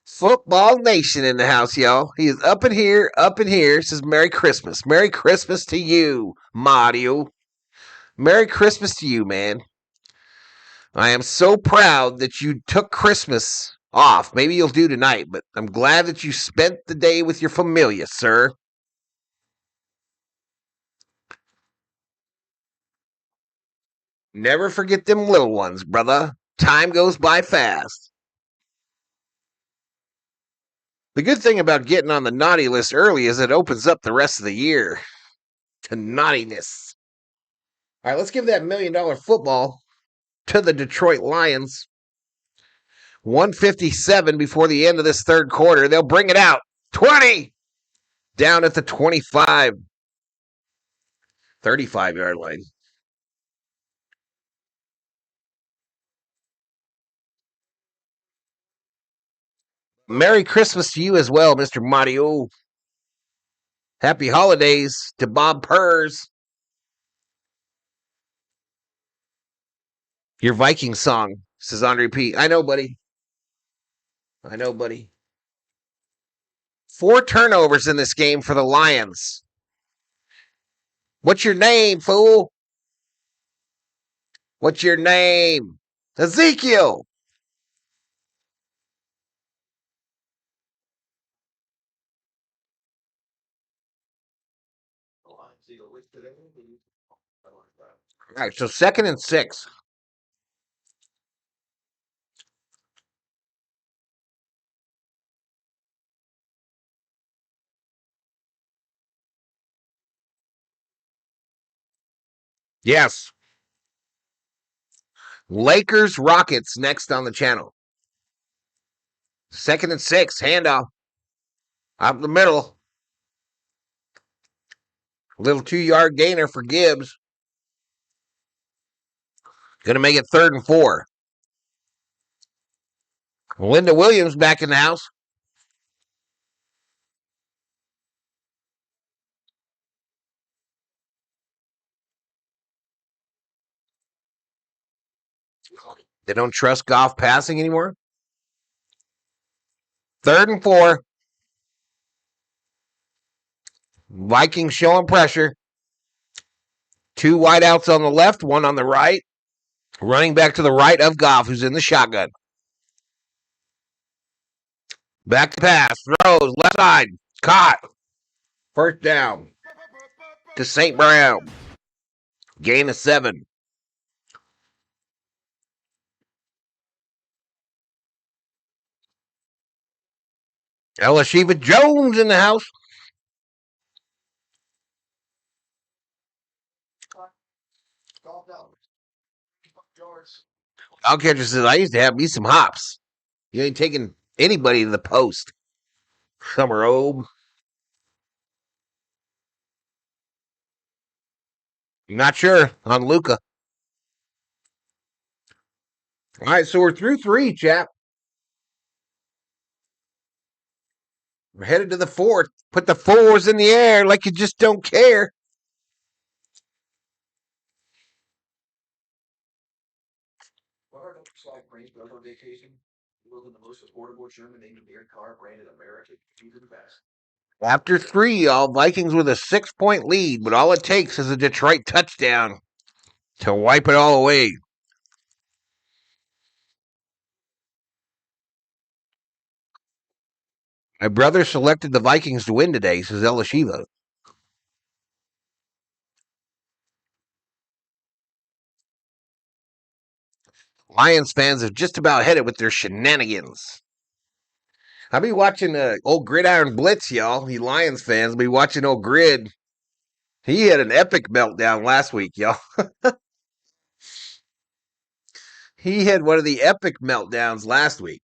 Football Nation in the house, y'all. He is up in here, says Merry Christmas. Merry Christmas to you, Mario. Merry Christmas to you, man. I am so proud that you took Christmas off. Maybe you'll do tonight, but I'm glad that you spent the day with your familia, sir. Never forget them little ones, brother. Time goes by fast. The good thing about getting on the naughty list early is it opens up the rest of the year to naughtiness. All right, let's give that $1 million football to the Detroit Lions. 157 before the end of this third quarter. They'll bring it out. 20! Down at the 25. 35-yard line. Merry Christmas to you as well, Mr. Mario. Happy holidays to Bob Purrs. Your Viking song, says Andre P. I know, buddy. 4 turnovers in this game for the Lions. What's your name, fool? What's your name? Ezekiel. All right, so 2nd and 6. Yes. Lakers Rockets next on the channel. 2nd and 6. Handoff. Up the middle. Little 2-yard gainer for Gibbs. Going to make it 3rd and 4. Linda Williams back in the house. They don't trust Goff passing anymore. 3rd and 4. Vikings showing pressure. 2 wideouts on the left, 1 on the right. Running back to the right of Goff, who's in the shotgun. Back to pass. Throws. Left side. Caught. 1st down. To St. Brown. Gain of 7. Elishiva Jones in the house. Outcatcher says, I used to have me some hops. You ain't taking anybody to the post. Summer Obe. Not sure on Luca. All right, so we're through 3, chap. We're headed to the 4th. Put the 4s in the air like you just don't care. Vacation. Building the most affordable German engineered car branded American, even best. After 3, y'all, Vikings with a 6-point lead, but all it takes is a Detroit touchdown to wipe it all away. My brother selected the Vikings to win today, says Elishiva. Lions fans have just about had it with their shenanigans. I'll be watching old Gridiron Blitz, y'all. You Lions fans be watching old Grid. He had an epic meltdown last week, y'all. He had one of the epic meltdowns last week.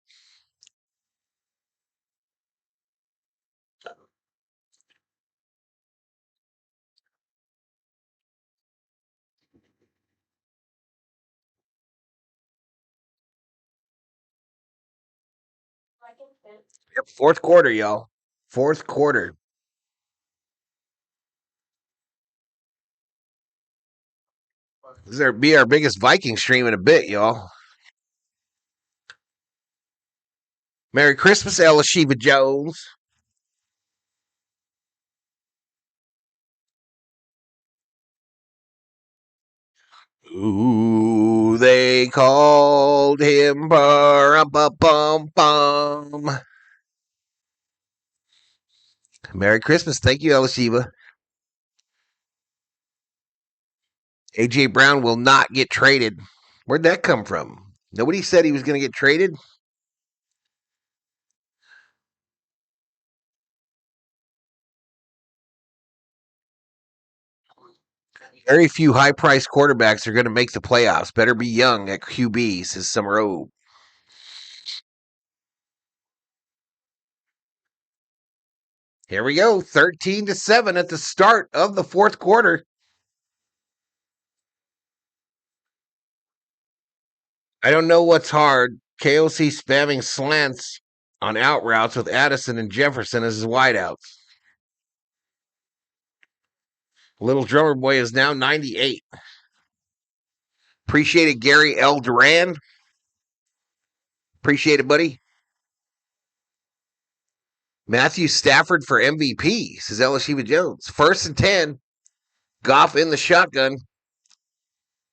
Yep, fourth quarter, y'all. Fourth quarter. This will be our biggest Viking stream in a bit, y'all. Merry Christmas, Elishiva Jones. Ooh, they called him bum. Merry Christmas. Thank you, Elishiva. AJ Brown will not get traded. Where'd that come from? Nobody said he was going to get traded. Very few high-priced quarterbacks are going to make the playoffs. Better be young at QB, says Summerall. Here we go, 13-7 at the start of the fourth quarter. I don't know what's hard. KOC spamming slants on out routes with Addison and Jefferson as his wideouts. Little Drummer Boy is now 98. Appreciate it, Gary L. Duran. Appreciate it, buddy. Matthew Stafford for MVP, says Elishiva Jones. 1st and 10. Goff in the shotgun.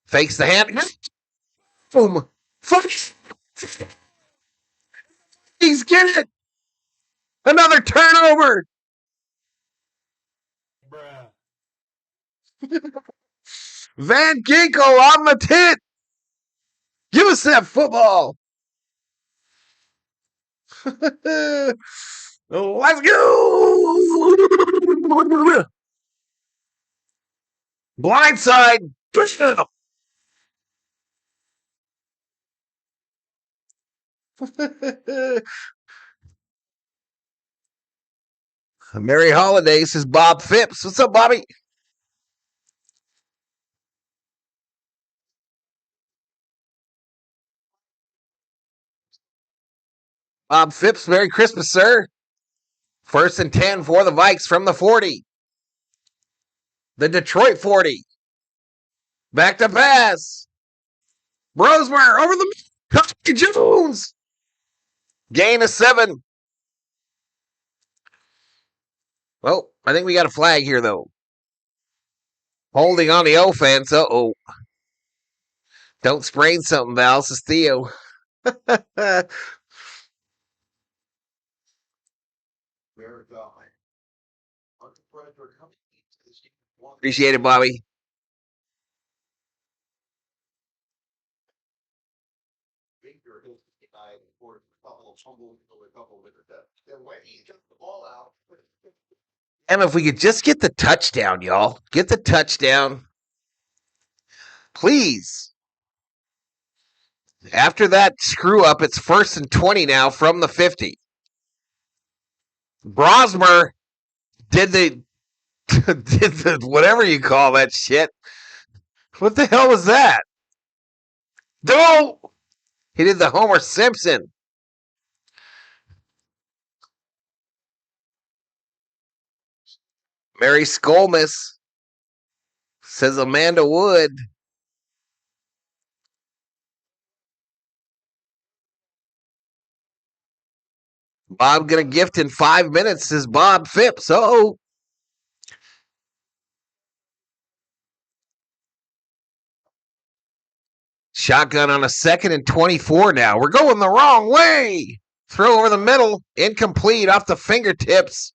Fakes the hand. Boom. Fuck. He's getting it. Another turnover. Bruh. Van Ginkel on the tit. Give us that football. Let's go. Blindside. Merry Holidays, says Bob Phipps. What's up, Bobby? Bob Phipps, Merry Christmas, sir. 1st and 10 for the Vikes from the 40. The Detroit 40. Back to pass. Brosmer over the Jones. Gain of 7. Well, I think we got a flag here, though. Holding on the offense. Uh-oh. Don't sprain something, Val, says Theo. Appreciate it, Bobby. And if we could just get the touchdown, y'all. Get the touchdown. Please. After that screw up, it's 1st and 20 now from the 50. Brosmer did the whatever you call that shit. What the hell was that? No! He did the Homer Simpson. Mary Skolmas says Amanda Wood. Bob gonna gift in 5 minutes, says Bob Phipps. Uh-oh. Shotgun on a 2nd and 24 now. We're going the wrong way. Throw over the middle. Incomplete off the fingertips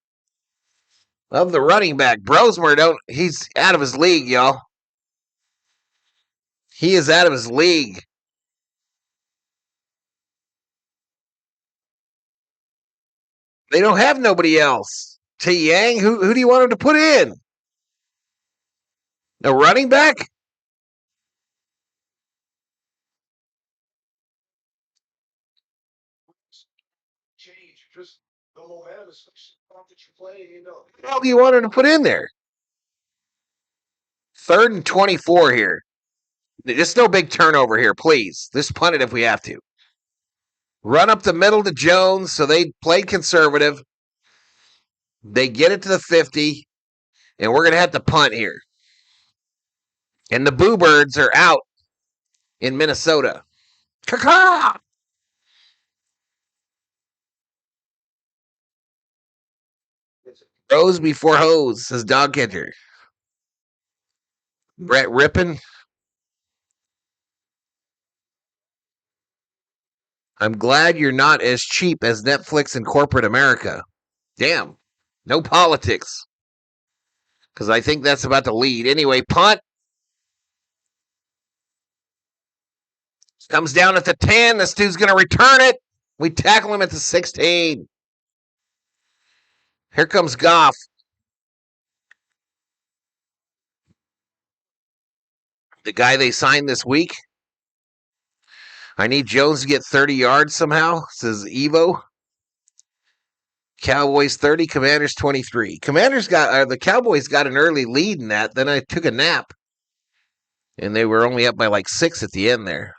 of the running back. Brosmer, he's out of his league, y'all. He is out of his league. They don't have nobody else. T. Yang, who do you want him to put in? A running back? Change, just the momentum is that you play, you know. What the hell do you want him to put in there? 3rd and 24 here. Just no big turnover here, please. Just punt it if we have to. Run up the middle to Jones, so they played conservative. They get it to the 50, and we're going to have to punt here. And the Boo Birds are out in Minnesota. Caw-caw! Rose before hose, says dog catcher. Brett Rippin. I'm glad you're not as cheap as Netflix and corporate America. Damn. No politics. Because I think that's about to lead. Anyway, punt. Comes down at the 10. This dude's going to return it. We tackle him at the 16. Here comes Goff. The guy they signed this week. I need Jones to get 30 yards somehow, says Evo. Cowboys 30, Commanders 23. The Cowboys got an early lead in that. Then I took a nap. And they were only up by like 6 at the end there.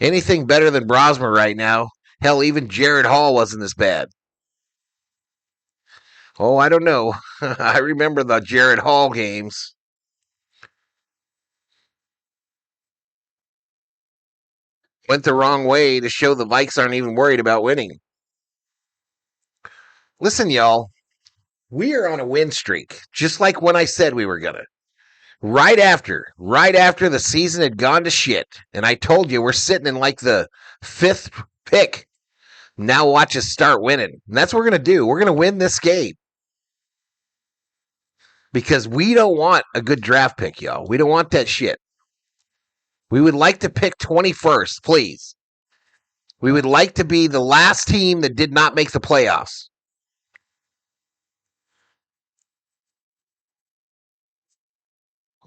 Anything better than Brosmer right now. Hell, even Jared Hall wasn't this bad. Oh, I don't know. I remember the Jared Hall games. Went the wrong way to show the Vikes aren't even worried about winning. Listen, y'all. We are on a win streak, just like when I said we were going to. Right after the season had gone to shit, and I told you we're sitting in like the 5th pick. Now watch us start winning. And that's what we're going to do. We're going to win this game. Because we don't want a good draft pick, y'all. We don't want that shit. We would like to pick 21st, please. We would like to be the last team that did not make the playoffs.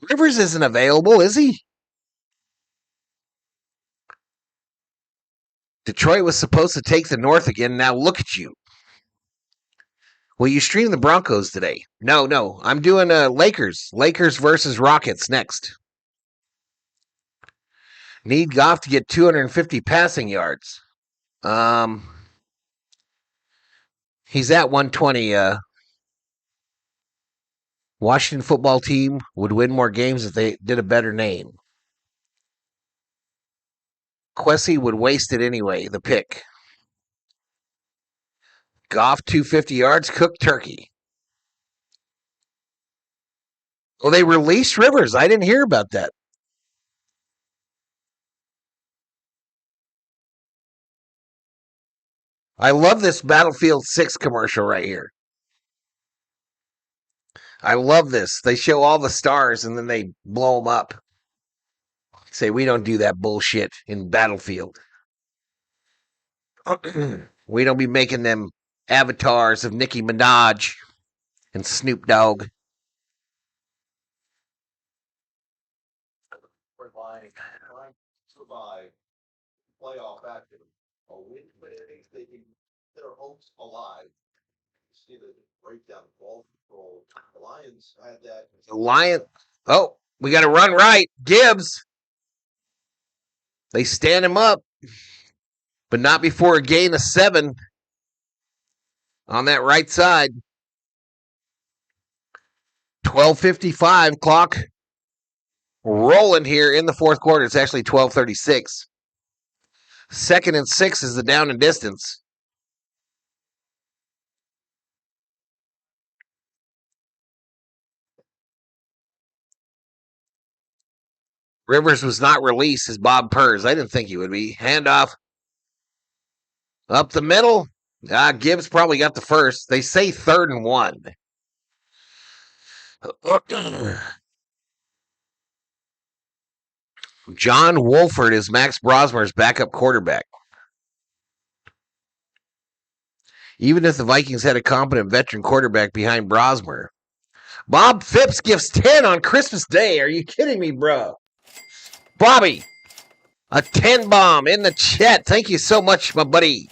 Rivers isn't available, is he? Detroit was supposed to take the North again. Now look at you. Will you stream the Broncos today? No. I'm doing Lakers. Lakers versus Rockets next. Need Goff to get 250 passing yards. He's at 120. Washington football team would win more games if they did a better name. Quessy would waste it anyway, the pick. Goff, 250 yards, cooked turkey. Oh, they released Rivers. I didn't hear about that. I love this Battlefield 6 commercial right here. I love this. They show all the stars and then they blow them up. Say, we don't do that bullshit in Battlefield. We don't be making them avatars of Nicki Minaj and Snoop Dogg. Survive playoff action. A win today, they keep their hopes alive. See the breakdown of ball control. The Lions had that. The Lions. Oh, we got to run right. Gibbs. They stand him up, but not before a gain of 7 on that right side. 12:55 clock rolling here in the fourth quarter. It's actually 12:36. 2nd and 6 is the down and distance. Rivers was not released as Bob Purrs. I didn't think he would be. Handoff up the middle. Gibbs probably got the first. They say 3rd and 1. John Wolford is Max Brosmer's backup quarterback. Even if the Vikings had a competent veteran quarterback behind Brosmer. Bob Phipps gives 10 on Christmas Day. Are you kidding me, bro? Bobby, a 10 bomb in the chat. Thank you so much, my buddy.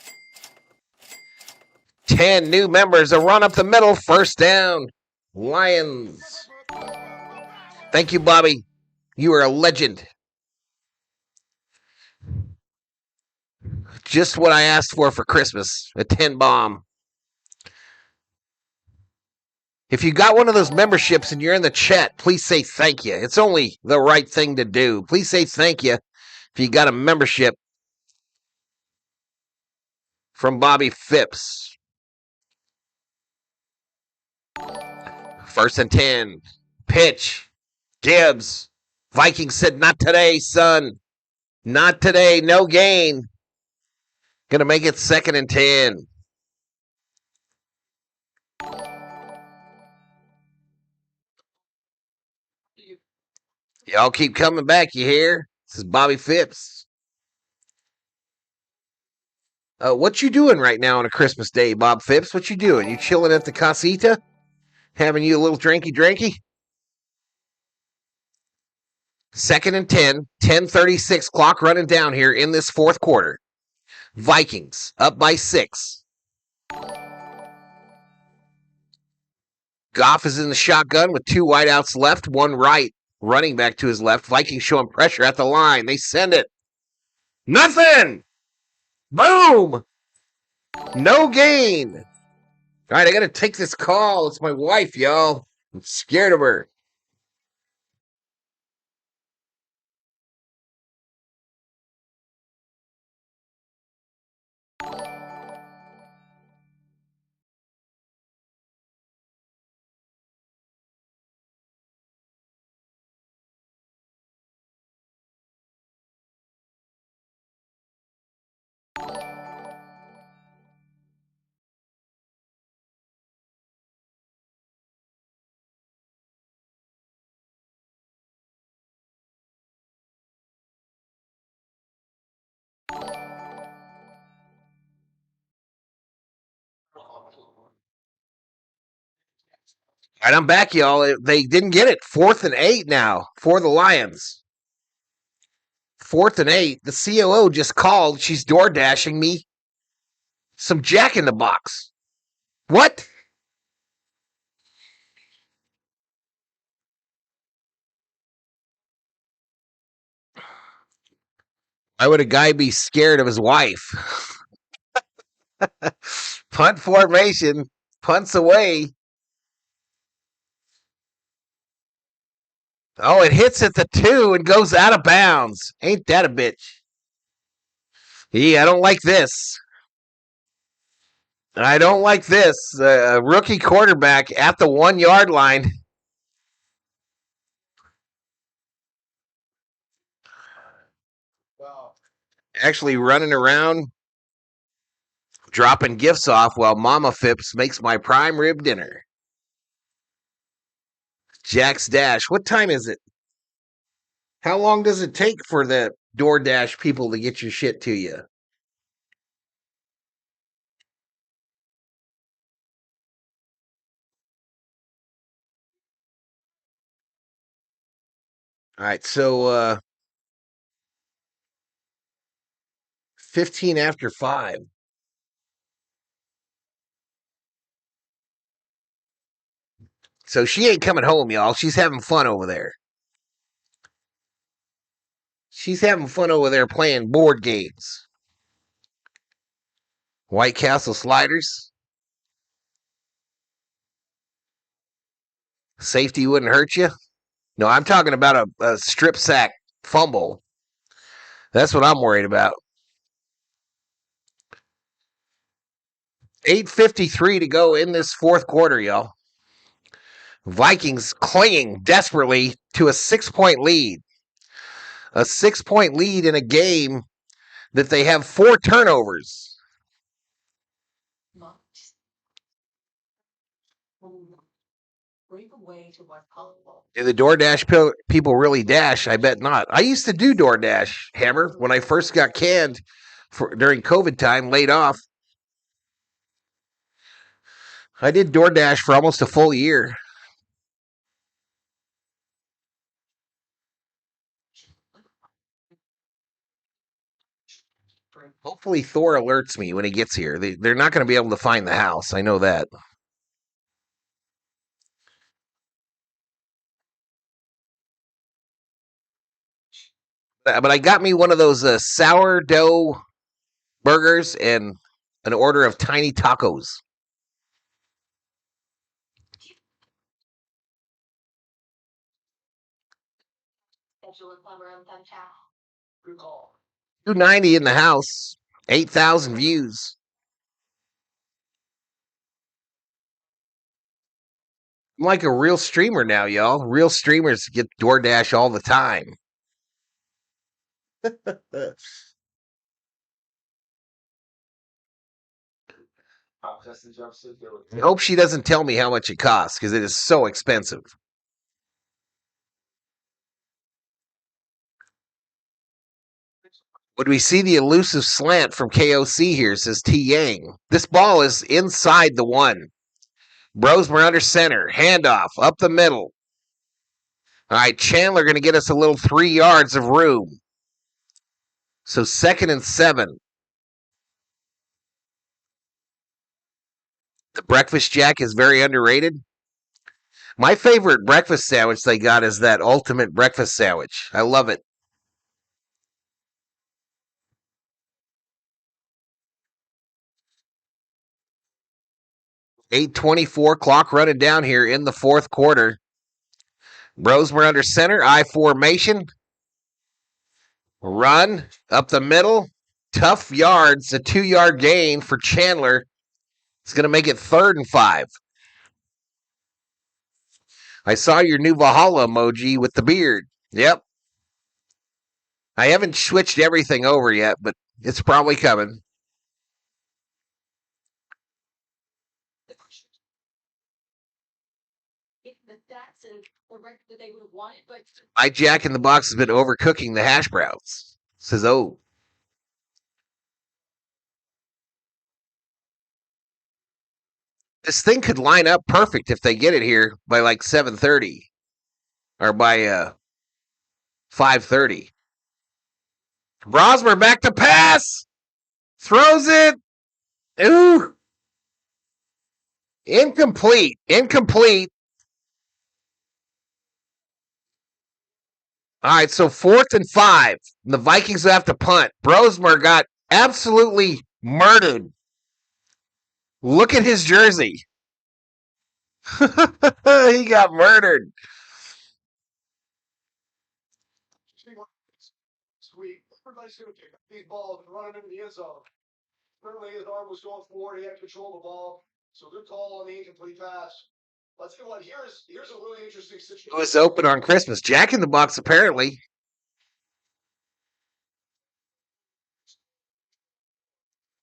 10 new members. A run up the middle. First down. Lions. Thank you, Bobby. You are a legend. Just what I asked for Christmas, a 10 bomb. If you got one of those memberships and you're in the chat, please say thank you. It's only the right thing to do. Please say thank you if you got a membership from Bobby Phipps. 1st and 10. Pitch. Gibbs. Vikings said, not today, son. Not today. No gain. Going to make it 2nd and 10. Y'all keep coming back, you hear? This is Bobby Phipps. What you doing right now on a Christmas day, Bob Phipps? What you doing? You chilling at the casita? Having you a little drinky? 2nd and 10, 10:36 clock running down here in this 4th quarter. Vikings up by 6. Goff is in the shotgun with 2 wideouts left, 1 right, running back to his left. Vikings showing pressure at the line. They send it. Nothing! Boom! No gain. All right, I got to take this call. It's my wife, y'all. I'm scared of her. All right, I'm back, y'all. They didn't get it. 4th and 8 now for the Lions. 4th and 8. The COO just called. She's door dashing me some Jack in the Box. What? Why would a guy be scared of his wife? Punt formation. Punts away. Oh, it hits at the 2 and goes out of bounds. Ain't that a bitch? Yeah, I don't like this. I don't like this. A rookie quarterback at the 1-yard line. Actually running around, dropping gifts off while Mama Phipps makes my prime rib dinner. Jack's Dash. What time is it? How long does it take for the DoorDash people to get your shit to you? All right, so 15 after 5. So she ain't coming home, y'all. She's having fun over there. She's having fun over there playing board games. White Castle sliders. Safety wouldn't hurt you. No, I'm talking about a strip sack fumble. That's what I'm worried about. 8:53 to go in this 4th quarter, y'all. Vikings clinging desperately to a 6-point lead. A 6-point lead in a game that they have 4 turnovers. Do the DoorDash people really dash? I bet not. I used to do DoorDash, Hammer, when I first got canned during COVID time, laid off. I did DoorDash for almost a full year. Hopefully Thor alerts me when he gets here. They're not going to be able to find the house. I know that. But I got me one of those sourdough burgers and an order of tiny tacos. Schedule a plumber and them chow. Good call. 290 in the house, 8,000 views. I'm like a real streamer now, y'all. Real streamers get DoorDash all the time. I hope she doesn't tell me how much it costs because it is so expensive. Would we see the elusive slant from KOC here, says T Yang. This ball is inside the one. Brosmer under center. Handoff up the middle. All right, Chandler going to get us a little 3 yards of room. So 2nd and 7. The breakfast jack is very underrated. My favorite breakfast sandwich they got is that ultimate breakfast sandwich. I love it. .824 clock running down here in the 4th quarter. Brosmer under center, I formation. Run up the middle. Tough yards, a 2-yard gain for Chandler. It's going to make it 3rd and 5. I saw your new Valhalla emoji with the beard. Yep. I haven't switched everything over yet, but it's probably coming. That's a record that they would have wanted, but My Jack in the Box has been overcooking the hash browns. Says, oh. This thing could line up perfect if they get it here by like 7:30 or by 5:30. Brosmer back to pass. Throws it. Ooh. Incomplete. All right, so 4th and 5. The Vikings have to punt. Brosmer got absolutely murdered. Look at his jersey. He got murdered. Sweet. Everybody's going to kick up these balls and run them into the end zone. Certainly his arm was going forward. He had control of the ball. So good call on the incomplete pass. Let's see what here's a really interesting situation. It was open on Christmas. Jack in the Box, apparently.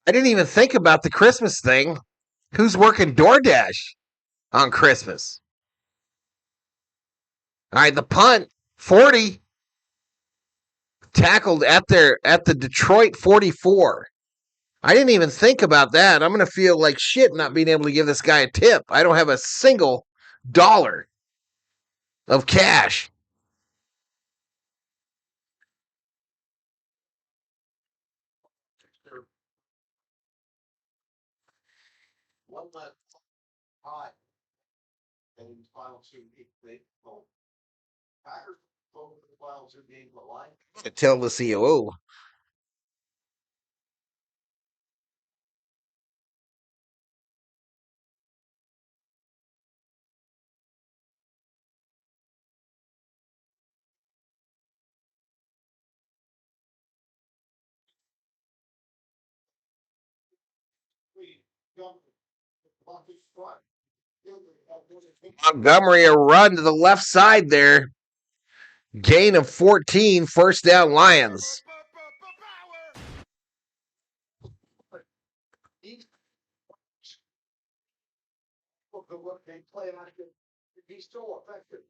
I didn't even think about the Christmas thing. Who's working DoorDash on Christmas? All right, the punt, 40. Tackled at the Detroit 44. I didn't even think about that. I'm going to feel like shit not being able to give this guy a tip. I don't have a single dollar of cash. One left high. And in the final 2 they go. Packers go to the final 2 games of the line. Tell the COO. Montgomery, a run to the left side there. Gain of 14, 1st down Lions. They play he's still effective.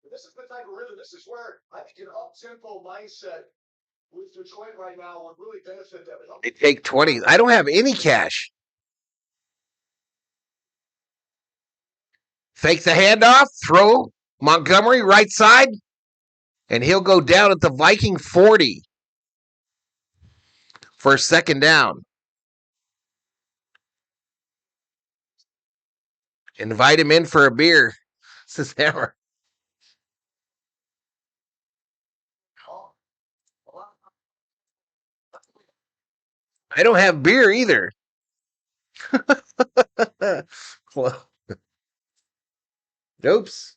This is the type of rhythm. This is where I think an up-tempo mindset with Detroit right now would really benefit them. They take 20. I don't have any cash. Fake the handoff, throw Montgomery right side, and he'll go down at the Viking 40 for a 2nd down. Invite him in for a beer, says Hammer. I don't have beer either. Well, oops.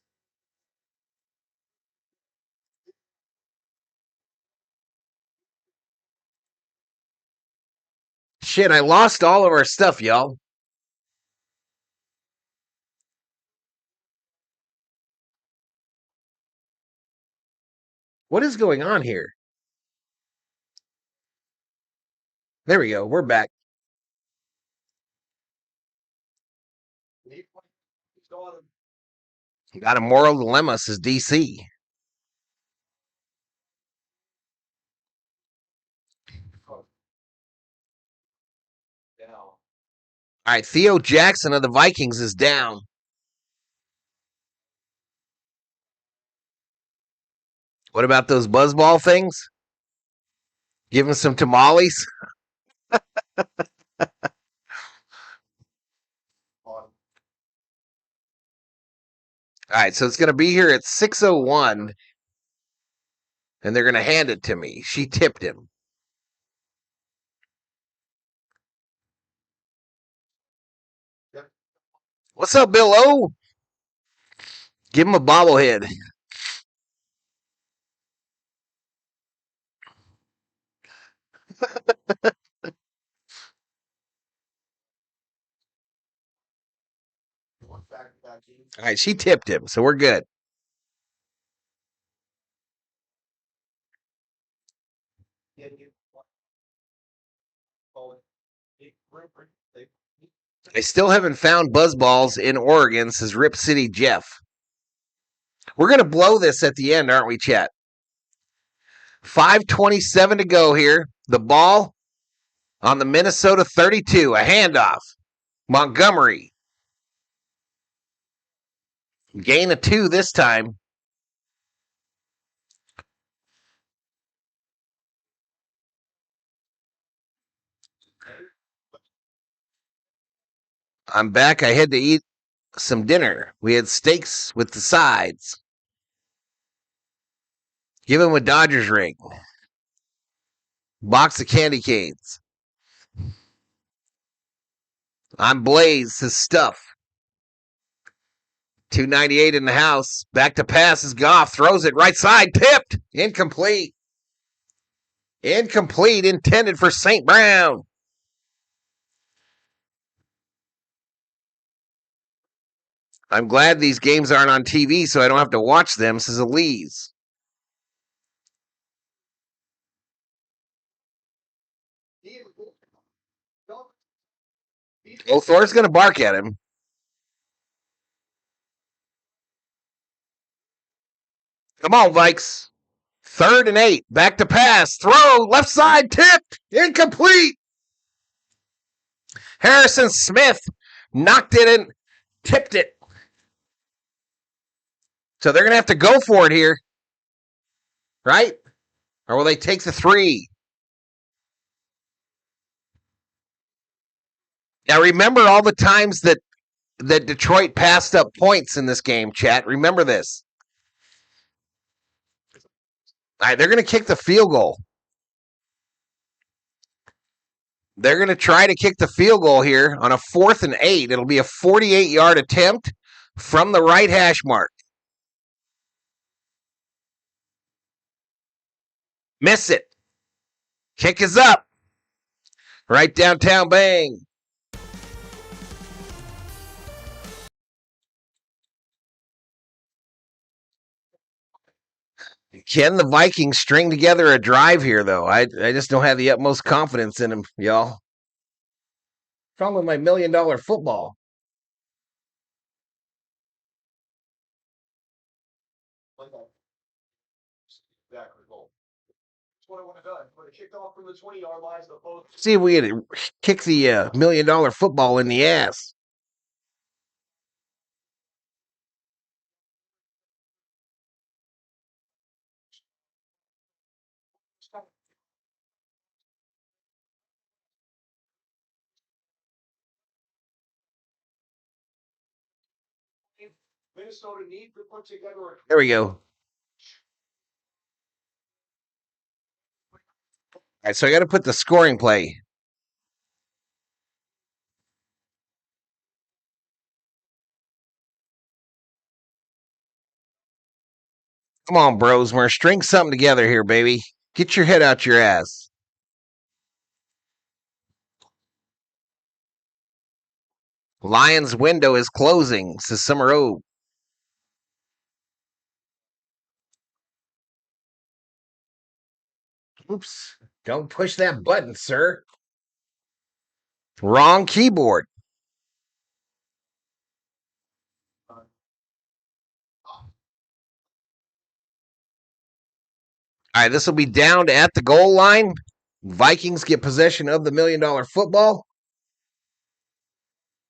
Shit, I lost all of our stuff, y'all. What is going on here? There we go. We're back. Got a moral dilemma, says DC. All right, Theo Jackson of the Vikings is down. What about those buzzball things? Give him some tamales. All right, so it's going to be here at 6:01, and they're going to hand it to me. She tipped him. What's up, Bill O? Give him a bobblehead. All right, she tipped him, so we're good. I still haven't found buzzballs in Oregon, says Rip City Jeff. We're going to blow this at the end, aren't we, chat? 5:27 to go here. The ball on the Minnesota 32. A handoff. Montgomery. Gain of 2 this time. I'm back. I had to eat some dinner. We had steaks with the sides. Give him a Dodgers ring. Box of candy canes. I'm Blaze, his stuff. 298 in the house. Back to pass is Goff. Throws it right side. Tipped. Incomplete. Incomplete. Intended for St. Brown. I'm glad these games aren't on TV so I don't have to watch them, says Elise. Oh, Thor's going to bark at him. Come on, Vikes. 3rd and 8. Back to pass. Throw. Left side. Tipped. Incomplete. Harrison Smith knocked it in. Tipped it. So they're going to have to go for it here. Right? Or will they take the 3? Now remember all the times that Detroit passed up points in this game, chat. Remember this. All right, they're going to kick the field goal. They're going to try to kick the field goal here on a 4th and 8. It'll be a 48-yard attempt from the right hash mark. Miss it. Kick is up. Right downtown, bang. Can the Vikings string together a drive here, though? I just don't have the utmost confidence in them, y'all. What's wrong with my $1 million football? See if we can kick the $1 million football in the ass. Minnesota needs to put together There we go. All right, so I got to put the scoring play. Come on, Brosmer. String something together here, baby. Get your head out your ass. Lions window is closing, says Summer O. Oops. Don't push that button, sir. Wrong keyboard. All right, this will be down to at the goal line. Vikings get possession of the $1 million football.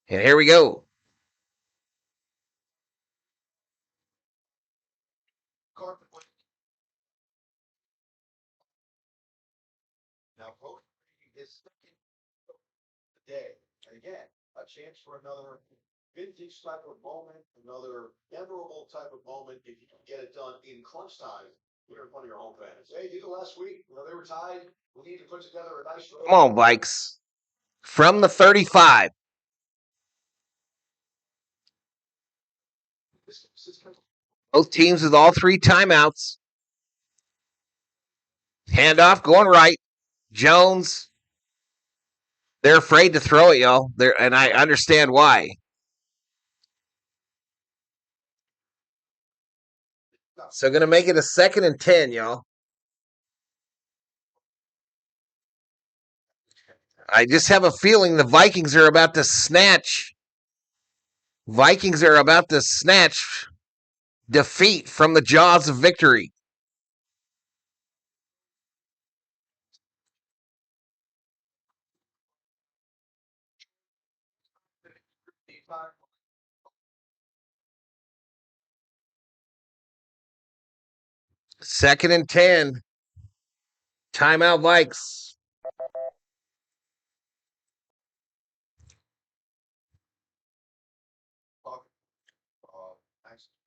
And here we go. Now, vote is second today. And again, a chance for another vintage type of moment, another memorable type of moment if you can get it done in crunch time. Here in front of your home fans. Hey, you know, last week, they were tied. We need to put together a nice. Come on, Vikes. From the 35. Both teams with all 3 timeouts. Handoff going right. Jones. They're afraid to throw it, y'all. And I understand why. So going to make it a 2nd and 10, y'all. I just have a feeling the Vikings are about to snatch. Vikings are about to snatch defeat from the jaws of victory. Second and 10. Timeout, Vikes.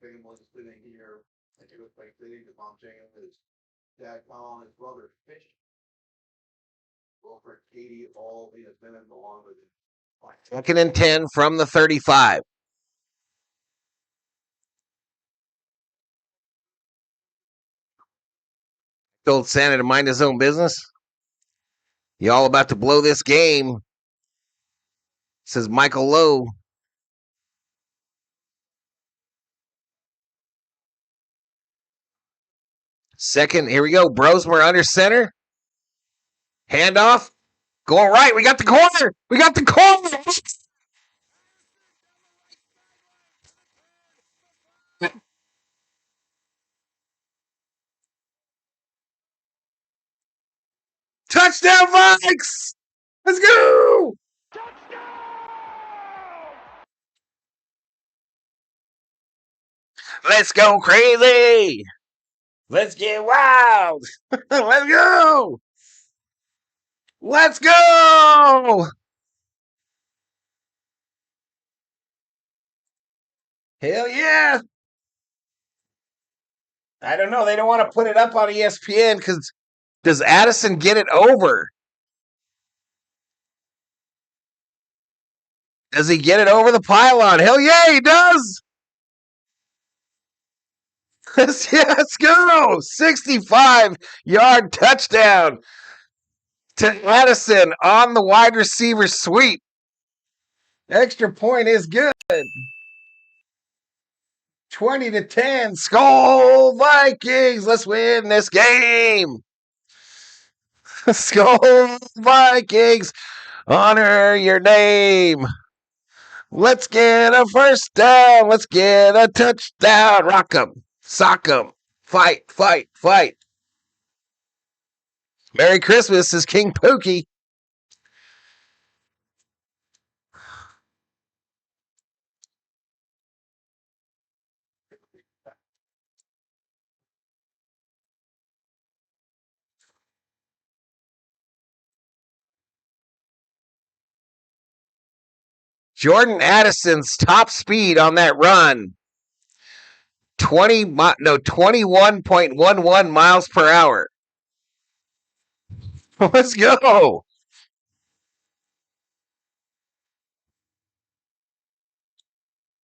Family sitting here, and it was like sitting to mom Jane, his dad Colin, his brother Fish. Wilfred, Katie, all the minutes along with it. 2nd and 10 from the 35. Told Santa to mind his own business. Y'all about to blow this game, says Michael Lowe. Second, here we go. Brosmer under center. Handoff. Going right. We got the corner. We got the corner. Touchdown, Vikes! Let's go! Let's go crazy! Let's get wild! Let's go! Let's go! Hell yeah! I don't know. They don't want to put it up on ESPN because does Addison get it over? Does he get it over the pylon? Hell yeah, he does! Let's go! 65-yard touchdown to Addison on the wide receiver sweep. Extra point is good. 20-10. Skol Vikings. Let's win this game. Skol Vikings. Honor your name. Let's get a first down. Let's get a touchdown. Rock 'em. Sock 'em. Fight, fight, fight. Merry Christmas is King Pookie. Jordan Addison's top speed on that run. 21.11 miles per hour. Let's go.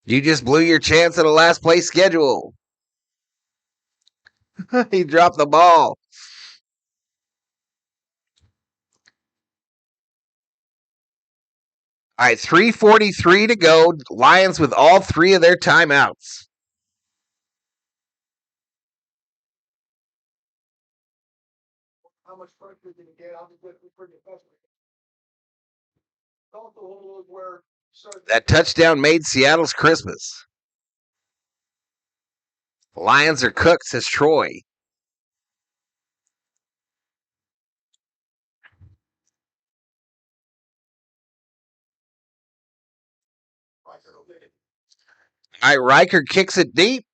You just blew your chance at a last place schedule. He dropped the ball. All right, 3:43 to go. Lions with all three of their timeouts. How much pressure did he get? I'll just let me bring it back. Don't the whole where That touchdown made Seattle's Christmas. Lions are cooked, says Troy. All right, Riker kicks it deep.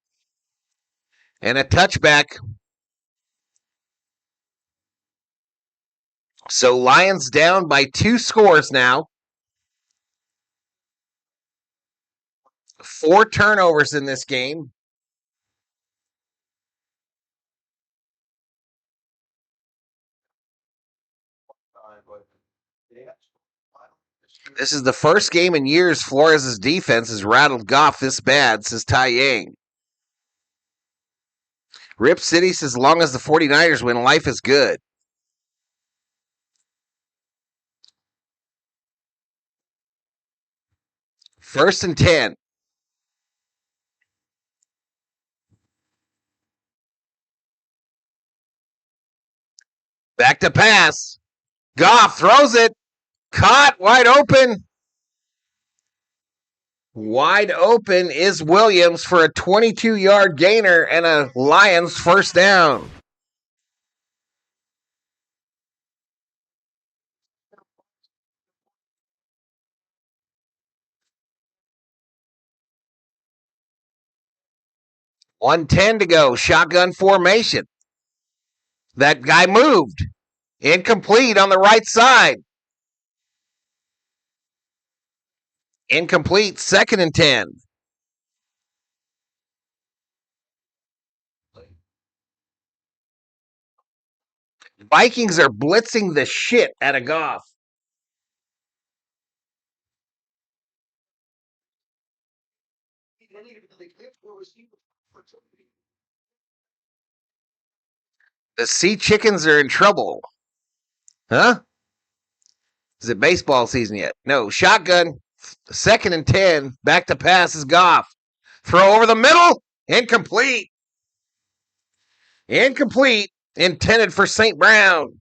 And a touchback. So Lions down by 2 scores now. 4 turnovers in this game. This is the first game in years Flores' defense has rattled Goff this bad, says Ty Yang. Rip City says, as long as the 49ers win, life is good. First and 10. Back to pass. Goff throws it. Caught. Wide open. Wide open is Williams for a 22-yard gainer and a Lions first down. $1:10 to go. Shotgun formation. That guy moved. Incomplete on the right side. Incomplete. Second and 10. Vikings are blitzing the shit out of Goff. The Sea Chickens are in trouble. Huh? Is it baseball season yet? No. Shotgun. Second and 10. Back to pass is Goff. Throw over the middle. Incomplete. Incomplete. Intended for St. Brown.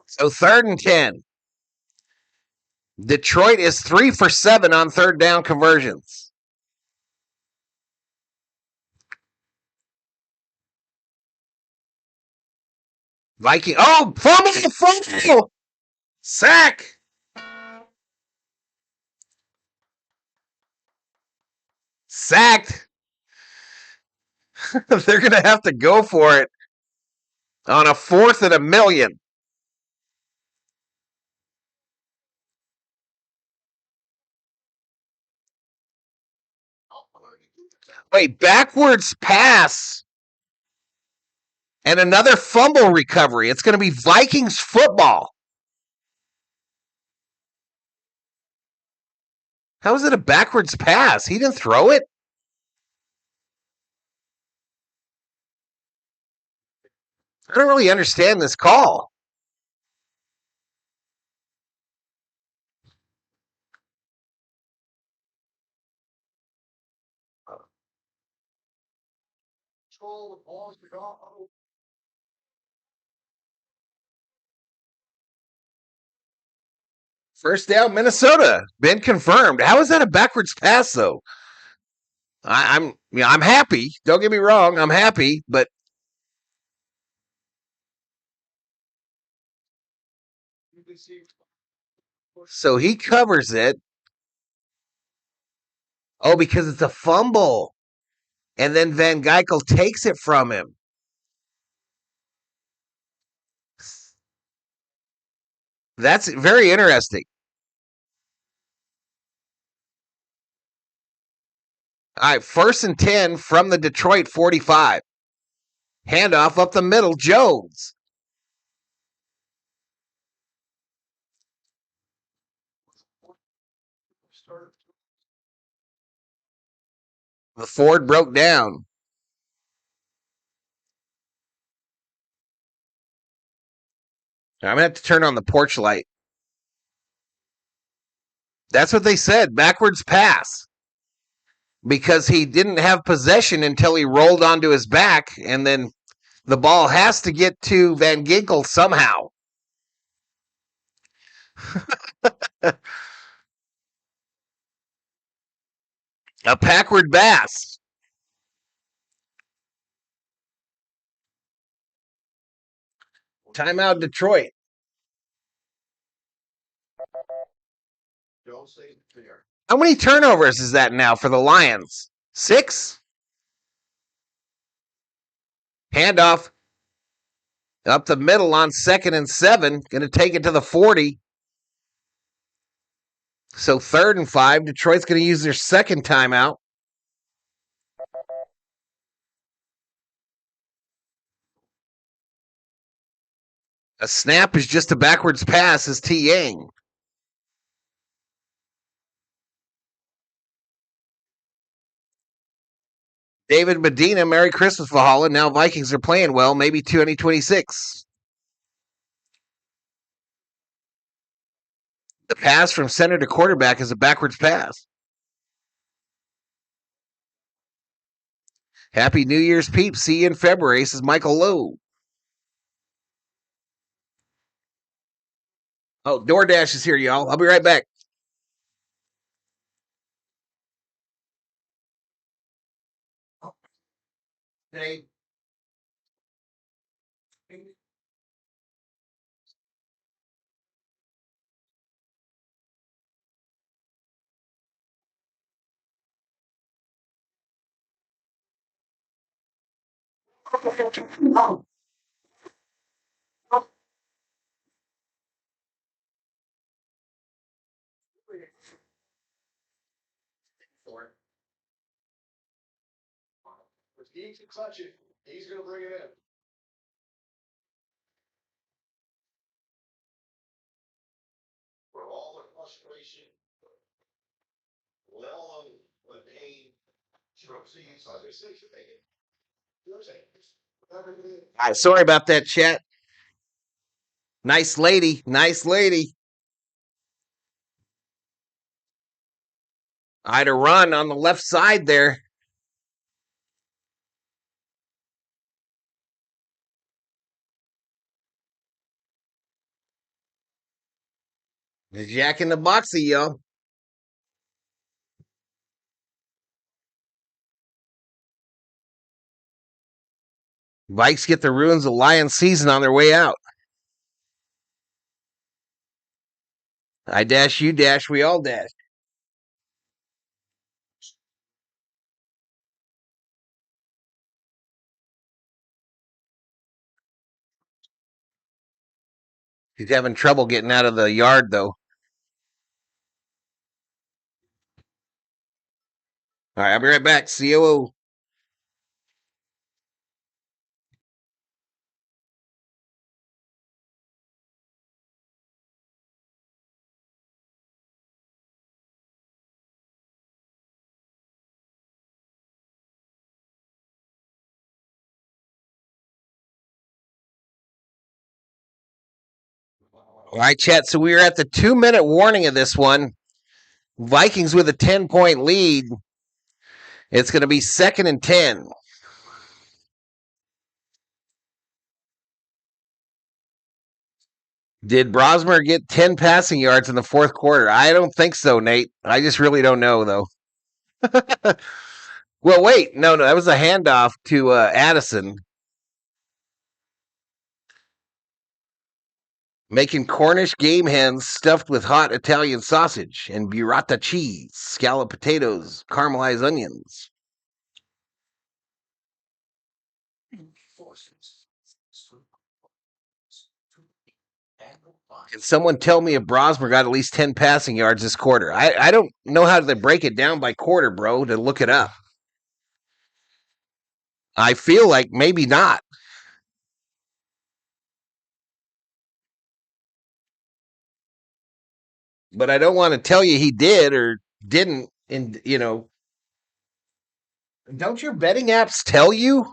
So third and 10. Detroit is 3 for 7 on third down conversions. Viking. Oh, fumble. Sack. Sacked. They're going to have to go for it on a 4th and 1,000,000. Wait, backwards pass and another fumble recovery. It's going to be Vikings football. How is it a backwards pass? He didn't throw it. I don't really understand this call. First down, Minnesota. Been confirmed. How is that a backwards pass, though? I'm happy. Don't get me wrong. I'm happy, but so he covers it. Oh, because it's a fumble. And then Van Geikel takes it from him. That's very interesting. All right, 1st and 10 from the Detroit 45. Handoff up the middle, Jones. The Ford broke down. I'm going to have to turn on the porch light. That's what they said, backwards pass. Because he didn't have possession until he rolled onto his back, and then the ball has to get to Van Ginkel somehow. A backward pass. Timeout, Detroit. Jones stays there. How many turnovers is that now for the Lions? 6? Handoff up the middle on 2nd and 7. Going to take it to the 40. So 3rd and 5. Detroit's going to use their second timeout. A snap is just a backwards pass as T. Yang. David Medina, Merry Christmas, Valhalla. Now Vikings are playing well, maybe 2026. The pass from center to quarterback is a backwards pass. Happy New Year's, peeps. See you in February, says Michael Lowe. Oh, DoorDash is here, y'all. I'll be right back. Hey. If he can clutch it, he's going to bring it in. For all the frustration, well, the pain, trophies, other things you make it. I'm sorry about that, chat. Nice lady. Nice lady. I had a run on the left side there. The Jack in the Boxy, y'all. Vikes get the ruins of Lions season on their way out. I dash, you dash, we all dash. He's having trouble getting out of the yard, though. All right, I'll be right back. COO. All right, chat. So we are at the 2-minute warning of this one. Vikings with a 10-point lead. It's going to be 2nd and 10. Did Brosmer get 10 passing yards in the 4th quarter? I don't think so, Nate. I just really don't know, though. Well, wait. No, that was a handoff to Addison. Making Cornish game hens stuffed with hot Italian sausage and burrata cheese, scalloped potatoes, caramelized onions. Can someone tell me if Brosmer got at least 10 passing yards this quarter? I don't know how to break it down by quarter, bro, to look it up. I feel like maybe not. But I don't want to tell you he did or didn't. And, don't your betting apps tell you?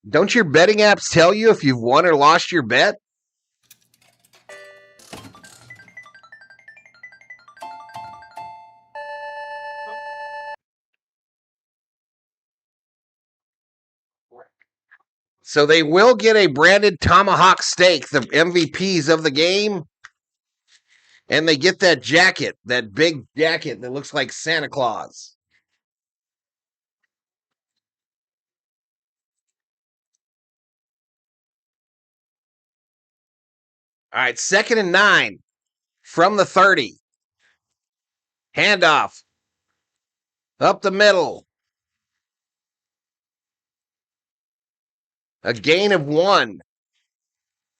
Don't your betting apps tell you if you've won or lost your bet? So they will get a branded tomahawk steak, the MVPs of the game. And they get that jacket, that big jacket that looks like Santa Claus. All right, 2nd and 9 from the 30. Handoff. Up the middle. A gain of 1.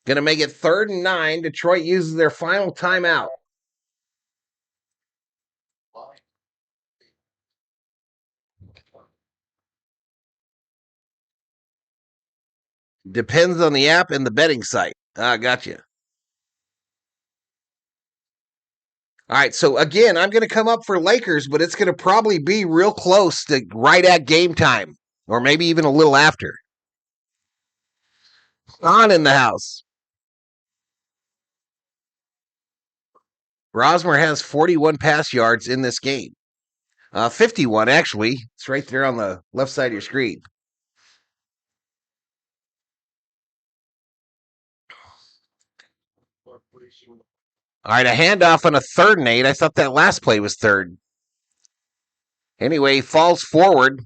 Going to make it 3rd and 9. Detroit uses their final timeout. Depends on the app and the betting site. Gotcha. All right, so again, I'm going to come up for Lakers, but it's going to probably be real close to right at game time, or maybe even a little after. On in the house. Rosmer has 41 pass yards in this game. 51, actually. It's right there on the left side of your screen. All right, a handoff on a 3rd and 8. I thought that last play was 3rd. Anyway, falls forward.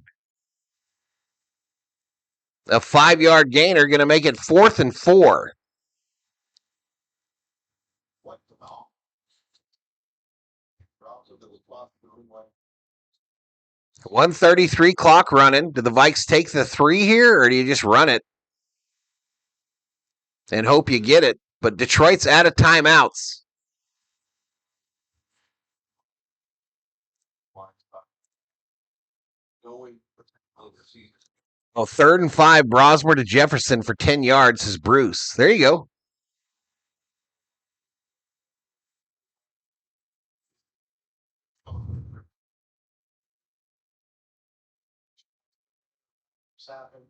A 5-yard gainer, going to make it 4th and 4. 1:33 clock running. Do the Vikes take the 3 here, or do you just run it and hope you get it? But Detroit's out of timeouts. Oh, 3rd and 5, Brosmer to Jefferson for 10 yards is Bruce. There you go. Happen,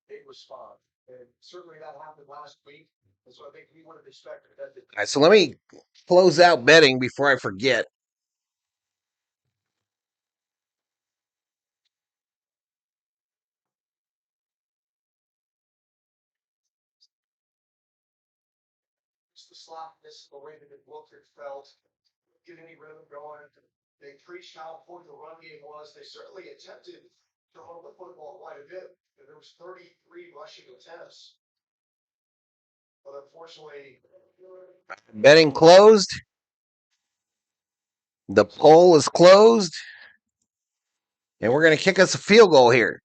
they respond. And certainly that happened last week. And so I think we would have expected that. All right, so let me close out betting before I forget. It's the sloppiness, the way that it looked and felt, get any rhythm going. They preached how important the run game was. They certainly attempted to run the football quite a bit. There was 33 rushing attempts. But unfortunately, Betting closed. The poll is closed. And we're going to kick us a field goal here.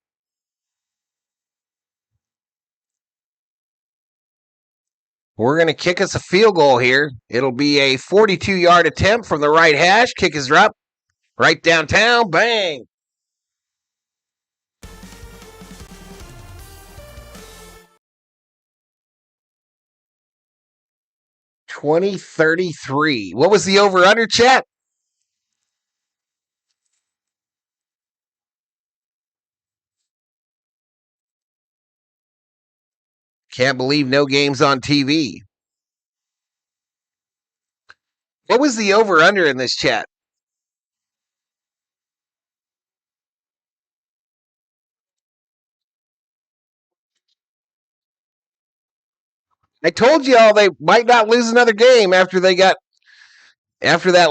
We're going to kick us a field goal here. It'll be a 42-yard attempt from the right hash. Kick is up. Right downtown. Bang. $20.33. What was the over-under, chat? Can't believe no games on TV. What was the over-under in this chat? I told you all they might not lose another game after that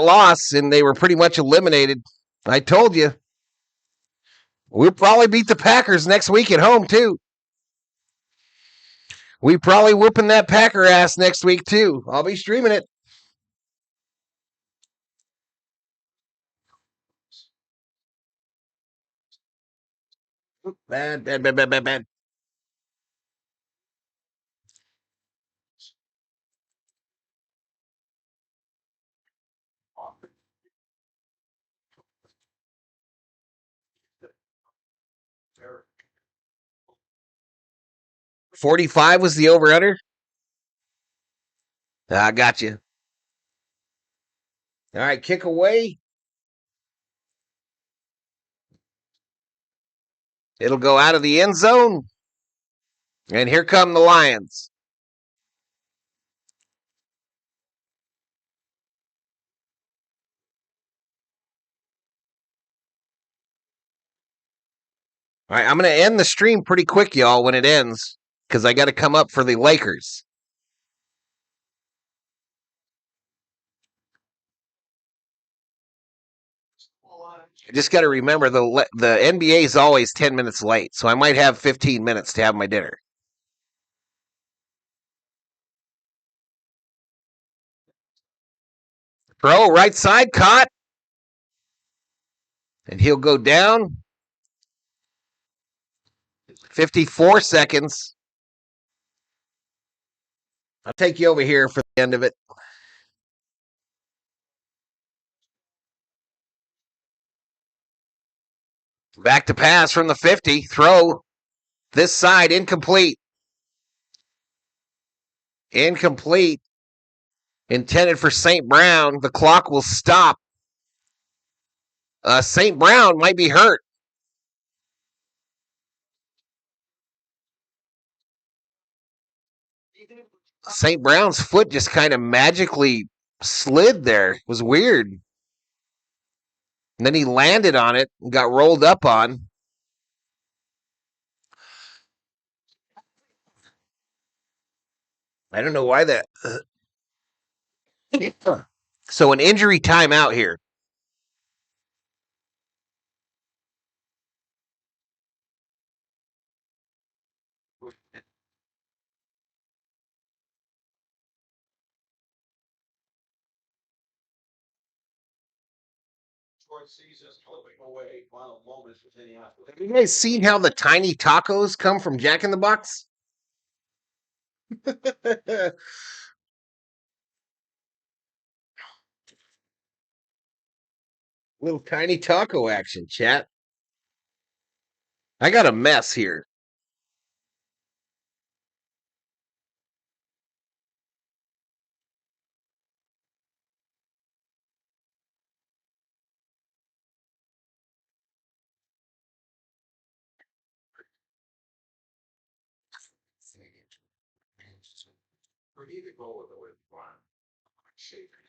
loss, and they were pretty much eliminated. I told you. We'll probably beat the Packers next week at home, too. We probably whooping that Packer ass next week, too. I'll be streaming it. Bad. 45 was the over-under? I got you. All right, kick away. It'll go out of the end zone. And here come the Lions. All right, I'm going to end the stream pretty quick, y'all, when it ends, because I got to come up for the Lakers. I just got to remember the NBA is always 10 minutes late, so I might have 15 minutes to have my dinner. Throw, right side, caught. And he'll go down. 54 seconds. I'll take you over here for the end of it. Back to pass from the 50. Throw. This side, incomplete. Incomplete. Intended for St. Brown. The clock will stop. St. Brown might be hurt. St. Brown's foot just kind of magically slid there. It was weird. And then he landed on it and got rolled up on. I don't know why that. So an injury timeout here. Have you guys seen how the tiny tacos come from Jack in the Box? Little tiny taco action, chat. I got a mess here.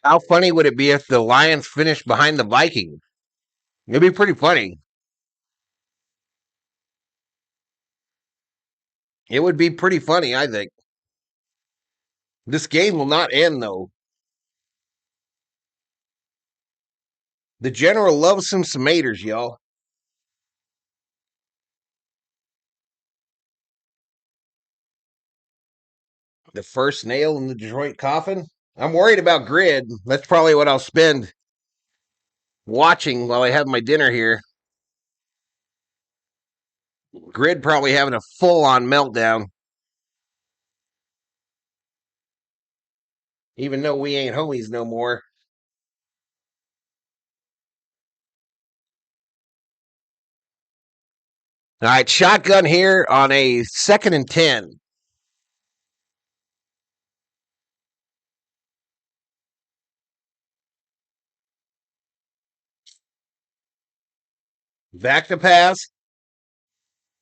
How funny would it be if the Lions finished behind the Vikings? It'd be pretty funny. It would be pretty funny, I think. This game will not end, though. The general loves some tomatoes, y'all. The first nail in the Detroit coffin. I'm worried about Grid. That's probably what I'll spend watching while I have my dinner here. Grid probably having a full-on meltdown. Even though we ain't homies no more. All right, shotgun here on a 2nd and 10. Back to pass.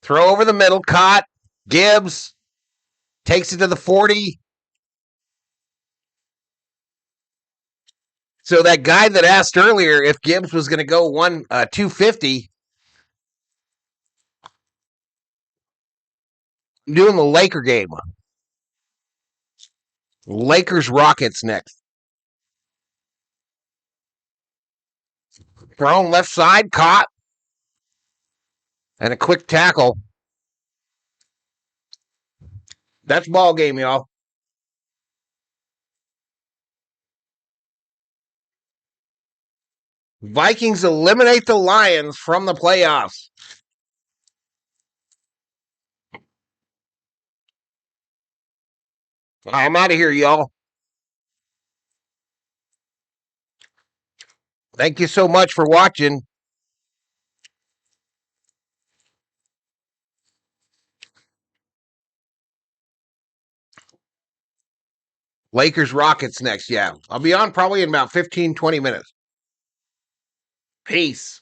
Throw over the middle. Caught. Gibbs takes it to the 40. So that guy that asked earlier if Gibbs was going to go 250, I'm doing the Laker game. Lakers Rockets next. Thrown left side, caught. And a quick tackle. That's ball game, y'all. Vikings eliminate the Lions from the playoffs. I'm out of here, y'all. Thank you so much for watching. Lakers Rockets next. Yeah. I'll be on probably in about 15, 20 minutes. Peace.